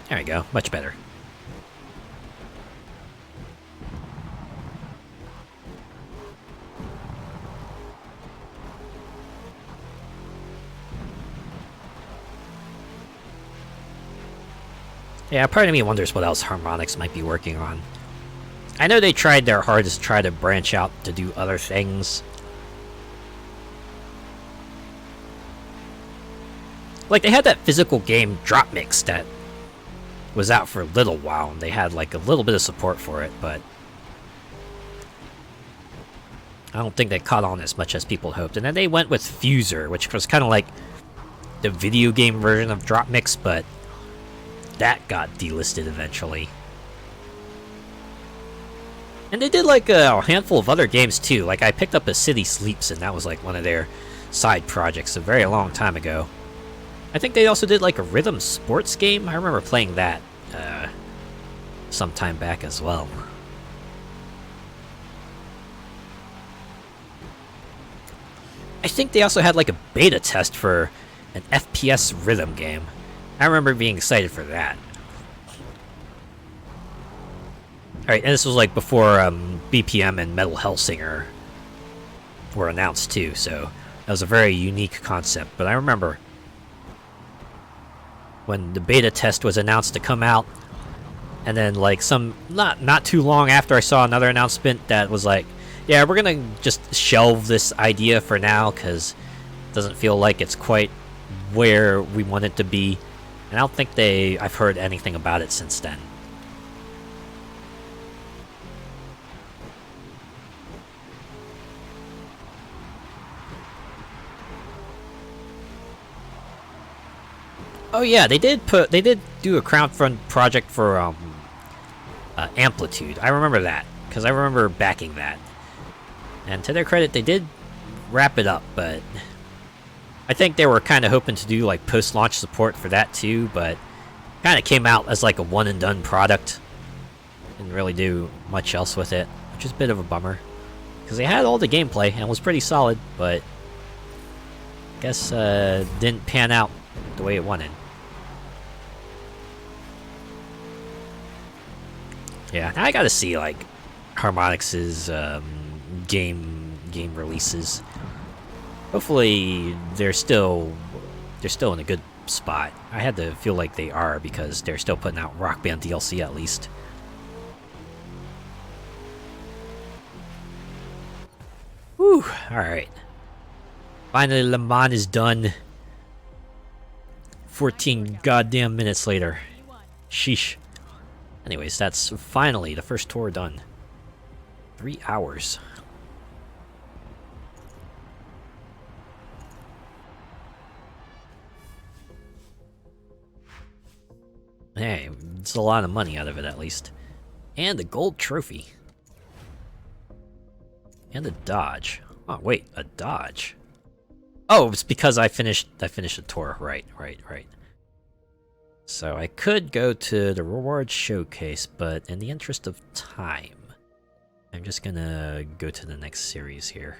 There we go, much better. Yeah, part of me wonders what else Harmonix might be working on. I know they tried their hardest to try to branch out to do other things. Like, they had that physical game Drop Mix that was out for a little while, and they had like a little bit of support for it, but I don't think they caught on as much as people hoped. And then they went with Fuser, which was kind of like the video game version of Drop Mix, but that got delisted eventually. And they did like a handful of other games too. Like I picked up a City Sleeps, and that was like one of their side projects a very long time ago. I think they also did like a rhythm sports game. I remember playing that some time back as well. I think they also had like a beta test for an FPS rhythm game. I remember being excited for that. Alright, and this was like before BPM and Metal Hellsinger were announced too, so that was a very unique concept. But I remember when the beta test was announced to come out, and then like some not too long after, I saw another announcement that was like, yeah, we're gonna just shelve this idea for now because it doesn't feel like it's quite where we want it to be. And I don't think I've heard anything about it since then. Oh yeah, they did do a crowdfund project for Amplitude. I remember that, because I remember backing that. And to their credit, they did wrap it up, but I think they were kind of hoping to do like post-launch support for that too, but kind of came out as like a one-and-done product. Didn't really do much else with it, which is a bit of a bummer. Because they had all the gameplay and was pretty solid, but I guess didn't pan out the way it wanted. Yeah, now I gotta see like Harmonix's game releases. Hopefully they're still in a good spot. I had to feel like they are because they're still putting out Rock Band DLC at least. Whew, alright. Finally, Le Mans is done. 14 goddamn minutes later. Sheesh. Anyways, that's finally the first tour done. 3 hours. Hey, it's a lot of money out of it at least. And a gold trophy. And a Dodge. Oh wait, a Dodge. Oh, it's because I finished a tour. Right. So I could go to the reward showcase, but in the interest of time, I'm just gonna go to the next series here.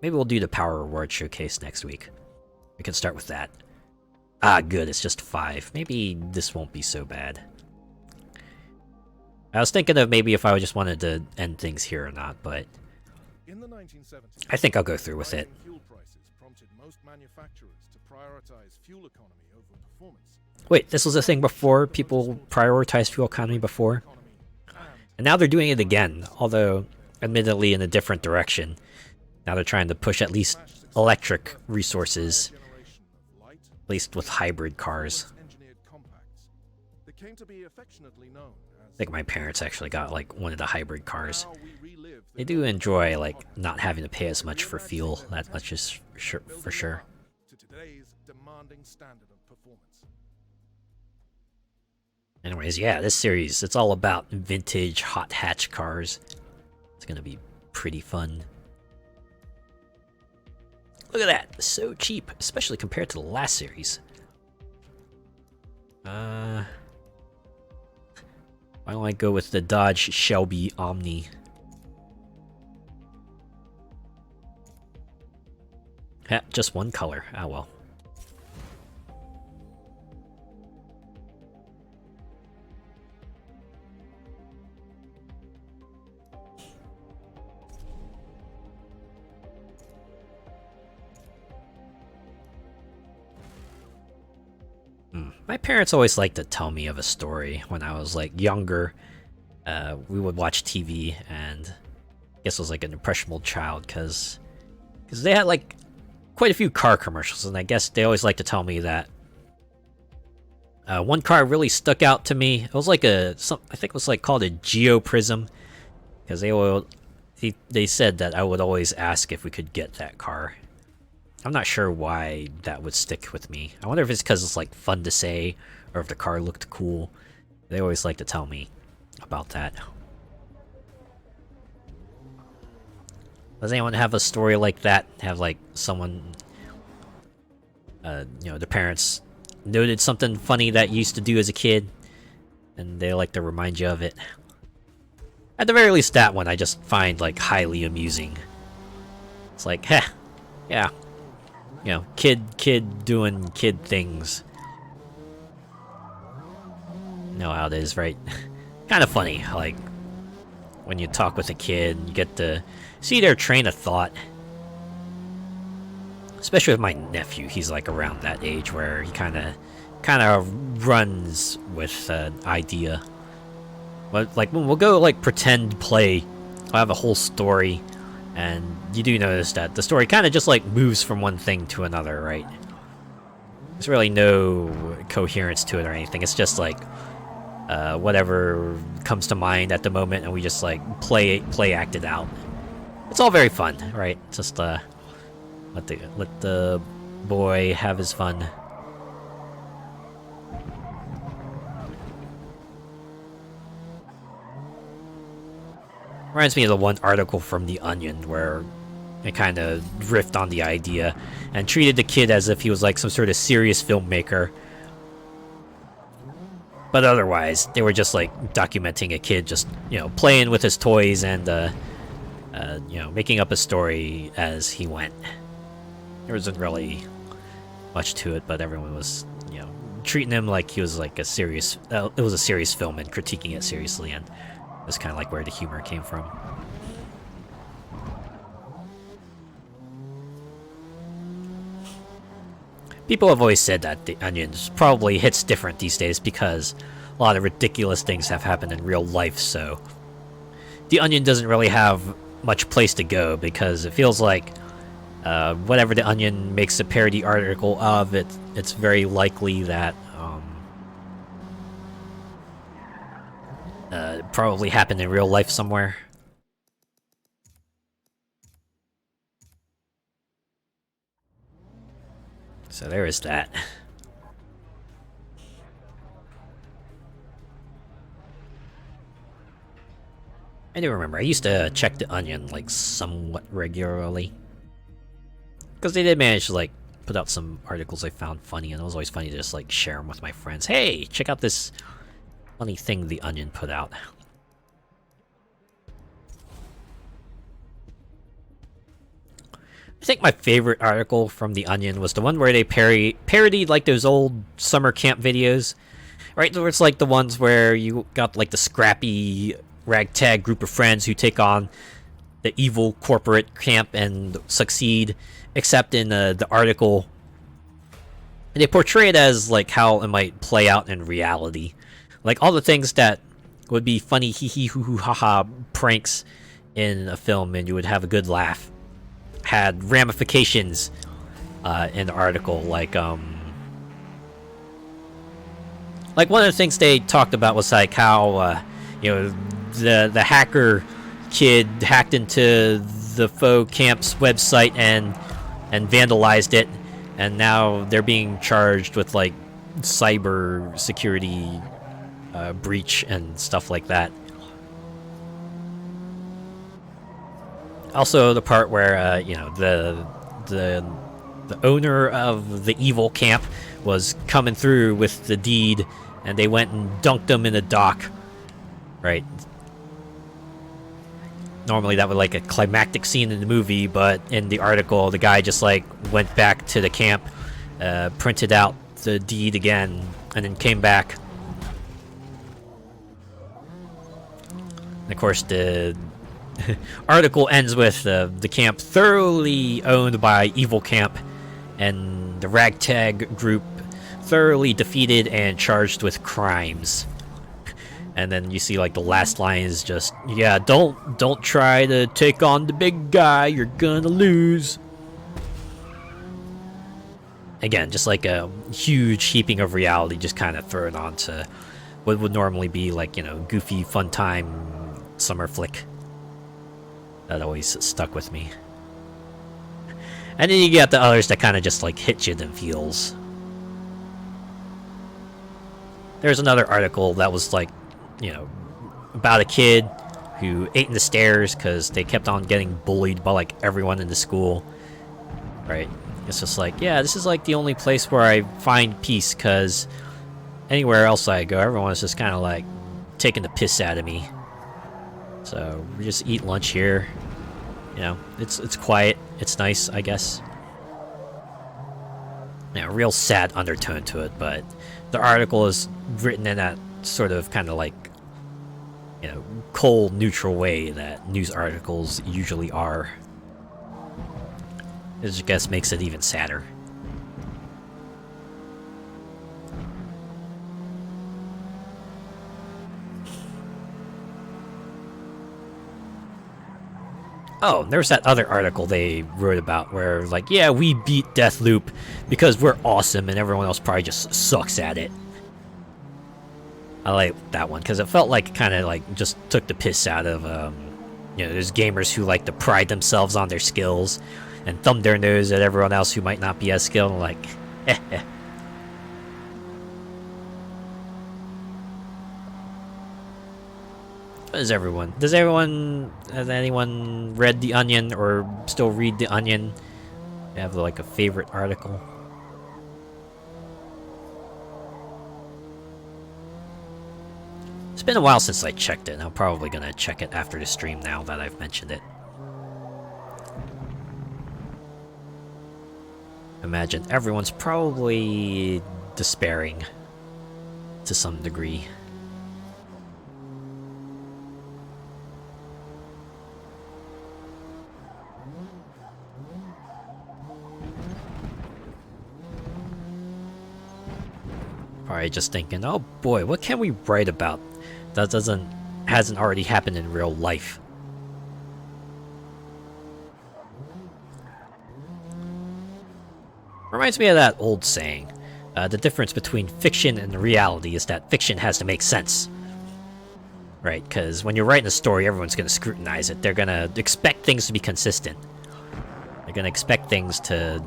Maybe we'll do the power reward showcase next week. We can start with that. Ah, good, it's just 5. Maybe this won't be so bad. I was thinking of maybe if I just wanted to end things here or not, but In the 1970s, I think I'll go through with it. rising fuel prices prompted most manufacturers to prioritize fuel economy over performance. Wait, this was a thing before? People prioritized fuel economy before? And now they're doing it again, although admittedly in a different direction. Now they're trying to push at least electric resources, at least with hybrid cars. I think my parents actually got like one of the hybrid cars. They do enjoy like not having to pay as much for fuel, that much is for sure. To today's demanding standard of performance. Anyways, yeah, this series, it's all about vintage hot hatch cars. It's gonna be pretty fun. Look at that, so cheap, especially compared to the last series. Why don't I go with the Dodge Shelby Omni? Yeah, just one color. Ah, well. My parents always liked to tell me of a story when I was like younger. We would watch TV, and I guess I was like an impressionable child because they had like quite a few car commercials, and I guess they always like to tell me that one car really stuck out to me. It was like I think it was like called a Geoprism, because they said that I would always ask if we could get that car. I'm not sure why that would stick with me. I wonder if it's because it's like fun to say, or if the car looked cool. They always like to tell me about that. Does anyone have a story like that? Have like someone, the parents noted something funny that you used to do as a kid, and they like to remind you of it? At the very least, that one I just find like highly amusing. It's like, heh, yeah. Kid doing kid things. You know how it is, right? Kind of funny, like, when you talk with a kid, you get to see their train of thought. Especially with my nephew, he's like around that age where he kind of runs with an idea. But like when we'll go like pretend play, I'll have a whole story. And you do notice that the story kind of just like moves from one thing to another, right? There's really no coherence to it or anything. It's just like whatever comes to mind at the moment, and we just like play act it out. It's all very fun, right? Just let the boy have his fun. Reminds me of the one article from The Onion where it kind of riffed on the idea and treated the kid as if he was like some sort of serious filmmaker. But otherwise, they were just like documenting a kid just, you know, playing with his toys and, you know, making up a story as he went. There wasn't really much to it, but everyone was, you know, treating him like he was like a serious, it was a serious film and critiquing it seriously, and that's kind of like where the humor came from. People have always said that The Onion probably hits different these days because a lot of ridiculous things have happened in real life, so The Onion doesn't really have much place to go because it feels like whatever The Onion makes a parody article of, it's very likely that it probably happened in real life somewhere. So there is that. I do remember, I used to check The Onion, like, somewhat regularly. Because they did manage to, like, put out some articles I found funny, and it was always funny to just, like, share them with my friends. Hey, check out this funny thing The Onion put out. I think my favorite article from The Onion was the one where they parodied like those old summer camp videos, right? Where it's like the ones where you got like the scrappy ragtag group of friends who take on the evil corporate camp and succeed, except in the article, and they portray it as like how it might play out in reality. Like all the things that would be funny hee hee hoo hoo ha ha pranks in a film and you would have a good laugh had ramifications in the article, like one of the things they talked about was like how you know, the hacker kid hacked into the faux camp's website and vandalized it, and now they're being charged with like cyber security breach and stuff like that. Also, the part where you know, the owner of the evil camp was coming through with the deed, and they went and dunked him in the dock. Right. Normally, that would like a climactic scene in the movie, but in the article, the guy just like went back to the camp, printed out the deed again, and then came back. And of course, the article ends with the camp thoroughly owned by evil camp, and the ragtag group thoroughly defeated and charged with crimes. And then you see like the last line is just, yeah, don't try to take on the big guy, you're gonna lose. Again, just like a huge heaping of reality just kind of thrown onto what would normally be like, you know, goofy fun time summer flick. That always stuck with me. And then you get the others that kind of just like hit you in the feels. There's another article that was like, you know, about a kid who ate in the stairs because they kept on getting bullied by like everyone in the school. Right? It's just like, yeah, this is like the only place where I find peace, because anywhere else I go, everyone's just kind of like taking the piss out of me. So we just eat lunch here. You know, it's quiet. It's nice, I guess. Yeah, real sad undertone to it, but the article is written in that sort of kind of like, you know, cold, neutral way that news articles usually are. It, I guess, makes it even sadder. Oh, there's that other article they wrote about where, like, yeah, we beat Deathloop because we're awesome and everyone else probably just sucks at it. I like that one because it felt like kind of like just took the piss out of, you know, there's gamers who like to pride themselves on their skills and thumb their nose at everyone else who might not be as skilled, like, Has anyone read The Onion or still read The Onion? You have like a favorite article? It's been a while since I checked it, and I'm probably gonna check it after the stream now that I've mentioned it. Imagine everyone's probably despairing to some degree. Probably just thinking, oh boy, what can we write about that hasn't already happened in real life? Reminds me of that old saying. The difference between fiction and reality is that fiction has to make sense. Right, because when you're writing a story, everyone's going to scrutinize it. They're going to expect things to be consistent. They're going to expect things to,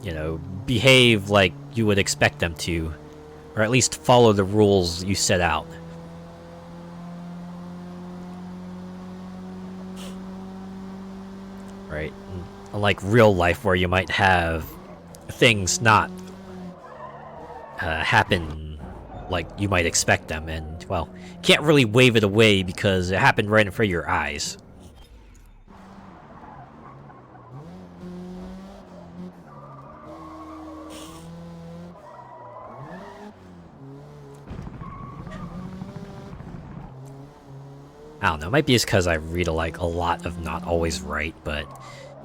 you know, behave like you would expect them to. Or at least follow the rules you set out. Right? Unlike real life where you might have things not happen like you might expect them, and, well, can't really wave it away because it happened right in front of your eyes. I don't know, it might be just because I read a lot of Not Always Right, but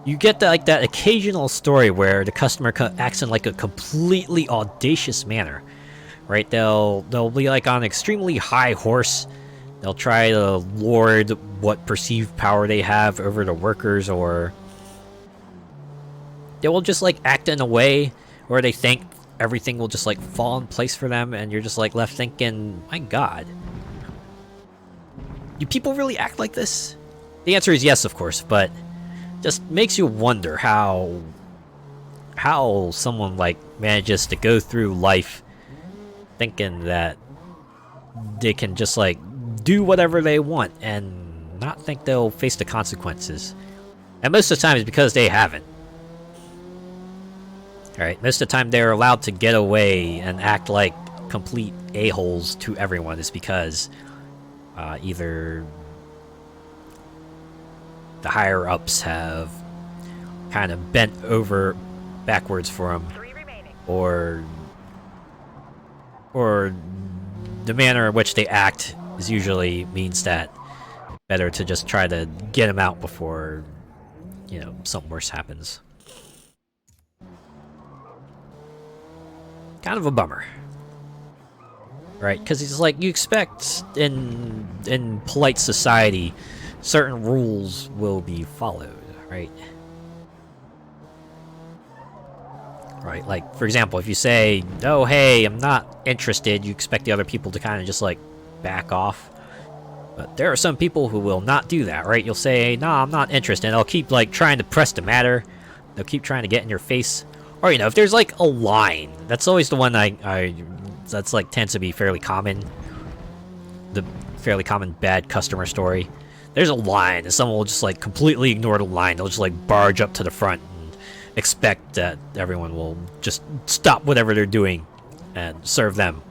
you get that occasional story where the customer acts in like a completely audacious manner, right? They'll be like on an extremely high horse. They'll try to lord what perceived power they have over the workers, or they will just like act in a way where they think everything will just like fall in place for them, and you're just like left thinking, my God. Do people really act like this? The answer is yes, of course, but just makes you wonder how someone like manages to go through life thinking that they can just like do whatever they want and not think they'll face the consequences. And most of the time it's because they haven't. Alright, most of the time they're allowed to get away and act like complete a-holes to everyone is because either the higher-ups have kind of bent over backwards for them, or the manner in which they act is usually means that better to just try to get them out before, you know, something worse happens. Kind of a bummer. Right, because it's like you expect in polite society, certain rules will be followed, right? Right, like for example, if you say, "Oh, hey, I'm not interested," you expect the other people to kind of just like back off. But there are some people who will not do that, right? You'll say, "No, I'm not interested." And they'll keep like trying to press the matter. They'll keep trying to get in your face, or you know, if there's like a line, that's always the one that's like tends to be fairly common. The fairly common bad customer story. There's a line and someone will just like completely ignore the line. They'll just like barge up to the front and expect that everyone will just stop whatever they're doing and serve them.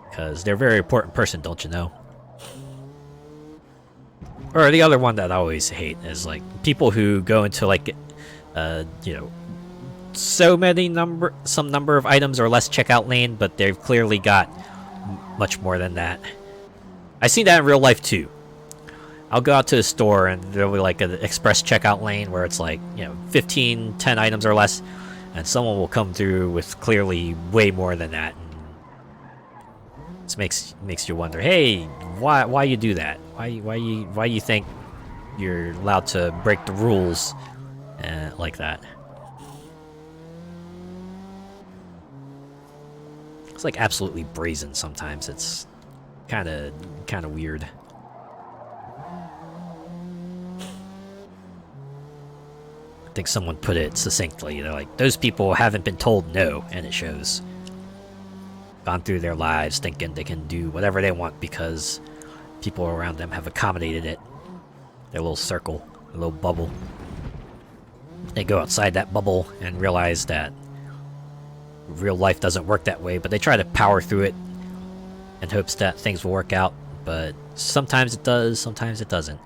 Because they're a very important person, don't you know? Or the other one that I always hate is like people who go into like you know, some number of items or less checkout lane, but they've clearly got much more than that. I see that in real life too. I'll go out to a store and there'll be like an express checkout lane where it's like, you know, 10 items or less, and someone will come through with clearly way more than that. And this makes you wonder, hey, why you do that? Why you think you're allowed to break the rules like that? It's like absolutely brazen sometimes. It's kind of weird. I think someone put it succinctly. They're like, those people haven't been told no, and it shows. Gone through their lives thinking they can do whatever they want because people around them have accommodated it. Their little circle, a little bubble. They go outside that bubble and realize that real life doesn't work that way, but they try to power through it in hopes that things will work out, but sometimes it does, sometimes it doesn't.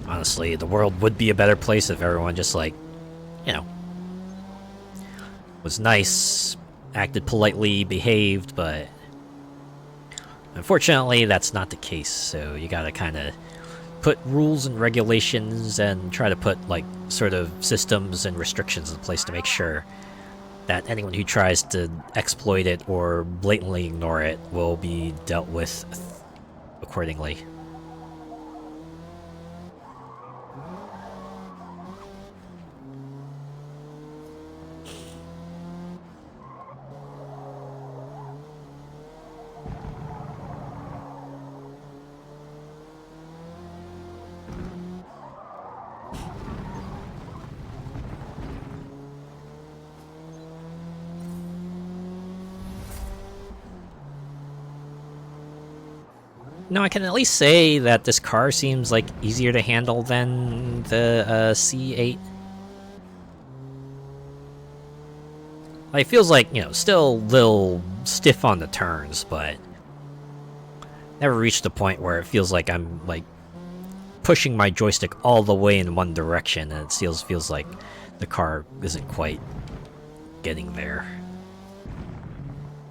Honestly, the world would be a better place if everyone just, like, you know, was nice, acted politely, behaved, but unfortunately that's not the case, so you gotta kind of put rules and regulations and try to put, like, sort of systems and restrictions in place to make sure that anyone who tries to exploit it or blatantly ignore it will be dealt with accordingly. No, I can at least say that this car seems like easier to handle than the C8. Like, it feels like, you know, still a little stiff on the turns, but never reached the point where it feels like I'm, like, pushing my joystick all the way in one direction, and it feels like the car isn't quite getting there.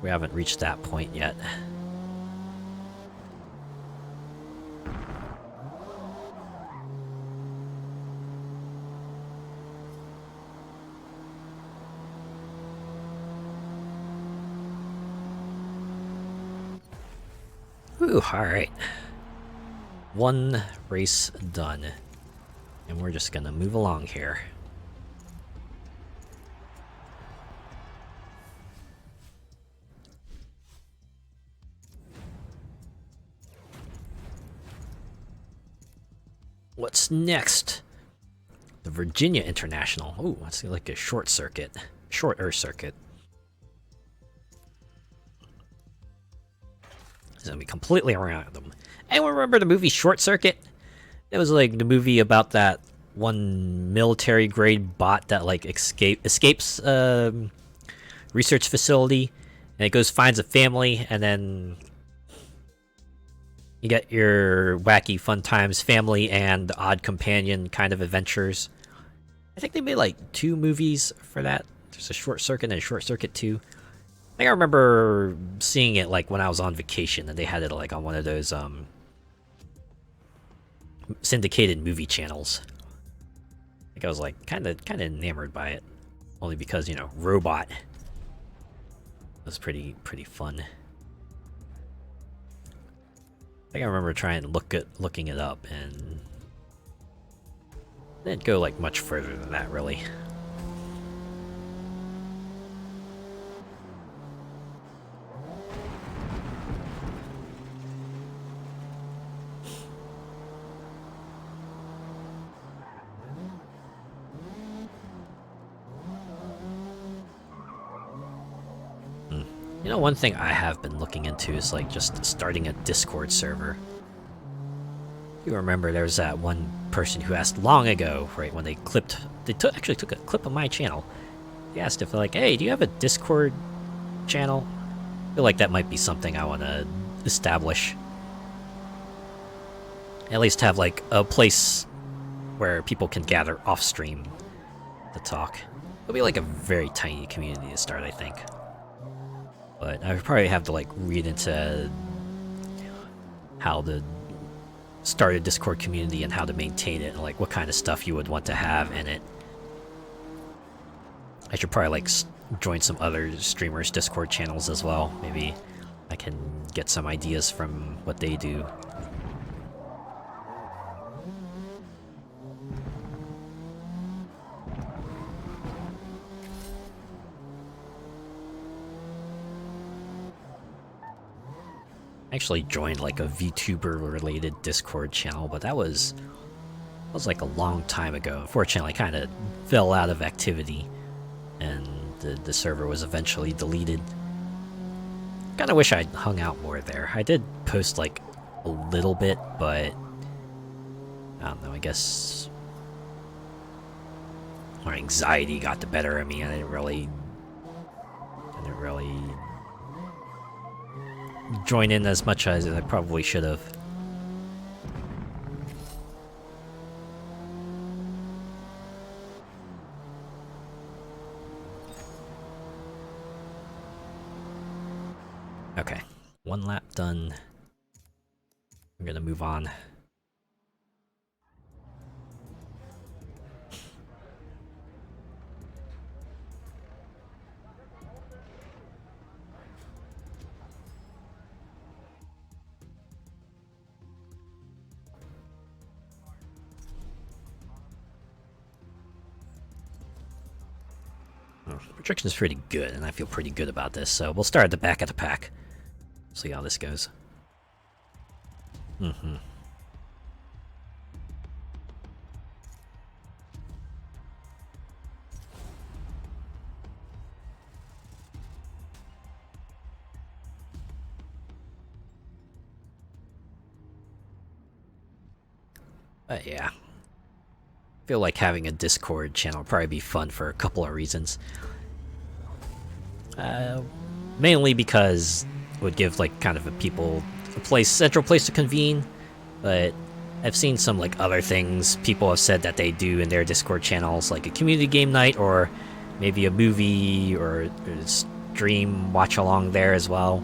We haven't reached that point yet. Ooh, alright. One race done. And we're just gonna move along here. What's next? The Virginia International. Ooh, that's like a shorter circuit. It's gonna be completely around them. Anyone remember the movie Short Circuit? It was like the movie about that one military grade bot that like escapes research facility, and it goes finds a family, and then you get your wacky fun times family and odd companion kind of adventures. I think they made like 2 movies for that. There's a Short Circuit and a Short Circuit 2. I think I remember seeing it like when I was on vacation, and they had it like on one of those syndicated movie channels. I think I was like kind of enamored by it, only because, you know, robot. It was pretty fun. I think I remember trying to looking it up, and didn't go like much further than that, really. You know, one thing I have been looking into is like just starting a Discord server. You remember there was that one person who asked long ago, right, when they actually took a clip of my channel. They asked if they're like, hey, do you have a Discord channel? I feel like that might be something I want to establish. At least have like a place where people can gather off stream to talk. It'll be like a very tiny community to start, I think. But I would probably have to like read into how to start a Discord community and how to maintain it, and like what kind of stuff you would want to have in it. I should probably like join some other streamers' Discord channels as well. Maybe I can get some ideas from what they do. Actually joined like a VTuber related Discord channel, but that was was like a long time ago. Unfortunately, kind of fell out of activity, and the server was eventually deleted. Kind of wish I'd hung out more there. I did post like a little bit, but I don't know. I guess my anxiety got the better of me. I didn't really join in as much as I probably should have. Okay, one lap done. I'm gonna move on. Projection is pretty good, and I feel pretty good about this, so we'll start at the back of the pack. See how this goes. But yeah. I feel like having a Discord channel would probably be fun for a couple of reasons. Mainly because it would give like kind of a central place to convene. But I've seen some like other things people have said that they do in their Discord channels, like a community game night or maybe a movie or a stream watch along there as well.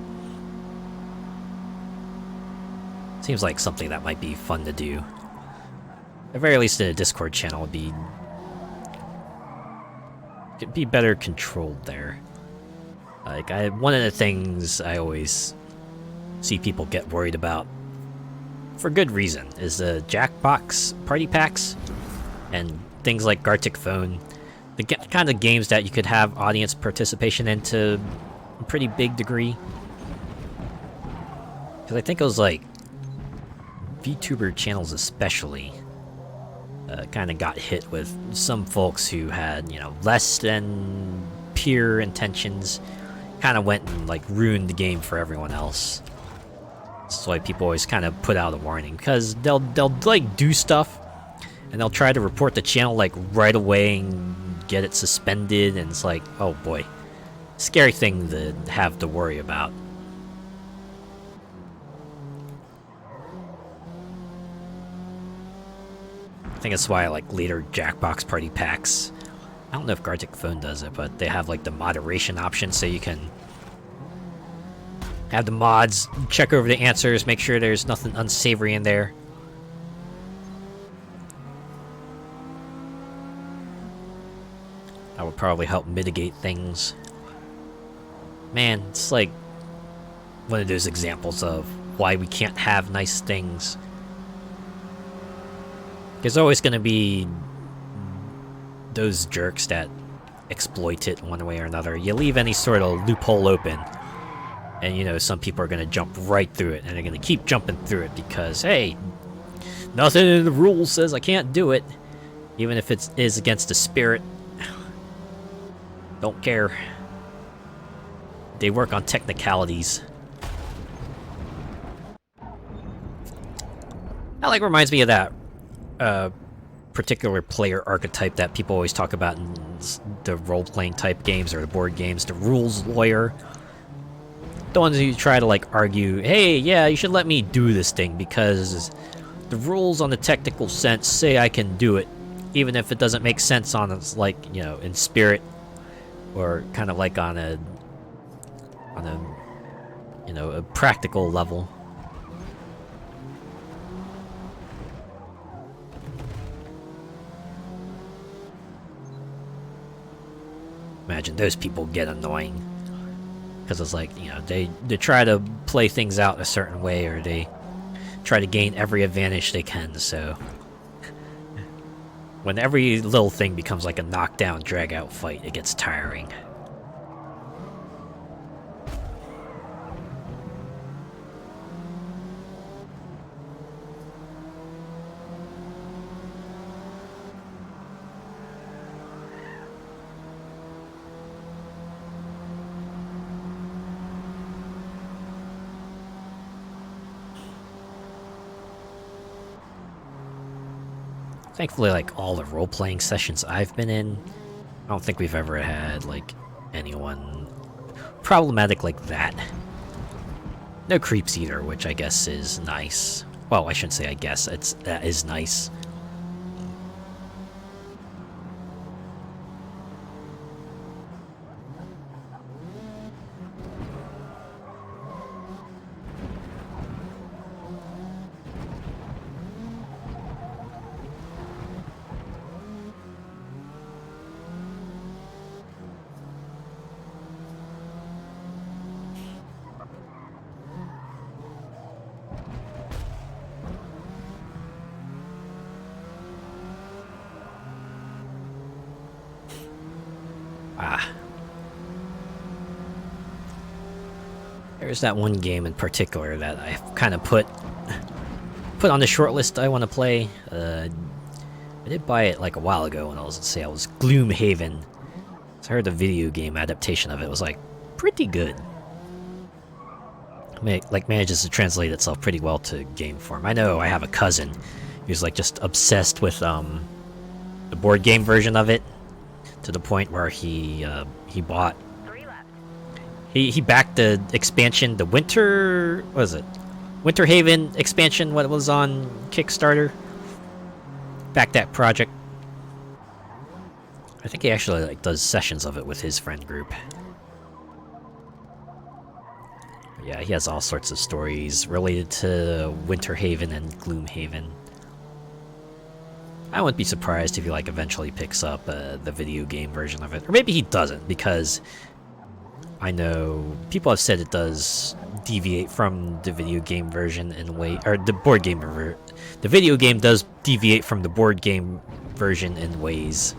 Seems like something that might be fun to do. At the very least, in a Discord channel would be better controlled there. Like one of the things I always see people get worried about, for good reason, is the Jackbox party packs and things like Gartic Phone. The kind of games that you could have audience participation in to a pretty big degree. Because I think it was like VTuber channels especially kind of got hit with some folks who had, less than peer intentions, kind of went and like ruined the game for everyone else. That's why people always kind of put out a warning, because they'll like do stuff and they'll try to report the channel like right away and get it suspended, and it's like, oh boy, scary thing to have to worry about. I think that's why I like later Jackbox party packs. I don't know if Gartic Phone does it, but they have like the moderation option, so you can have the mods check over the answers, make sure there's nothing unsavory in there. That would probably help mitigate things. Man, it's like one of those examples of why we can't have nice things. There's always going to be those jerks that exploit it one way or another. You leave any sort of loophole open, and some people are going to jump right through it, and they're going to keep jumping through it because, hey, nothing in the rules says I can't do it, even if it is against the spirit. Don't care. They work on technicalities. That like reminds me of that particular player archetype that people always talk about in the role-playing type games or the board games, the rules lawyer. The ones who try to like argue, hey, yeah, you should let me do this thing because the rules on the technical sense say I can do it, even if it doesn't make sense on like, in spirit, or kind of like on a a practical level. Imagine those people get annoying, because it's like, they try to play things out a certain way, or they try to gain every advantage they can, so when every little thing becomes like a knockdown, drag-out fight, it gets tiring. Thankfully, like all the role-playing sessions I've been in, I don't think we've ever had like anyone problematic like that. No creeps either, which I guess is nice. Well, I shouldn't say I guess, that is nice. There's that one game in particular that I've kind of put on the short list I want to play. I did buy it like a while ago when I was on sale. It was Gloomhaven. So I heard the video game adaptation of it was like pretty good. Like manages to translate itself pretty well to game form. I know I have a cousin who's like just obsessed with the board game version of it, to the point where he bought. He backed the expansion, the Winter... what was it? Winter Haven expansion, what was on Kickstarter. Backed that project. I think he actually like does sessions of it with his friend group. Yeah, he has all sorts of stories related to Winter Haven and Gloomhaven. I wouldn't be surprised if he like eventually picks up the video game version of it. Or maybe he doesn't, because I know people have said it does deviate from the video game version in a way, or the board game version. The video game does deviate from the board game version in ways.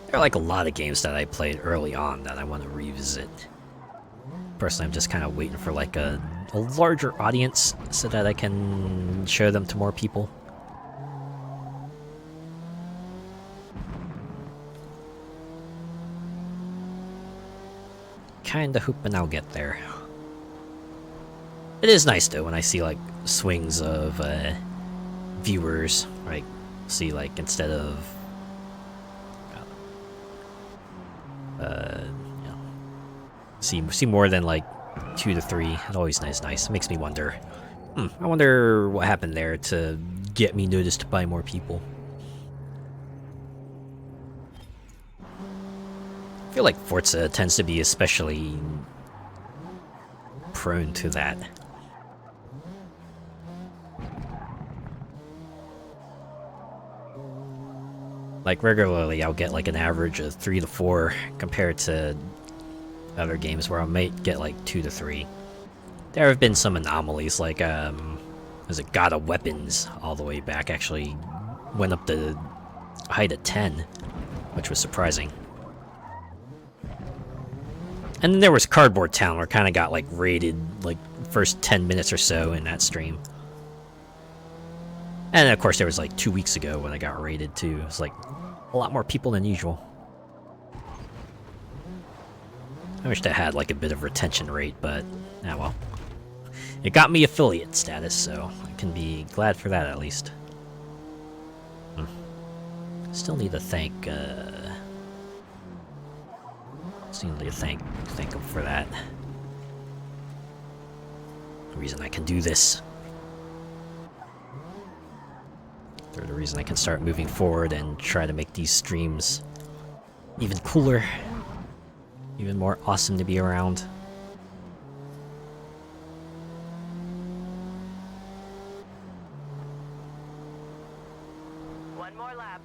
There are like a lot of games that I played early on that I want to revisit. Personally, I'm just kind of waiting for like a larger audience so that I can show them to more people. Kinda hoping I'll get there. It is nice though when I see like swings of viewers, like see like instead of you know, see more than like 2 to 3. It always is nice. It makes me wonder. I wonder what happened there to get me noticed by more people. I feel like Forza tends to be especially prone to that. Like regularly I'll get like an average of 3 to 4 compared to other games where I might get like 2 to 3. There have been some anomalies, like was it God of Weapons all the way back actually went up to height of 10, which was surprising. And then there was Cardboard Town, where I kind of got like rated like first 10 minutes or so in that stream. And of course there was like 2 weeks ago when I got rated too. It was like a lot more people than usual. I wish that had like a bit of retention rate, but ah well. It got me affiliate status, so I can be glad for that at least. Still need to thank thank him for that. The reason I can do this. They're the reason I can start moving forward and try to make these streams even cooler, even more awesome to be around. One more lap.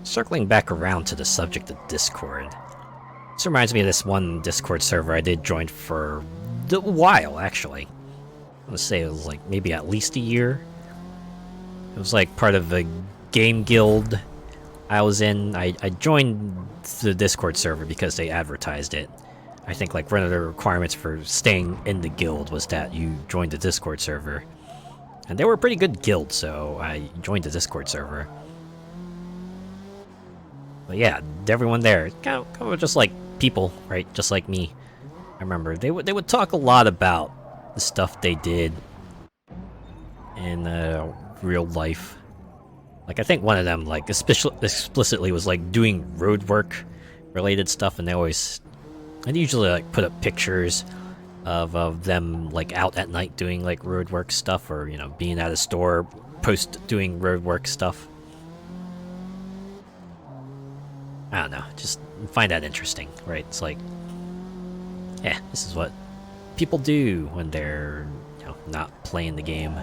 Circling back around to the subject of Discord, This reminds me of this one Discord server I did join for a while, actually. I want to say it was like maybe at least a year. It was like part of a game guild I was in. I joined the Discord server because they advertised it. I think like one of the requirements for staying in the guild was that you joined the Discord server. And they were a pretty good guild, so I joined the Discord server. But yeah, everyone there, kind of just like people, right? Just like me. I remember they would talk a lot about the stuff they did in real life. Like I think one of them like explicitly was like doing road work related stuff, and they usually like put up pictures of them like out at night doing like road work stuff, or you know, being at a store post doing road work stuff. I don't know, just find that interesting, right? It's like, yeah, this is what people do when they're, you know, not playing the game.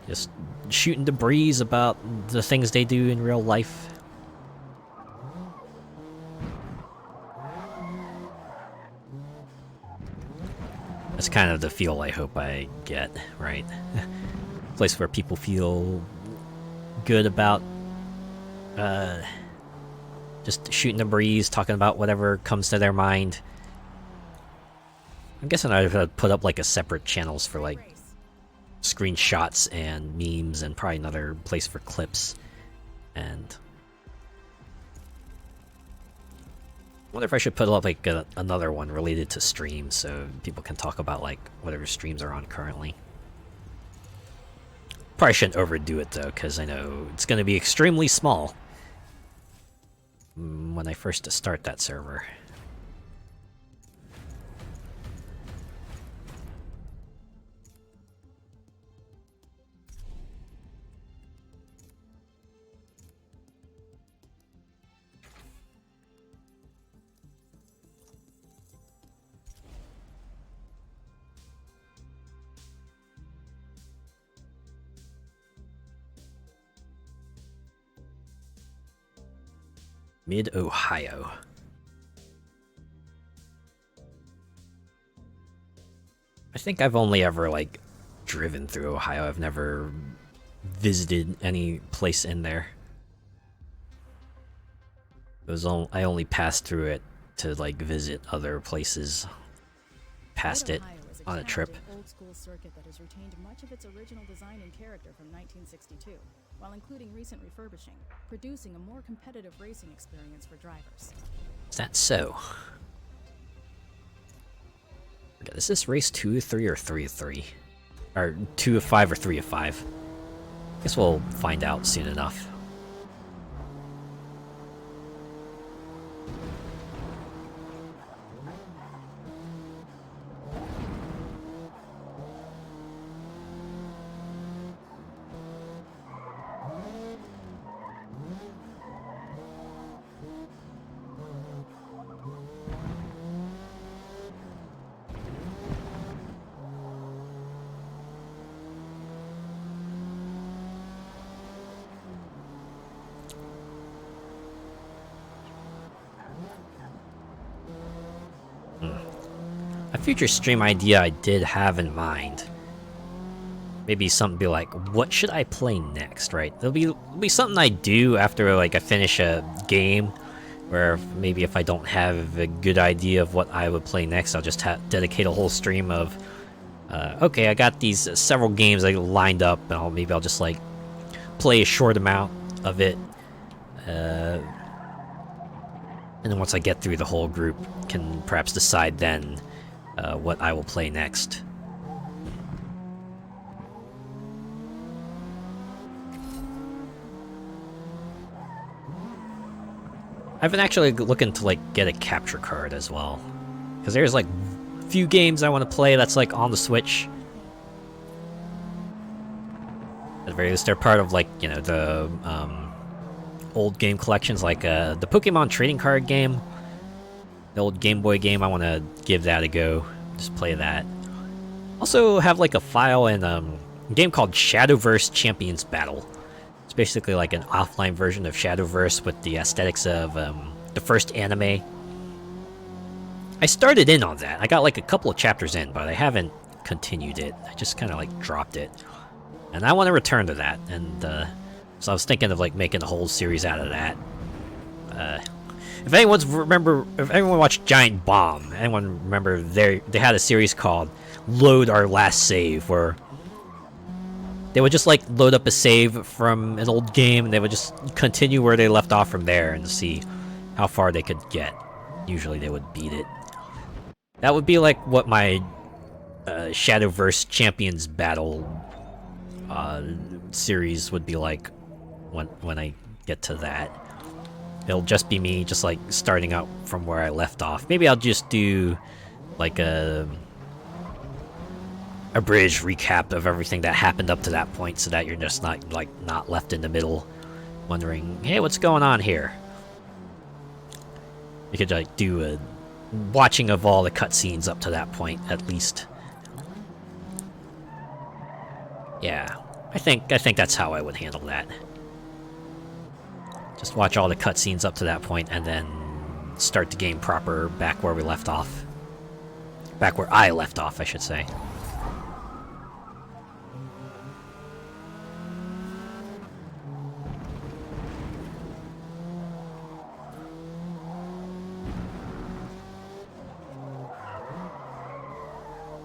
Just shooting debris about the things they do in real life. That's kind of the feel I hope I get, right? Place where people feel good about just shooting the breeze, talking about whatever comes to their mind. I'm guessing I'd put up like a separate channels for like screenshots and memes, and probably another place for clips. And I wonder if I should put up like another one related to streams, so people can talk about like whatever streams are on currently. Probably shouldn't overdo it though, because I know it's going to be extremely small when I first start that server. Mid-Ohio. I think I've only ever, like, driven through Ohio. I've never visited any place in there. I only passed through it to, like, visit other places past it on a trip. Old school circuit that has retained much of its original design and character from 1962, while including recent refurbishing, producing a more competitive racing experience for drivers. Is that so? Okay, is this race 2 of 3 or 3 of 3? Or 2 of 5 or 3 of 5? Guess we'll find out soon enough. A future stream idea I did have in mind. Maybe something be like, what should I play next, right? There'll be something I do after like I finish a game, where maybe if I don't have a good idea of what I would play next, I'll just dedicate a whole stream of, okay, I got these several games like lined up, and maybe I'll just like play a short amount of it, and then once I get through the whole group, can perhaps decide then what I will play next. I've been actually looking to like get a capture card as well, because there's like a few games I want to play that's like on the Switch. At the very least, they're part of like, you know, the old game collections, like the Pokemon trading card game, the old Game Boy game. I want to give that a go, just play that. Also have like a file in a game called Shadowverse Champions Battle. It's basically like an offline version of Shadowverse with the aesthetics of the first anime. I started in on that. I got like a couple of chapters in, but I haven't continued it. I just kind of like dropped it. And I want to return to that, and so I was thinking of like making a whole series out of that. If anyone watched Giant Bomb, anyone remember they had a series called Load Our Last Save, where they would just like load up a save from an old game, and they would just continue where they left off from there and see how far they could get. Usually they would beat it. That would be like what my Shadowverse Champions Battle series would be like when I get to that. It'll just be me just like starting out from where I left off. Maybe I'll just do like a abridged recap of everything that happened up to that point, so that you're just not left in the middle wondering, hey, what's going on here? You could like do a watching of all the cutscenes up to that point, at least. Yeah, I think that's how I would handle that. Just watch all the cutscenes up to that point, and then start the game proper back where we left off. Back where I left off, I should say.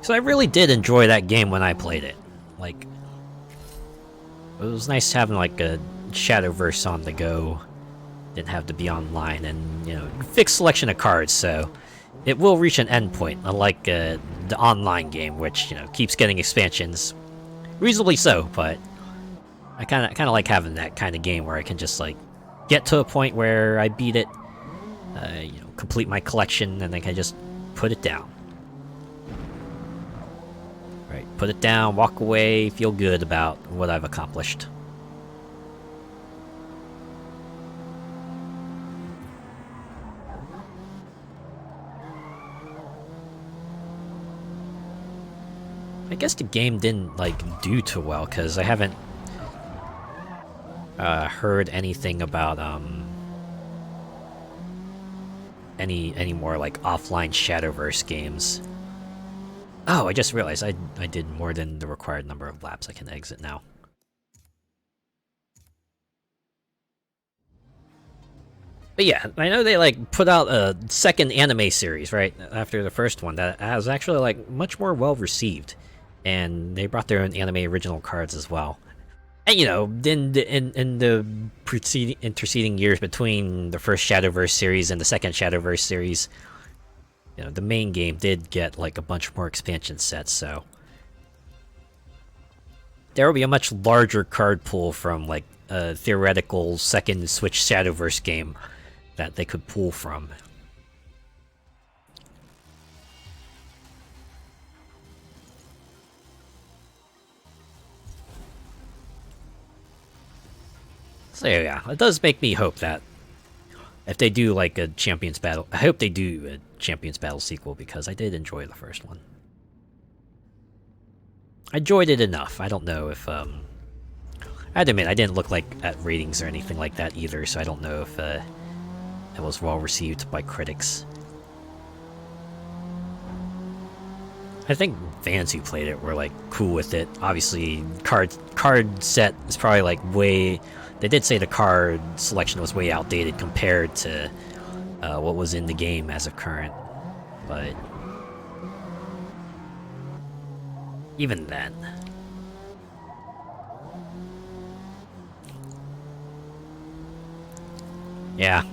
So I really did enjoy that game when I played it. Like, it was nice having like a Shadowverse on the go. Didn't have to be online, and you know, fixed selection of cards, so it will reach an endpoint, unlike the online game, which you know keeps getting expansions, reasonably so. But I kind of like having that kind of game where I can just like get to a point where I beat it, you know, complete my collection, and then I can just put it down. Right, put it down, walk away, feel good about what I've accomplished. I guess the game didn't like do too well because I haven't heard anything about any more like offline Shadowverse games. Oh, I just realized I did more than the required number of laps. I can exit now. But yeah, I know they like put out a second anime series right after the first one that was actually like much more well received. And they brought their own anime original cards as well. And you know, in the interceding years between the first Shadowverse series and the second Shadowverse series, you know, the main game did get like a bunch more expansion sets, so there will be a much larger card pool from like a theoretical second Switch Shadowverse game that they could pull from. So yeah, it does make me hope that if they do like a Champions Battle, I hope they do a Champions Battle sequel, because I did enjoy the first one. I enjoyed it enough. I don't know if I had to admit I didn't look like at ratings or anything like that either, so I don't know if it was well received by critics. I think fans who played it were like cool with it. Obviously, card set is probably like way. They did say the card selection was way outdated compared to what was in the game as of current, but even then. Yeah.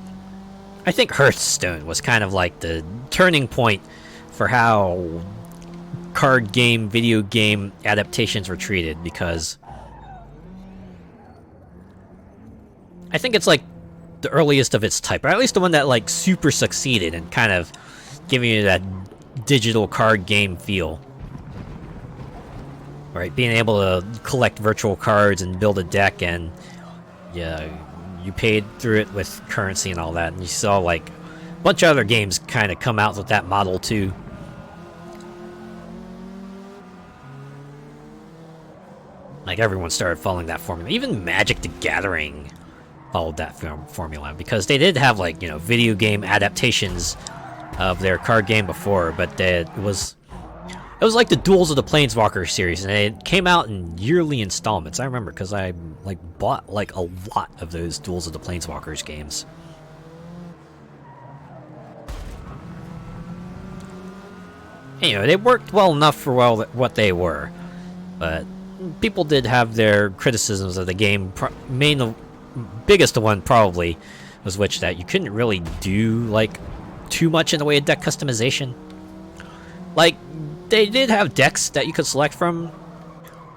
I think Hearthstone was kind of like the turning point for how card game, video game adaptations were treated, because I think it's like the earliest of its type, or at least the one that like super succeeded in kind of giving you that digital card game feel. Right, being able to collect virtual cards and build a deck, and yeah, you paid through it with currency and all that, and you saw like a bunch of other games kind of come out with that model too. Like everyone started following that formula. Even Magic the Gathering followed that formula, because they did have, like, you know, video game adaptations of their card game before, but it was like the Duels of the Planeswalker series, and it came out in yearly installments. I remember, because I, like, bought, like, a lot of those Duels of the Planeswalkers games. And, you know, they worked well enough for what they were, but people did have their criticisms of the game. Biggest one probably was that you couldn't really do, like, too much in the way of deck customization. Like, they did have decks that you could select from,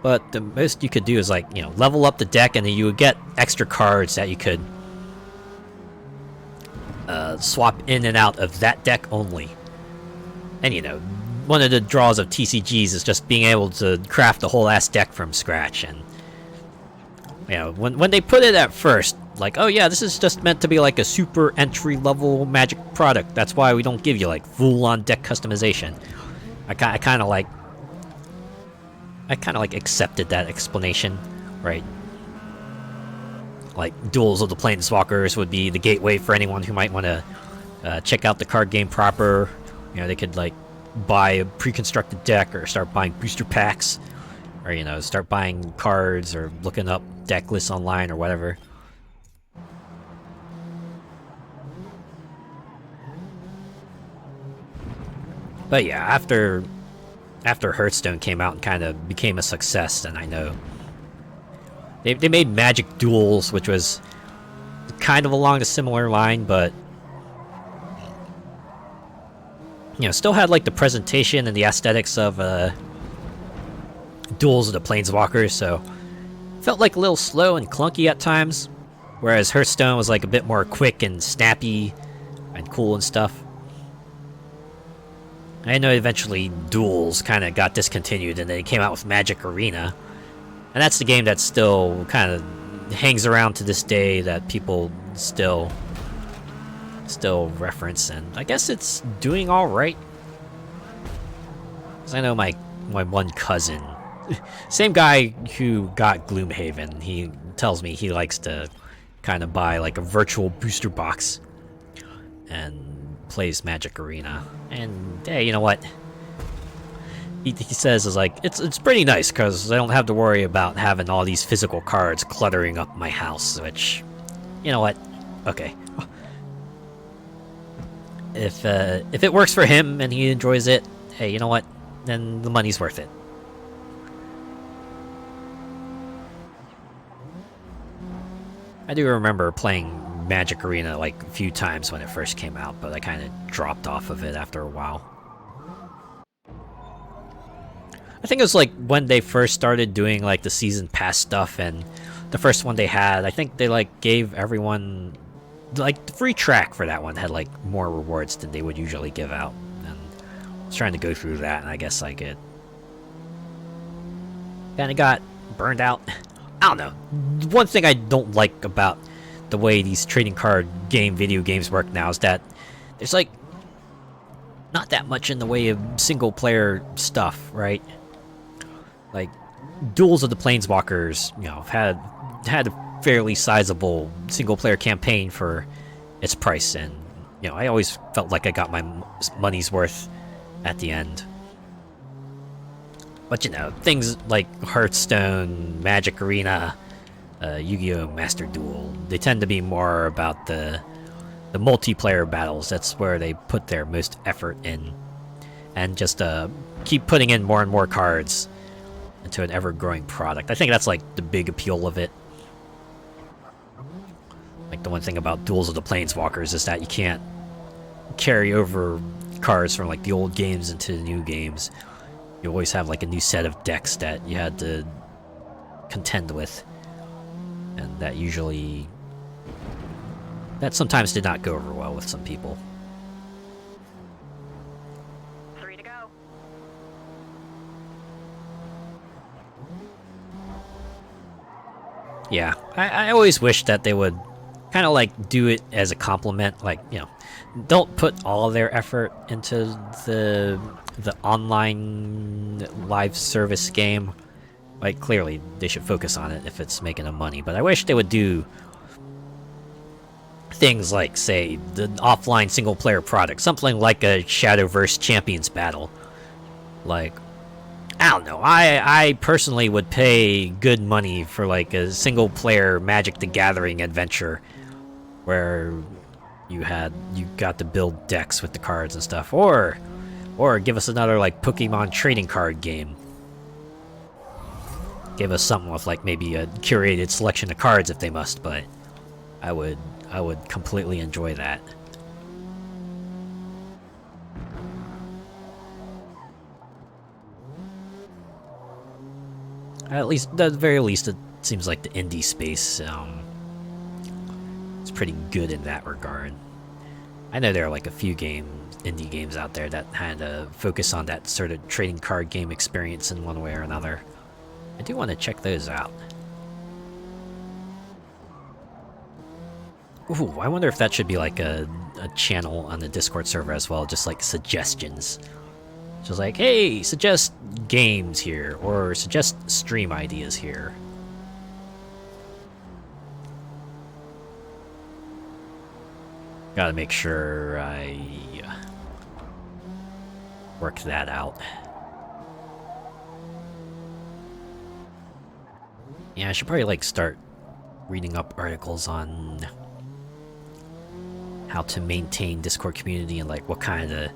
but the most you could do is, like, you know, level up the deck, and then you would get extra cards that you could swap in and out of that deck only. And, you know, one of the draws of TCGs is just being able to craft the whole ass deck from scratch. And, you know, when they put it at first, like, oh yeah, this is just meant to be like a super entry level Magic product, that's why we don't give you, like, full on deck customization, I kind of like accepted that explanation, right? Like, Duels of the Planeswalkers would be the gateway for anyone who might want to check out the card game proper. You know, they could, like, buy a pre-constructed deck, or start buying booster packs, or, you know, start buying cards, or looking up deck lists online, or whatever. But yeah, after Hearthstone came out and kind of became a success, then I know they made Magic Duels, which was kind of along a similar line, but, you know, still had, like, the presentation and the aesthetics of Duels of the Planeswalkers, so felt like a little slow and clunky at times, whereas Hearthstone was, like, a bit more quick and snappy and cool and stuff. I know eventually Duels kind of got discontinued, and they came out with Magic Arena, and that's the game that still kind of hangs around to this day, that people still reference, and I guess it's doing all right. 'Cause I know my one cousin, same guy who got Gloomhaven, he tells me he likes to kind of buy, like, a virtual booster box and plays Magic Arena. And hey, you know what? He says is, like, it's pretty nice, because I don't have to worry about having all these physical cards cluttering up my house. Which, you know what? Okay. If it works for him and he enjoys it, hey, you know what? Then the money's worth it. I do remember playing Magic Arena, like, a few times when it first came out, but I kind of dropped off of it after a while. I think it was, like, when they first started doing, like, the season pass stuff, and the first one they had, I think they, like, gave everyone, like, the free track for that one had, like, more rewards than they would usually give out. And I was trying to go through that, and I guess, like, it kind of got burned out. I don't know. One thing I don't like about the way these trading card video games work now is that there's, like, not that much in the way of single player stuff, right? Like, Duels of the Planeswalkers, you know, had a fairly sizable single player campaign for its price, and, you know, I always felt like I got my money's worth at the end. But, you know, things like Hearthstone, Magic Arena, Yu-Gi-Oh! Master Duel, they tend to be more about the multiplayer battles. That's where they put their most effort in, and just keep putting in more and more cards into an ever-growing product. I think that's, like, the big appeal of it. Like, the one thing about Duels of the Planeswalkers is that you can't carry over cards from, like, the old games into the new games. You always have, like, a new set of decks that you had to contend with, and that sometimes did not go over well with some people. 3 to go. Yeah, I always wish that they would kind of, like, do it as a compliment. Like, you know, don't put all their effort into the online live service game. Like, clearly they should focus on it if it's making them money, but I wish they would do things like, say, the offline single-player product, something like a Shadowverse Champions battle. Like, I don't know. I personally would pay good money for like a single-player Magic the Gathering adventure where you got to build decks with the cards and stuff, or give us another like Pokemon trading card game. Give us something with like maybe a curated selection of cards if they must, but I would completely enjoy that. At the very least, it seems like the indie space is pretty good in that regard. I know there are like a few indie games out there that kind of focus on that sort of trading card game experience in one way or another. I do want to check those out. Ooh, I wonder if that should be like a channel on the Discord server as well, just like suggestions. Just like, hey, suggest games here, or suggest stream ideas here. Gotta make sure I work that out. Yeah, I should probably like start reading up articles on how to maintain Discord community and like what kind of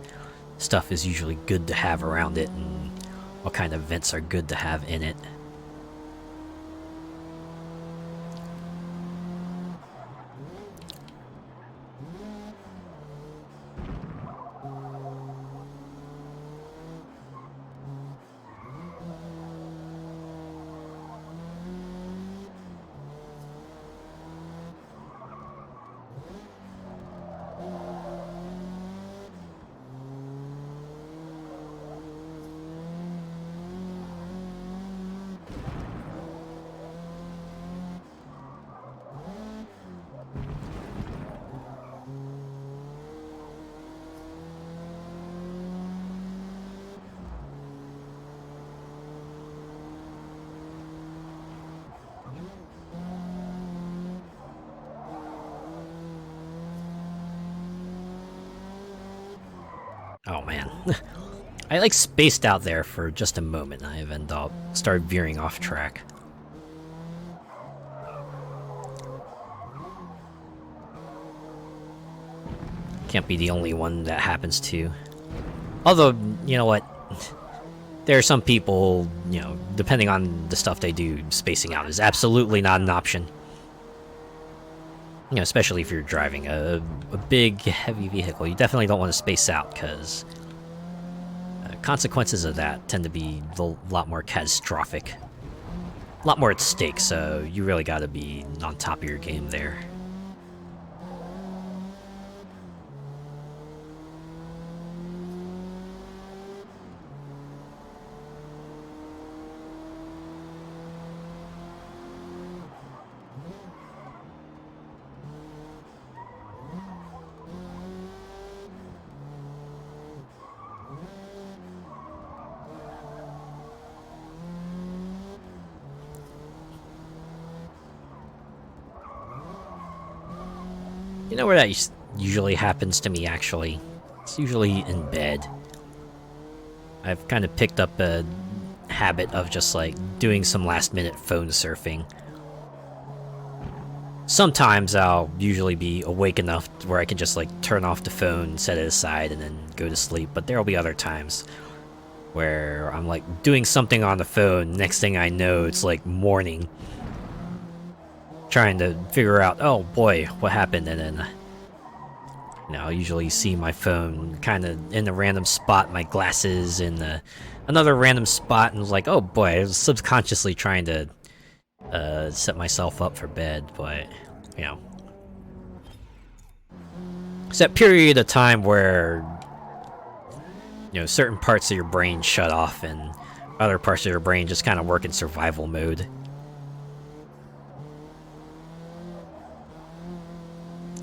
stuff is usually good to have around it and what kind of events are good to have in it. Oh man. I like spaced out there for just a moment. I even started veering off track. Can't be the only one that happens to. Although, you know what? There are some people, you know, depending on the stuff they do, spacing out is absolutely not an option. You know, especially if you're driving a big, heavy vehicle, you definitely don't want to space out, because consequences of that tend to be a lot more catastrophic. A lot more at stake, so you really gotta be on top of your game there. You know where that usually happens to me, actually? It's usually in bed. I've kind of picked up a habit of just, like, doing some last-minute phone surfing. Sometimes I'll usually be awake enough where I can just, like, turn off the phone, set it aside, and then go to sleep. But there'll be other times where I'm, like, doing something on the phone. Next thing I know, it's, like, morning. Trying to figure out, oh boy, what happened, and then, you know, I'll usually see my phone kind of in a random spot, my glasses in another random spot, and was like, oh boy, I was subconsciously trying to set myself up for bed, but, you know. It's that period of time where, you know, certain parts of your brain shut off, and other parts of your brain just kind of work in survival mode.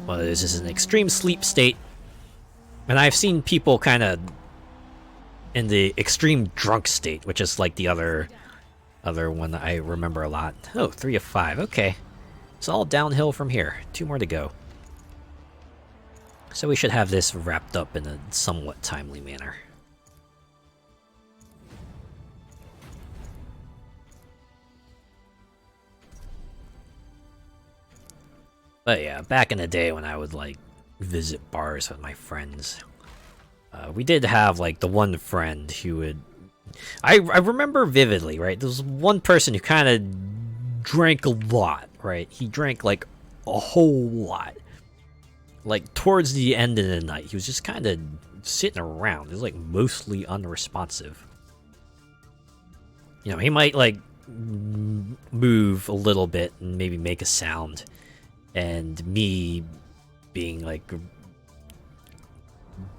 Well, this is an extreme sleep state, and I've seen people kind of in the extreme drunk state, which is like the other one that I remember a lot. Oh, 3 of 5, okay. It's all downhill from here. 2 more to go. So we should have this wrapped up in a somewhat timely manner. But yeah, back in the day when I would like visit bars with my friends, we did have like the one friend who would. I remember vividly, right? There was one person who kind of drank a lot, right? He drank like a whole lot. Like towards the end of the night, he was just kind of sitting around. He was like mostly unresponsive. You know, he might like move a little bit and maybe make a sound. And me being like a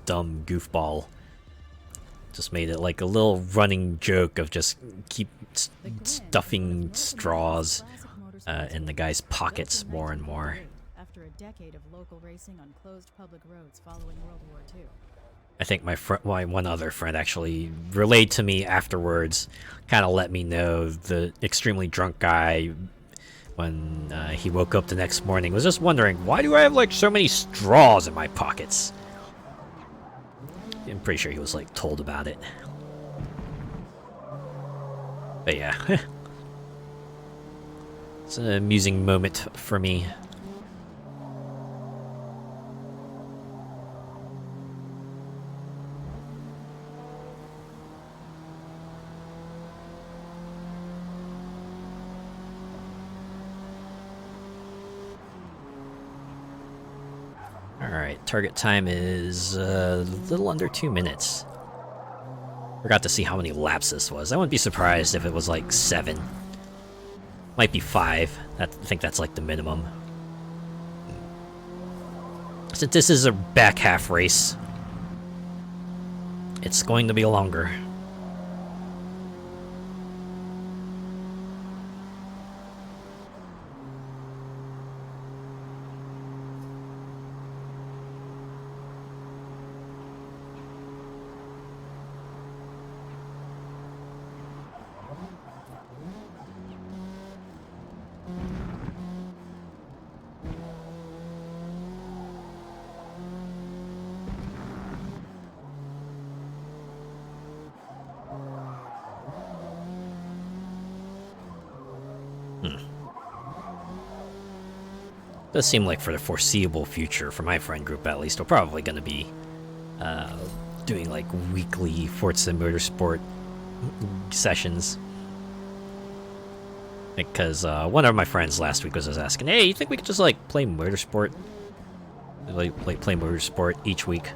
dumb goofball just made it like a little running joke of just keep stuffing straws in the guy's pockets more and more. After a decade of local racing on closed public roads following World War II. I think my one other friend actually relayed to me afterwards, kind of let me know the extremely drunk guy when he woke up the next morning was just wondering, why do I have like so many straws in my pockets? I'm pretty sure he was like told about it. But yeah, it's an amusing moment for me. Alright, target time is a little under 2 minutes. Forgot to see how many laps this was. I wouldn't be surprised if it was like 7. Might be 5. I think that's like the minimum. Since this is a back half race, it's going to be longer. Does seem like for the foreseeable future, for my friend group at least, we're probably going to be doing like weekly Forza Motorsport sessions. Because one of my friends last week was just asking, hey, you think we could just like play Motorsport? Like play Motorsport each week?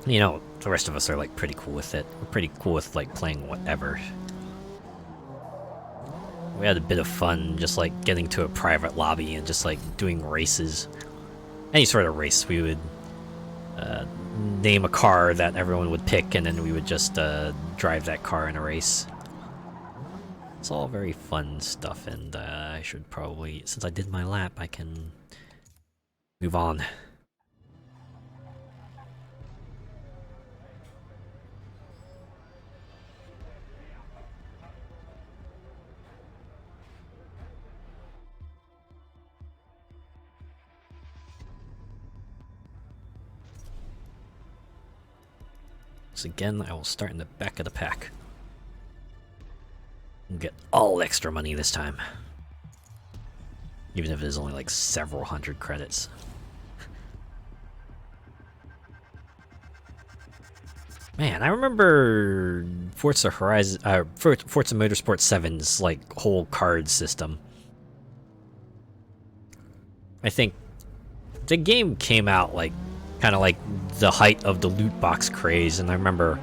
You know, the rest of us are like pretty cool with it. We're pretty cool with like playing whatever. We had a bit of fun just like getting to a private lobby and just like doing races. Any sort of race, we would name a car that everyone would pick, and then we would just drive that car in a race. It's all very fun stuff, and I should probably, since I did my lap, I can move on. So again, I will start in the back of the pack. And get all extra money this time. Even if it is only like several hundred credits. Man, I remember Forza Motorsport 7's like whole card system. I think the game came out like kind of like the height of the loot box craze, and I remember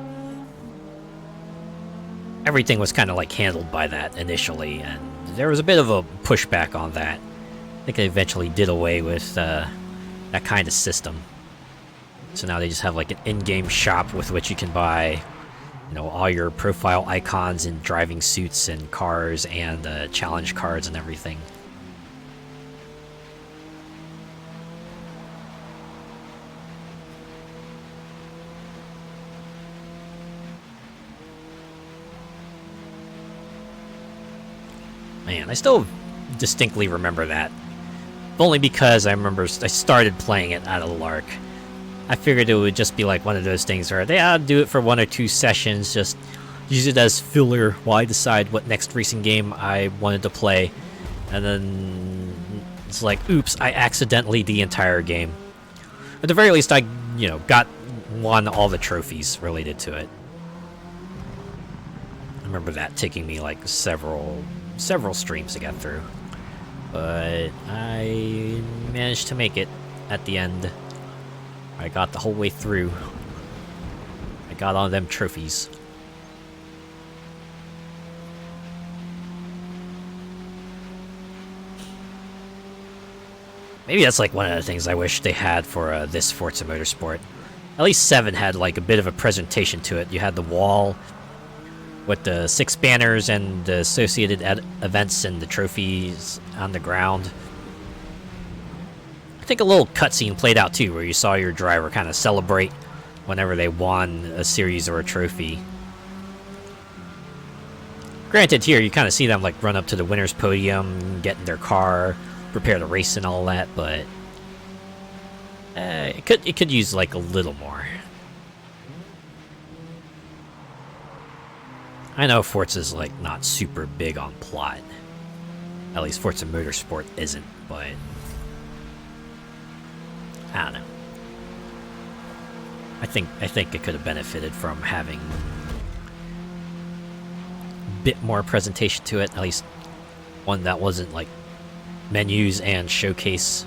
everything was kind of like handled by that initially, and there was a bit of a pushback on that. I think they eventually did away with that kind of system. So now they just have like an in-game shop with which you can buy, you know, all your profile icons and driving suits and cars and challenge cards and everything. Man, I still distinctly remember that. Only because I remember I started playing it out of the lark. I figured it would just be like one of those things where they ought to do it for 1 or 2 sessions, just use it as filler while I decide what next racing game I wanted to play. And then it's like, oops, I accidentally the entire game. At the very least, I, won all the trophies related to it. I remember that taking me like several streams to get through. But I managed to make it at the end. I got the whole way through. I got all of them trophies. Maybe that's like one of the things I wish they had for this Forza Motorsport. At least 7 had like a bit of a presentation to it. You had the wall with the 6 banners and the associated events and the trophies on the ground. I think a little cutscene played out too, where you saw your driver kind of celebrate whenever they won a series or a trophy. Granted, here you kind of see them like run up to the winner's podium, get in their car, prepare to race and all that, but it could use like a little more. I know Forza's like not super big on plot. At least Forza Motorsport isn't, but I don't know. I think it could have benefited from having a bit more presentation to it, at least one that wasn't like menus and showcase.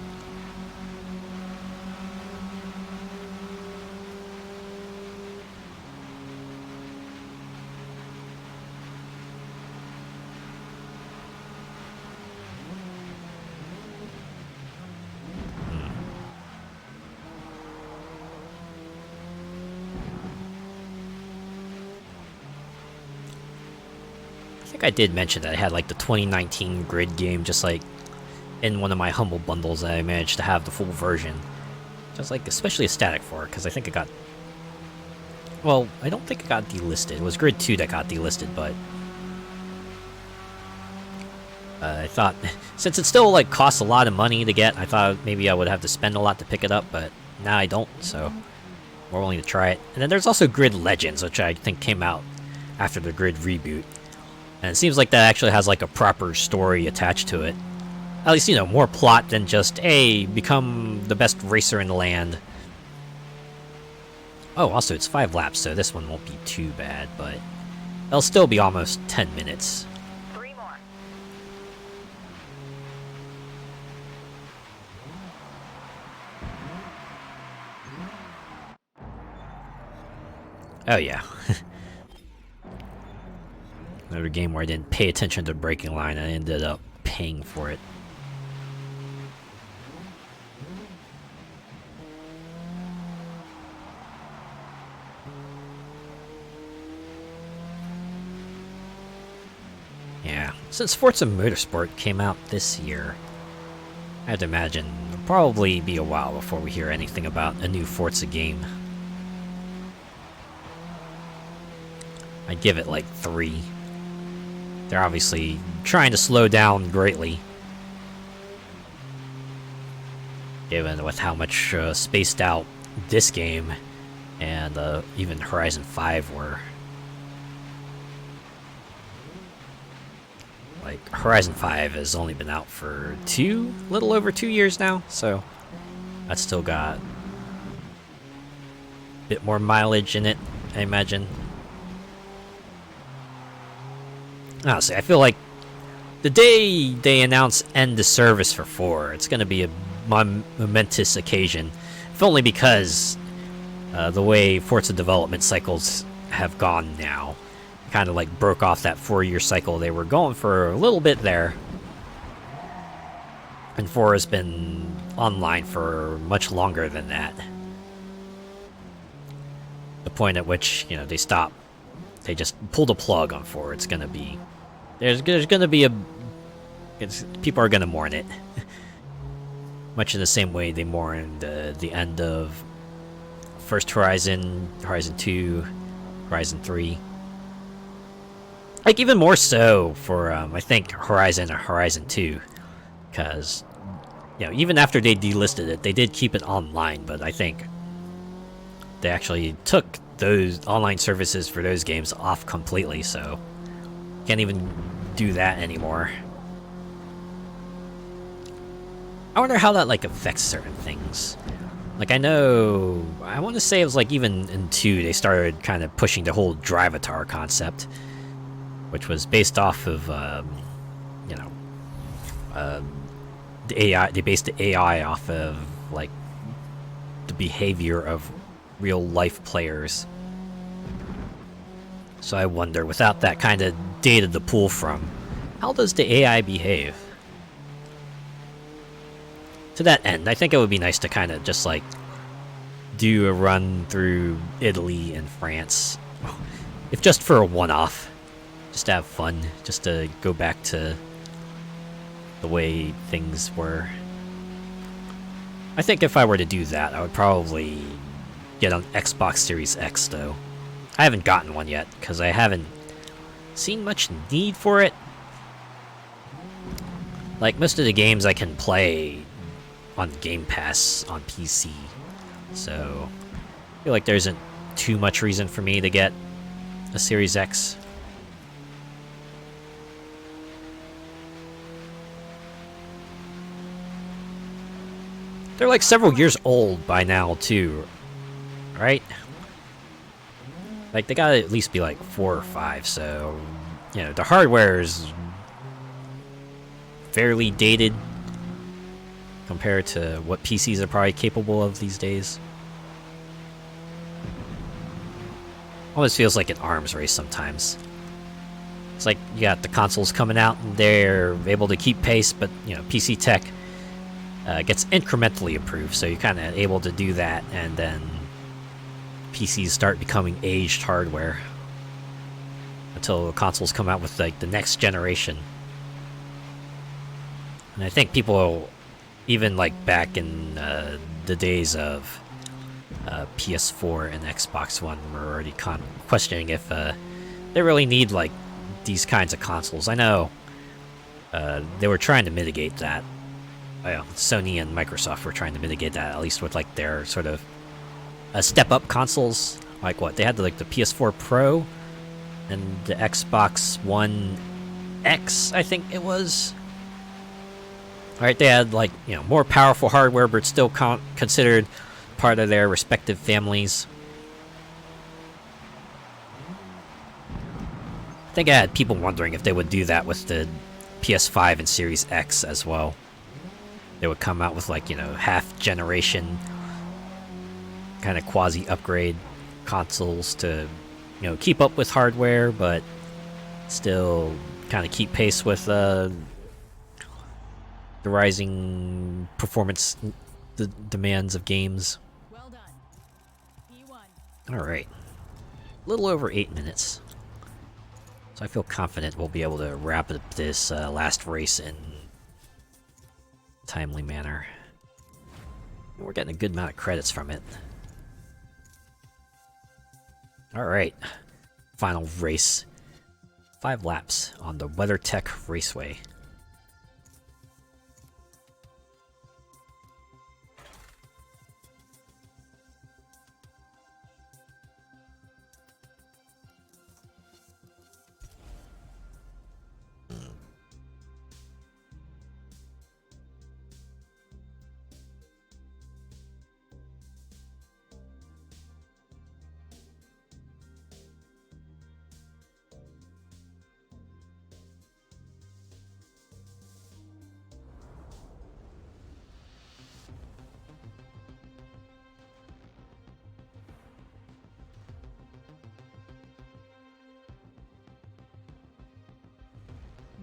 I think I did mention that I had like the 2019 grid game, just like in one of my humble bundles. I managed to have the full version, just like especially a static for it, because I think it got, well, I don't think it got delisted. It was Grid 2 that got delisted, but I thought since it still like costs a lot of money to get, I thought maybe I would have to spend a lot to pick it up, but now I don't, so we're willing to try it. And then there's also Grid Legends, which I think came out after the Grid reboot. And it seems like that actually has like a proper story attached to it. At least, more plot than just, hey, become the best racer in the land. Oh, also it's 5 laps, so this one won't be too bad, but it'll still be almost 10 minutes. 3 more. Oh yeah. Another game where I didn't pay attention to the braking line. I ended up paying for it. Yeah, since Forza Motorsport came out this year, I have to imagine it'll probably be a while before we hear anything about a new Forza game. I'd give it like 3. They're obviously trying to slow down greatly, given with how much spaced out this game and even Horizon 5 were. Like, Horizon 5 has only been out for little over 2 years now, so that's still got a bit more mileage in it, I imagine. Honestly, I feel like the day they announce end of service for 4, it's going to be a momentous occasion, if only because the way Forza development cycles have gone now. Kind of like broke off that 4-year cycle they were going for a little bit there. And 4 has been online for much longer than that. The point at which, they stop. They just pull the plug on 4. It's going to be... There's going to be people are going to mourn it. Much in the same way they mourned the end of first Horizon, Horizon 2, Horizon 3. Like, even more so for, I think, Horizon or Horizon 2. Because even after they delisted it, they did keep it online, but I think they actually took those online services for those games off completely, so can't even do that anymore. I wonder how that, like, affects certain things. Like, I want to say it was, like, even in 2, they started kind of pushing the whole Drivatar concept, which was based off of, the AI. They based the AI off of, like, the behavior of real-life players. So I wonder, without that kind of data to pull from, how does the AI behave? To that end, I think it would be nice to kind of just, like, do a run through Italy and France, if just for a one-off, just to have fun, just to go back to the way things were. I think if I were to do that, I would probably get an Xbox Series X, though. I haven't gotten one yet, because I haven't seen much need for it. Like, most of the games I can play on Game Pass on PC, so I feel like there isn't too much reason for me to get a Series X. They're like several years old by now, too, right? Like, they gotta at least be like 4 or 5, so, the hardware is fairly dated compared to what PCs are probably capable of these days. Almost feels like an arms race sometimes. It's like you got the consoles coming out and they're able to keep pace, but PC tech gets incrementally improved, so you're kind of able to do that, and then PCs start becoming aged hardware until the consoles come out with like the next generation. And I think people, even like back in the days of PS4 and Xbox One, were already questioning if they really need like these kinds of consoles. I know they were trying to mitigate that. Sony and Microsoft were trying to mitigate that, at least with like their sort of step-up consoles. Like what they had, like the PS4 Pro and the Xbox One X, I think it was. Alright, they had like more powerful hardware, but still considered part of their respective families. I think I had people wondering if they would do that with the PS5 and Series X as well. They would come out with like half generation kind of quasi upgrade consoles to keep up with hardware, but still kind of keep pace with the rising performance demands of games. Well done. P1. All right, a little over 8 minutes, so I feel confident we'll be able to wrap up this last race in a timely manner. We're getting a good amount of credits from it. All right, final race, 5 laps on the WeatherTech Raceway.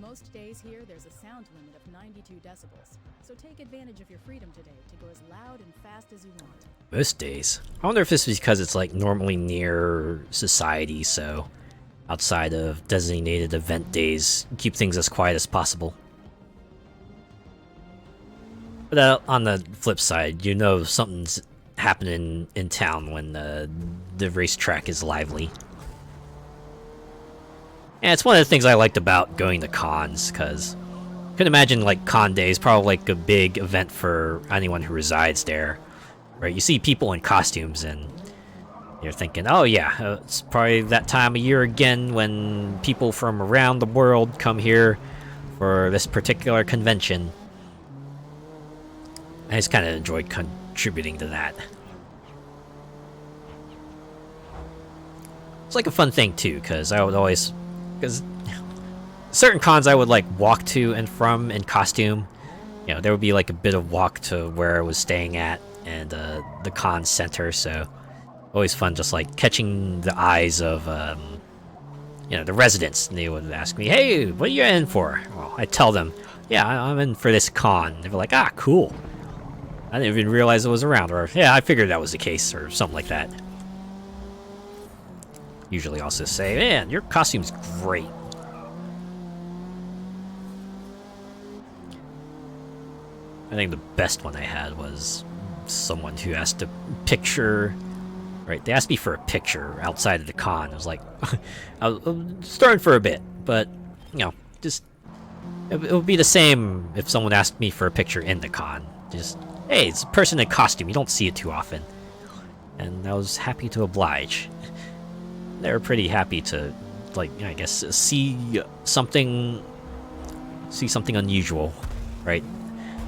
Most days here, there's a sound limit of 92 decibels, so take advantage of your freedom today to go as loud and fast as you want. Most days. I wonder if this is because it's like normally near society, so outside of designated event days, keep things as quiet as possible. But on the flip side, something's happening in town when the racetrack is lively. And it's one of the things I liked about going to cons, because Can imagine like con days, probably like a big event for anyone who resides there, right? You see people in costumes and you're thinking, oh yeah, it's probably that time of year again when people from around the world come here for this particular convention. I just kind of enjoyed contributing to that. It's like a fun thing too, because I would always, because certain cons I would like walk to and from in costume. You know, there would be like a bit of walk to where I was staying at and the con center, so always fun just like catching the eyes of you know, the residents. And they would ask me, hey, what are you in for? Well, I tell them, yeah, I'm in for this con. They'd be like, ah, cool. I didn't even realize it was around, or yeah, I figured that was the case, or something like that. Usually also say, man, your costume's great. I think the best one I had was someone who asked a picture. Right, they asked me for a picture outside of the con. I was like, I was starting for a bit, but, you know, just, it would be the same if someone asked me for a picture in the con. Just, hey, it's a person in costume, you don't see it too often. And I was happy to oblige. They were pretty happy to, like, I guess, see something unusual, right?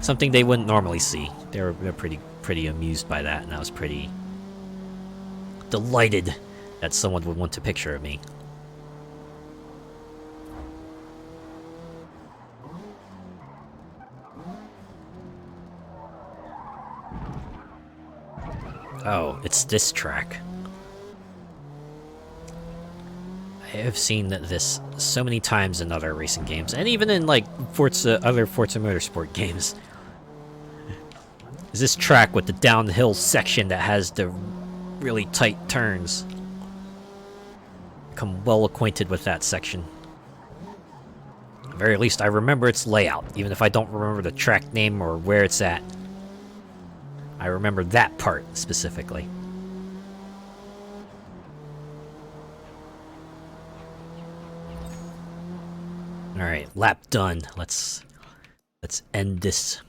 Something they wouldn't normally see. They're pretty amused by that, and I was pretty delighted that someone would want a picture of me. Oh, it's this track. I have seen this so many times in other racing games, and even in like other Forza Motorsport games. Is this track with the downhill section that has the really tight turns. Become well acquainted with that section. At the very least, I remember its layout, even if I don't remember the track name or where it's at. I remember that part specifically. Alright, lap done. Let's end this.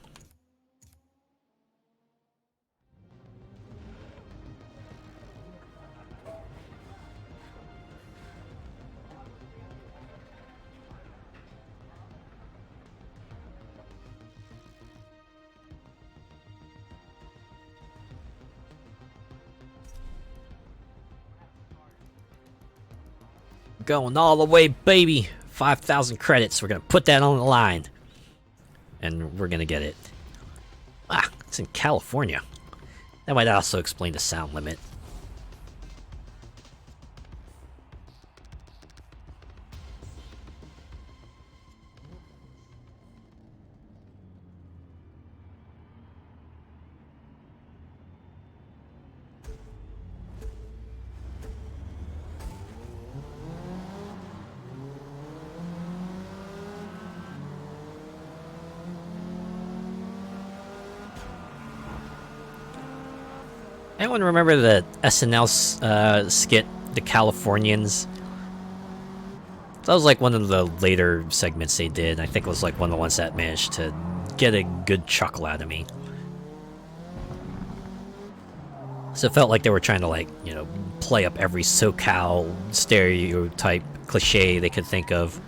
Going all the way, baby. 5,000 credits. We're gonna put that on the line. And we're gonna get it. Ah, it's in California. That might also explain the sound limit. Anyone remember the SNL skit, The Californians? That was like one of the later segments they did. I think it was like one of the ones that managed to get a good chuckle out of me. So it felt like they were trying to, like, you know, play up every SoCal stereotype cliche they could think of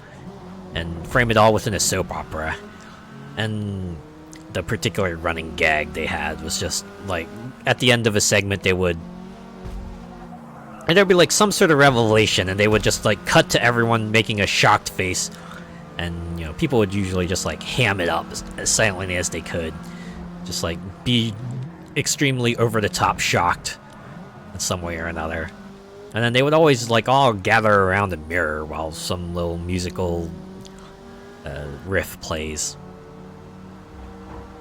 and frame it all within a soap opera. And the particular running gag they had was just like, at the end of a segment they would, and there'd be like some sort of revelation, and they would just like cut to everyone making a shocked face, and you know, people would usually just like ham it up as silently as they could, just like be extremely over the top shocked in some way or another. And then they would always like all gather around a mirror while some little musical riff plays.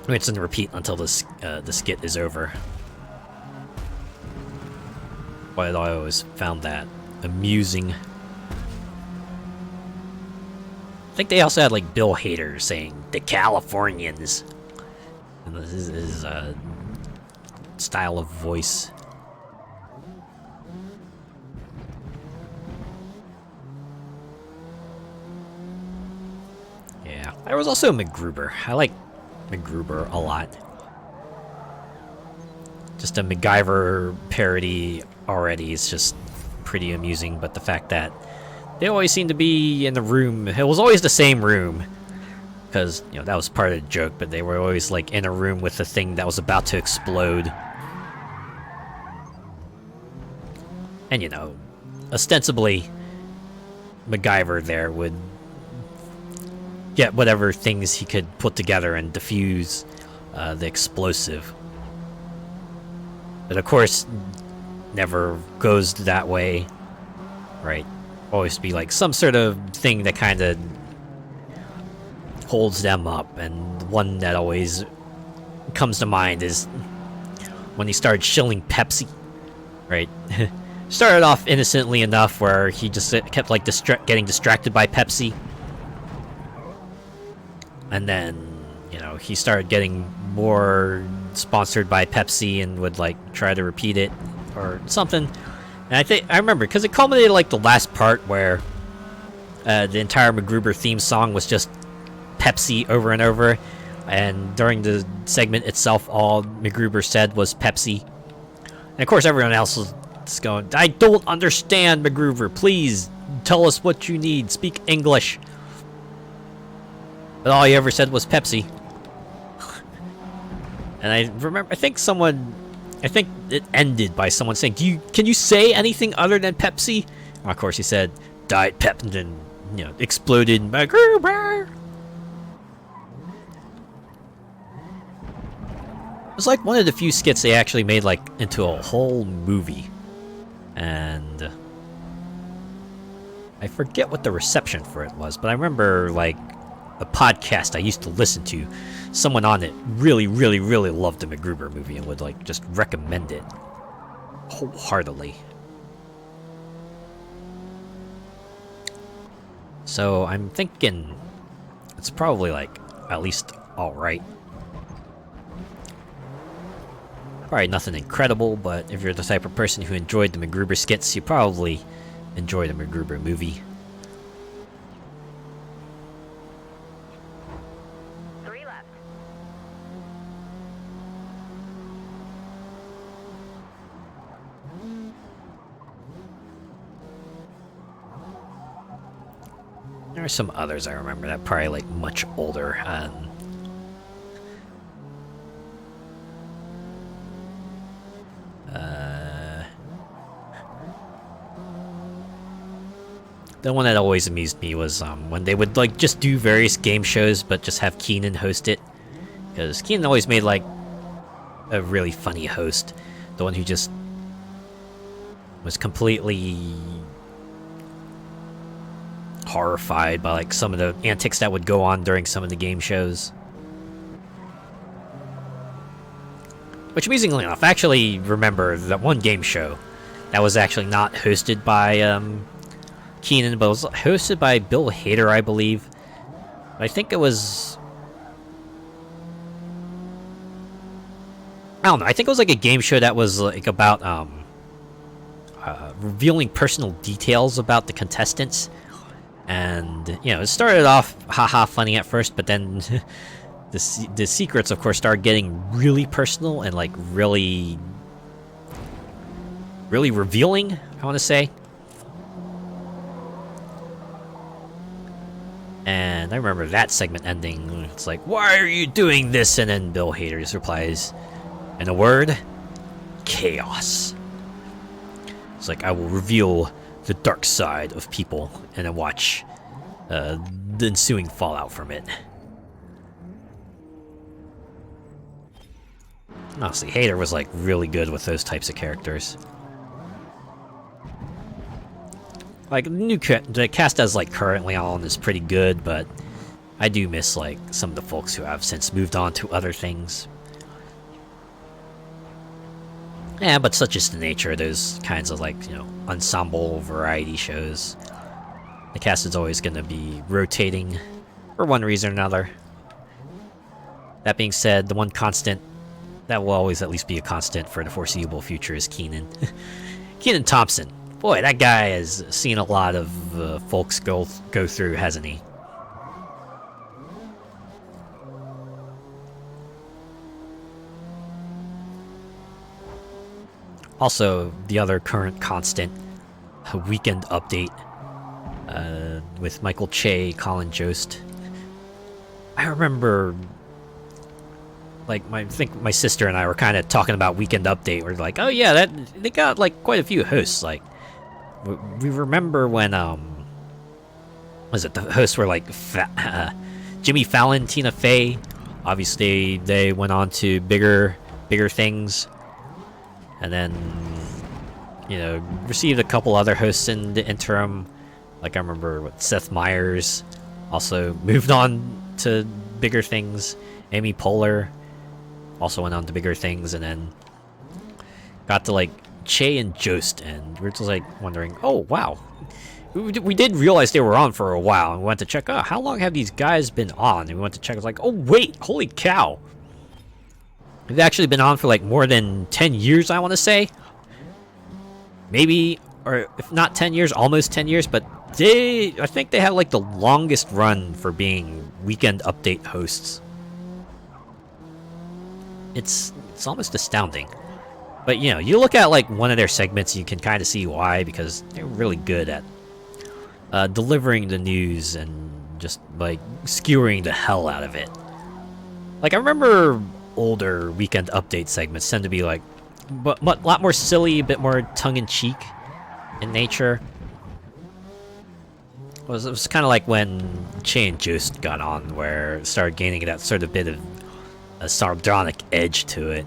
It's in repeat until the skit is over. But I always found that amusing. I think they also had like Bill Hader saying "the Californians," and this is his style of voice. Yeah, There was also MacGruber. I like MacGruber a lot. Just a MacGyver parody already is just pretty amusing, but the fact that they always seem to be in the room, it was always the same room, because, you know, that was part of the joke, but they were always, like, in a room with a thing that was about to explode. And, you know, ostensibly, MacGyver there would get whatever things he could put together and defuse the explosive. But of course, never goes that way, right? Always be like some sort of thing that kind of holds them up, and one that always comes to mind is when he started shilling Pepsi, right? Started off innocently enough where he just kept like getting distracted by Pepsi, and then, you know, he started getting more sponsored by Pepsi and would like try to repeat it or something. And I remember because it culminated like the last part where the entire MacGruber theme song was just Pepsi over and over, and during the segment itself all MacGruber said was Pepsi. And of course everyone else was just going, I don't understand, MacGruber, please tell us what you need, speak English. But all he ever said was Pepsi. And I remember, I think it ended by someone saying, can you say anything other than Pepsi? And of course he said, Diet Pep, and then, you know, exploded MacGruber. It was like one of the few skits they actually made like into a whole movie. And I forget what the reception for it was, but I remember like a podcast I used to listen to, someone on it really loved the MacGruber movie and would like just recommend it wholeheartedly. So I'm thinking it's probably like at least alright. Probably nothing incredible, but if you're the type of person who enjoyed the MacGruber skits, you probably enjoy the MacGruber movie. There are some others I remember that probably like much older. The one that always amused me was when they would like just do various game shows but just have Keenan host it, because Keenan always made like a really funny host, the one who just was completely horrified by like some of the antics that would go on during some of the game shows. Which, amusingly enough, I actually remember that one game show that was actually not hosted by Keenan, but was hosted by Bill Hader, I believe. I think it was, I don't know, I think it was like a game show that was like about revealing personal details about the contestants. And, you know, it started off haha funny at first, but then the secrets, of course, started getting really personal and, like, really revealing, I want to say. And I remember that segment ending. It's like, why are you doing this? And then Bill Hader just replies, in a word, chaos. It's like, I will reveal the dark side of people and then watch the ensuing fallout from it. Honestly, Hader was like really good with those types of characters. Like the cast as like currently on is pretty good, but I do miss like some of the folks who have since moved on to other things. Yeah, but such is the nature of those kinds of, like, you know, ensemble variety shows. The cast is always going to be rotating for one reason or another. That being said, the one constant that will always at least be a constant for the foreseeable future is Keenan. Keenan Thompson. Boy, that guy has seen a lot of folks go through, hasn't he? Also, the other current constant, a weekend update with Michael Che, Colin Jost. I remember, like, I think my sister and I were kind of talking about weekend update. We're like, oh yeah, they got like quite a few hosts. Like, we remember when was it the hosts were like Jimmy Fallon, Tina Fey. Obviously, they went on to bigger things, and then received a couple other hosts in the interim. Like I remember what Seth Meyers also moved on to bigger things. Amy Poehler also went on to bigger things, and then got to like Che and Jost, and we're just like wondering, oh wow, we did realize they were on for a while, and we went to check out how long have these guys been on, and we went to check. It's like, oh wait, holy cow, they've actually been on for like more than 10 years, I want to say. Maybe, or if not 10 years, almost 10 years, but I think they have like the longest run for being weekend update hosts. It's almost astounding. But you look at like one of their segments, you can kind of see why, because they're really good at delivering the news and just like skewering the hell out of it. Like I remember older weekend update segments tend to be like a lot more silly, a bit more tongue-in-cheek in nature. It was kind of like when Che and Jost got on, where it started gaining that sort of bit of a sardonic edge to it.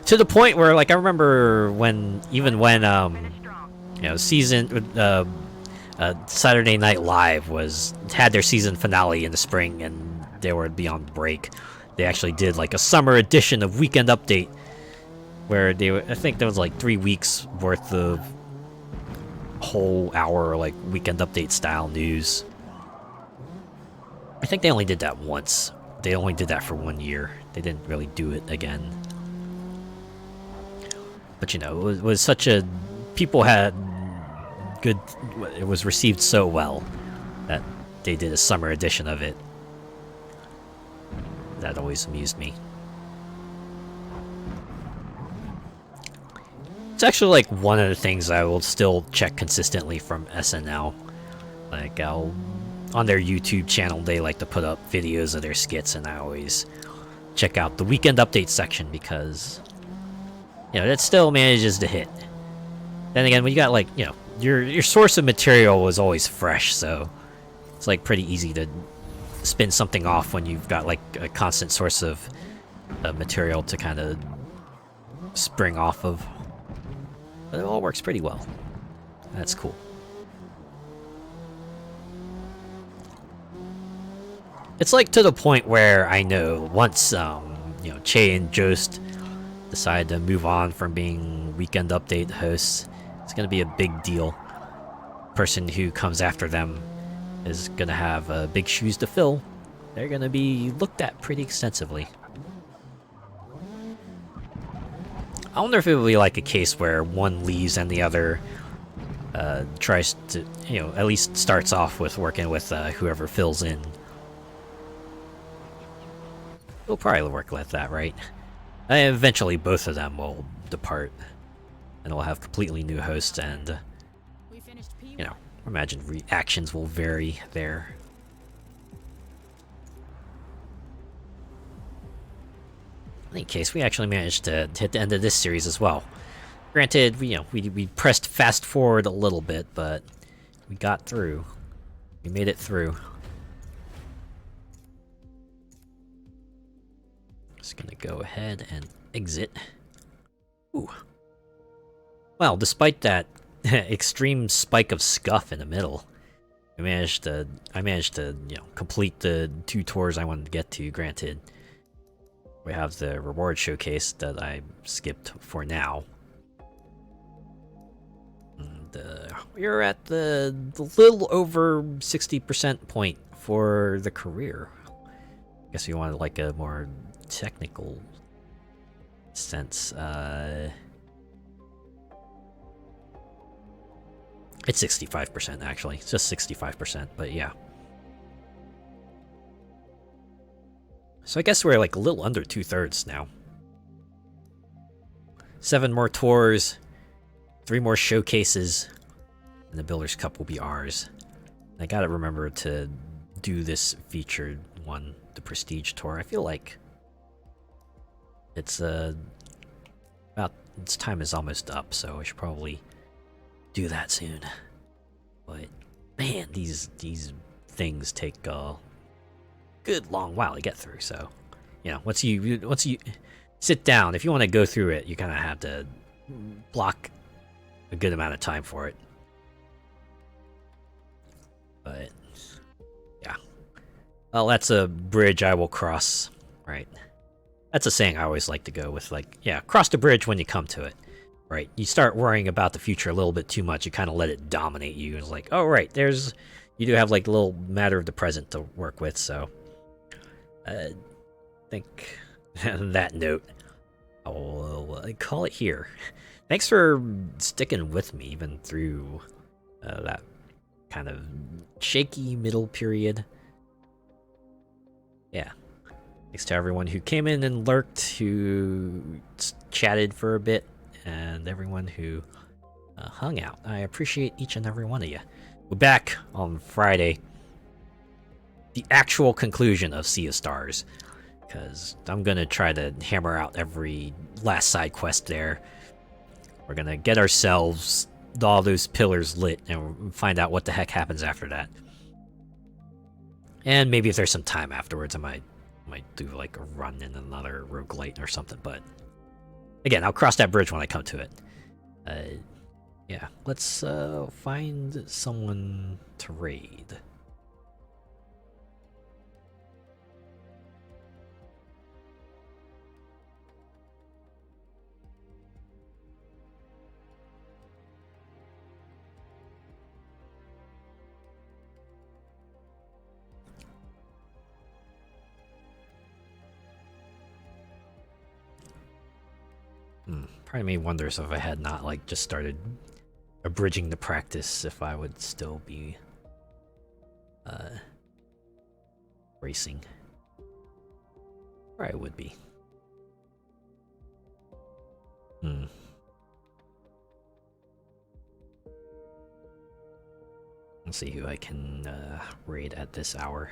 To the point where, like, I remember when Saturday Night Live had their season finale in the spring, and they would be on break. They actually did like a summer edition of Weekend Update, where I think there was like 3 weeks worth of whole hour like Weekend Update style news. I think they only did that once. They only did that for 1 year. They didn't really do it again. But it was such a... People had good... It was received so well that they did a summer edition of it. That always amused me. It's actually like one of the things I will still check consistently from SNL. Like on their YouTube channel, they like to put up videos of their skits, and I always check out the Weekend Update section because that still manages to hit. Then again, when you got like your source of material was always fresh, so it's like pretty easy to spin something off when you've got like a constant source of material to kind of spring off of. But it all works pretty well. That's cool. It's like to the point where I know once Che and Jost decide to move on from being Weekend Update hosts, it's going to be a big deal. Person who comes after them is going to have big shoes to fill. They're going to be looked at pretty extensively. I wonder if it would be like a case where one leaves and the other tries to, at least starts off with working with whoever fills in. It'll probably work like that, right? Eventually, both of them will depart, and we'll have completely new hosts, and imagine reactions will vary there. In any case, we actually managed to hit the end of this series as well. Granted, we pressed fast forward a little bit, but we got through. We made it through. Just gonna go ahead and exit. Ooh. Well, despite that extreme spike of scuff in the middle, I managed to complete the 2 tours I wanted to get to. Granted, we have the reward showcase that I skipped for now. And we're at the little over 60% point for the career. Guess we wanted like a more technical sense. It's 65% actually. It's just 65%, but yeah. So I guess we're like a little under 2/3 now. 7 more tours, 3 more showcases, and the Builders Cup will be ours. I gotta remember to do this featured one, the Prestige Tour. I feel like it's about its time is almost up, so I should probably do that soon. But man, these things take a good long while to get through. So, you know, once you sit down, if you want to go through it, you kind of have to block a good amount of time for it. But yeah, well, that's a bridge I will cross, right? That's a saying I always like to go with, like, yeah, cross the bridge when you come to it, right? You start worrying about the future a little bit too much, you kind of let it dominate you. It's like, oh, right, you do have, like, a little matter of the present to work with, so I think on that note, I'll call it here. Thanks for sticking with me even through that kind of shaky middle period. Yeah. Thanks to everyone who came in and lurked, who chatted for a bit, and everyone who hung out. I appreciate each and every one of you. We're back on Friday. The actual conclusion of Sea of Stars, because I'm going to try to hammer out every last side quest there. We're going to get ourselves all those pillars lit and find out what the heck happens after that. And maybe if there's some time afterwards, I might do like a run in another roguelite or something, but again, I'll cross that bridge when I come to it. Yeah, let's find someone to raid. Part of me wonders if I had not, like, just started abridging the practice, if I would still be racing. Or I would be. Let's see who I can raid at this hour.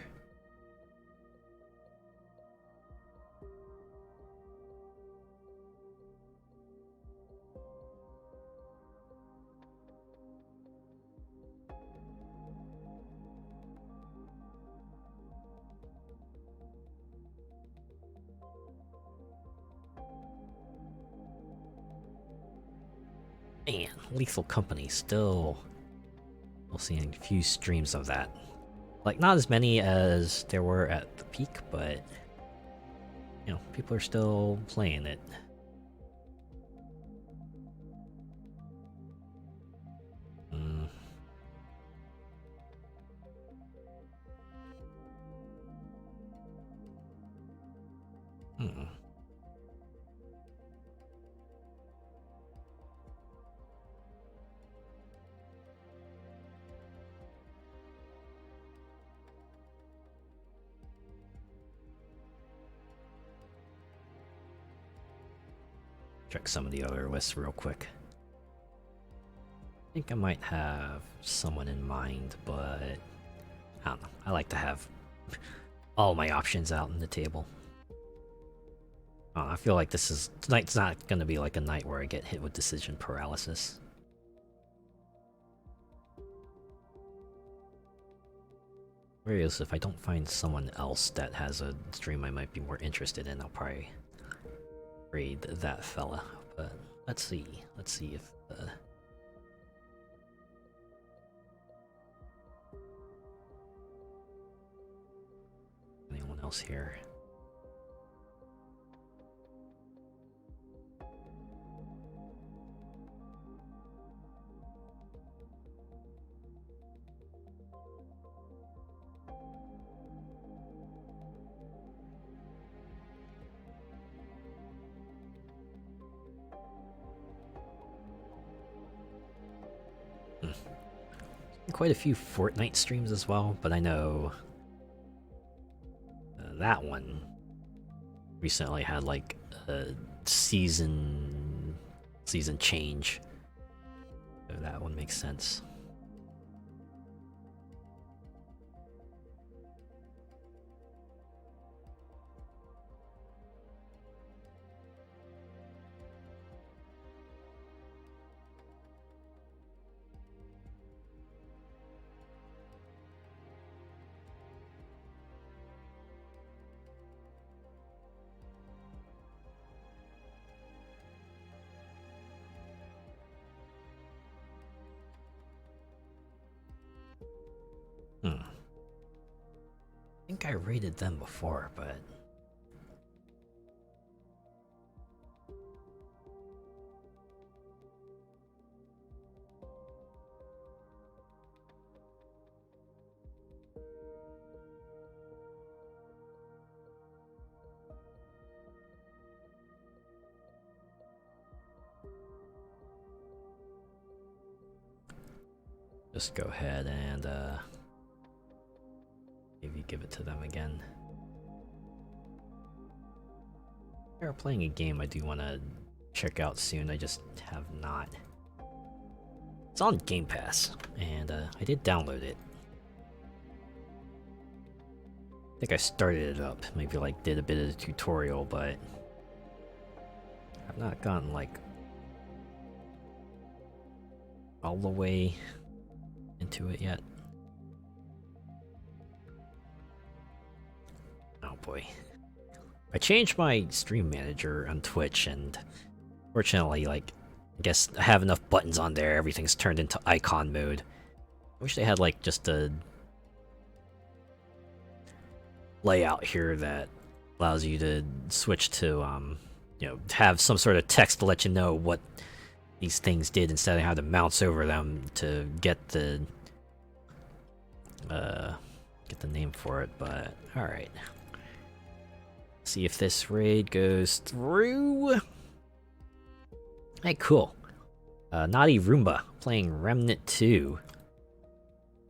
Man, Lethal Company still seeing a few streams of that. Like, not as many as there were at the peak, but you know, people are still playing it. Check some of the other lists real quick. I think I might have someone in mind, but I don't know. I like to have all my options out on the table. I feel like tonight's not going to be like a night where I get hit with decision paralysis. Whereas if I don't find someone else that has a stream I might be more interested in, I'll probably raid that fella. But let's see if anyone else here. Quite a few Fortnite streams as well, but I know that one recently had like a season season change. So that one makes sense. I think I rated them before, but just go ahead and maybe give it to them again. They're playing a game I do want to check out soon. I just have not. It's on Game Pass, and I did download it. I think I started it up, maybe like did a bit of the tutorial, but I've not gotten like all the way into it yet. Oh boy. I changed my stream manager on Twitch, and fortunately, like, I guess I have enough buttons on there, everything's turned into icon mode. I wish they had like just a layout here that allows you to switch to you know, have some sort of text to let you know what these things did instead of having to mouse over them to get the name for it. But all right, see if this raid goes through. Hey, cool. Naughty Roomba playing Remnant 2,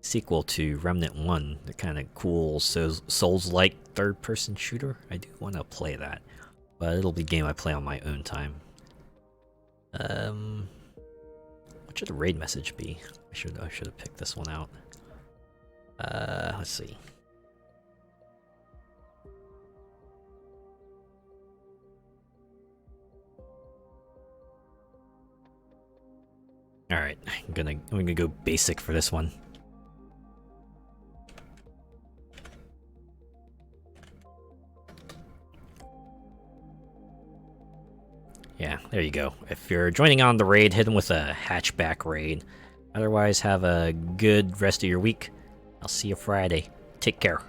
sequel to Remnant 1, the kind of cool Souls-like third-person shooter. I do want to play that, but it'll be a game I play on my own time. What should the raid message be? I should have picked this one out. Let's see. All right, I'm gonna go basic for this one. Yeah, there you go. If you're joining on the raid, hit them with a hatchback raid. Otherwise, have a good rest of your week. I'll see you Friday. Take care.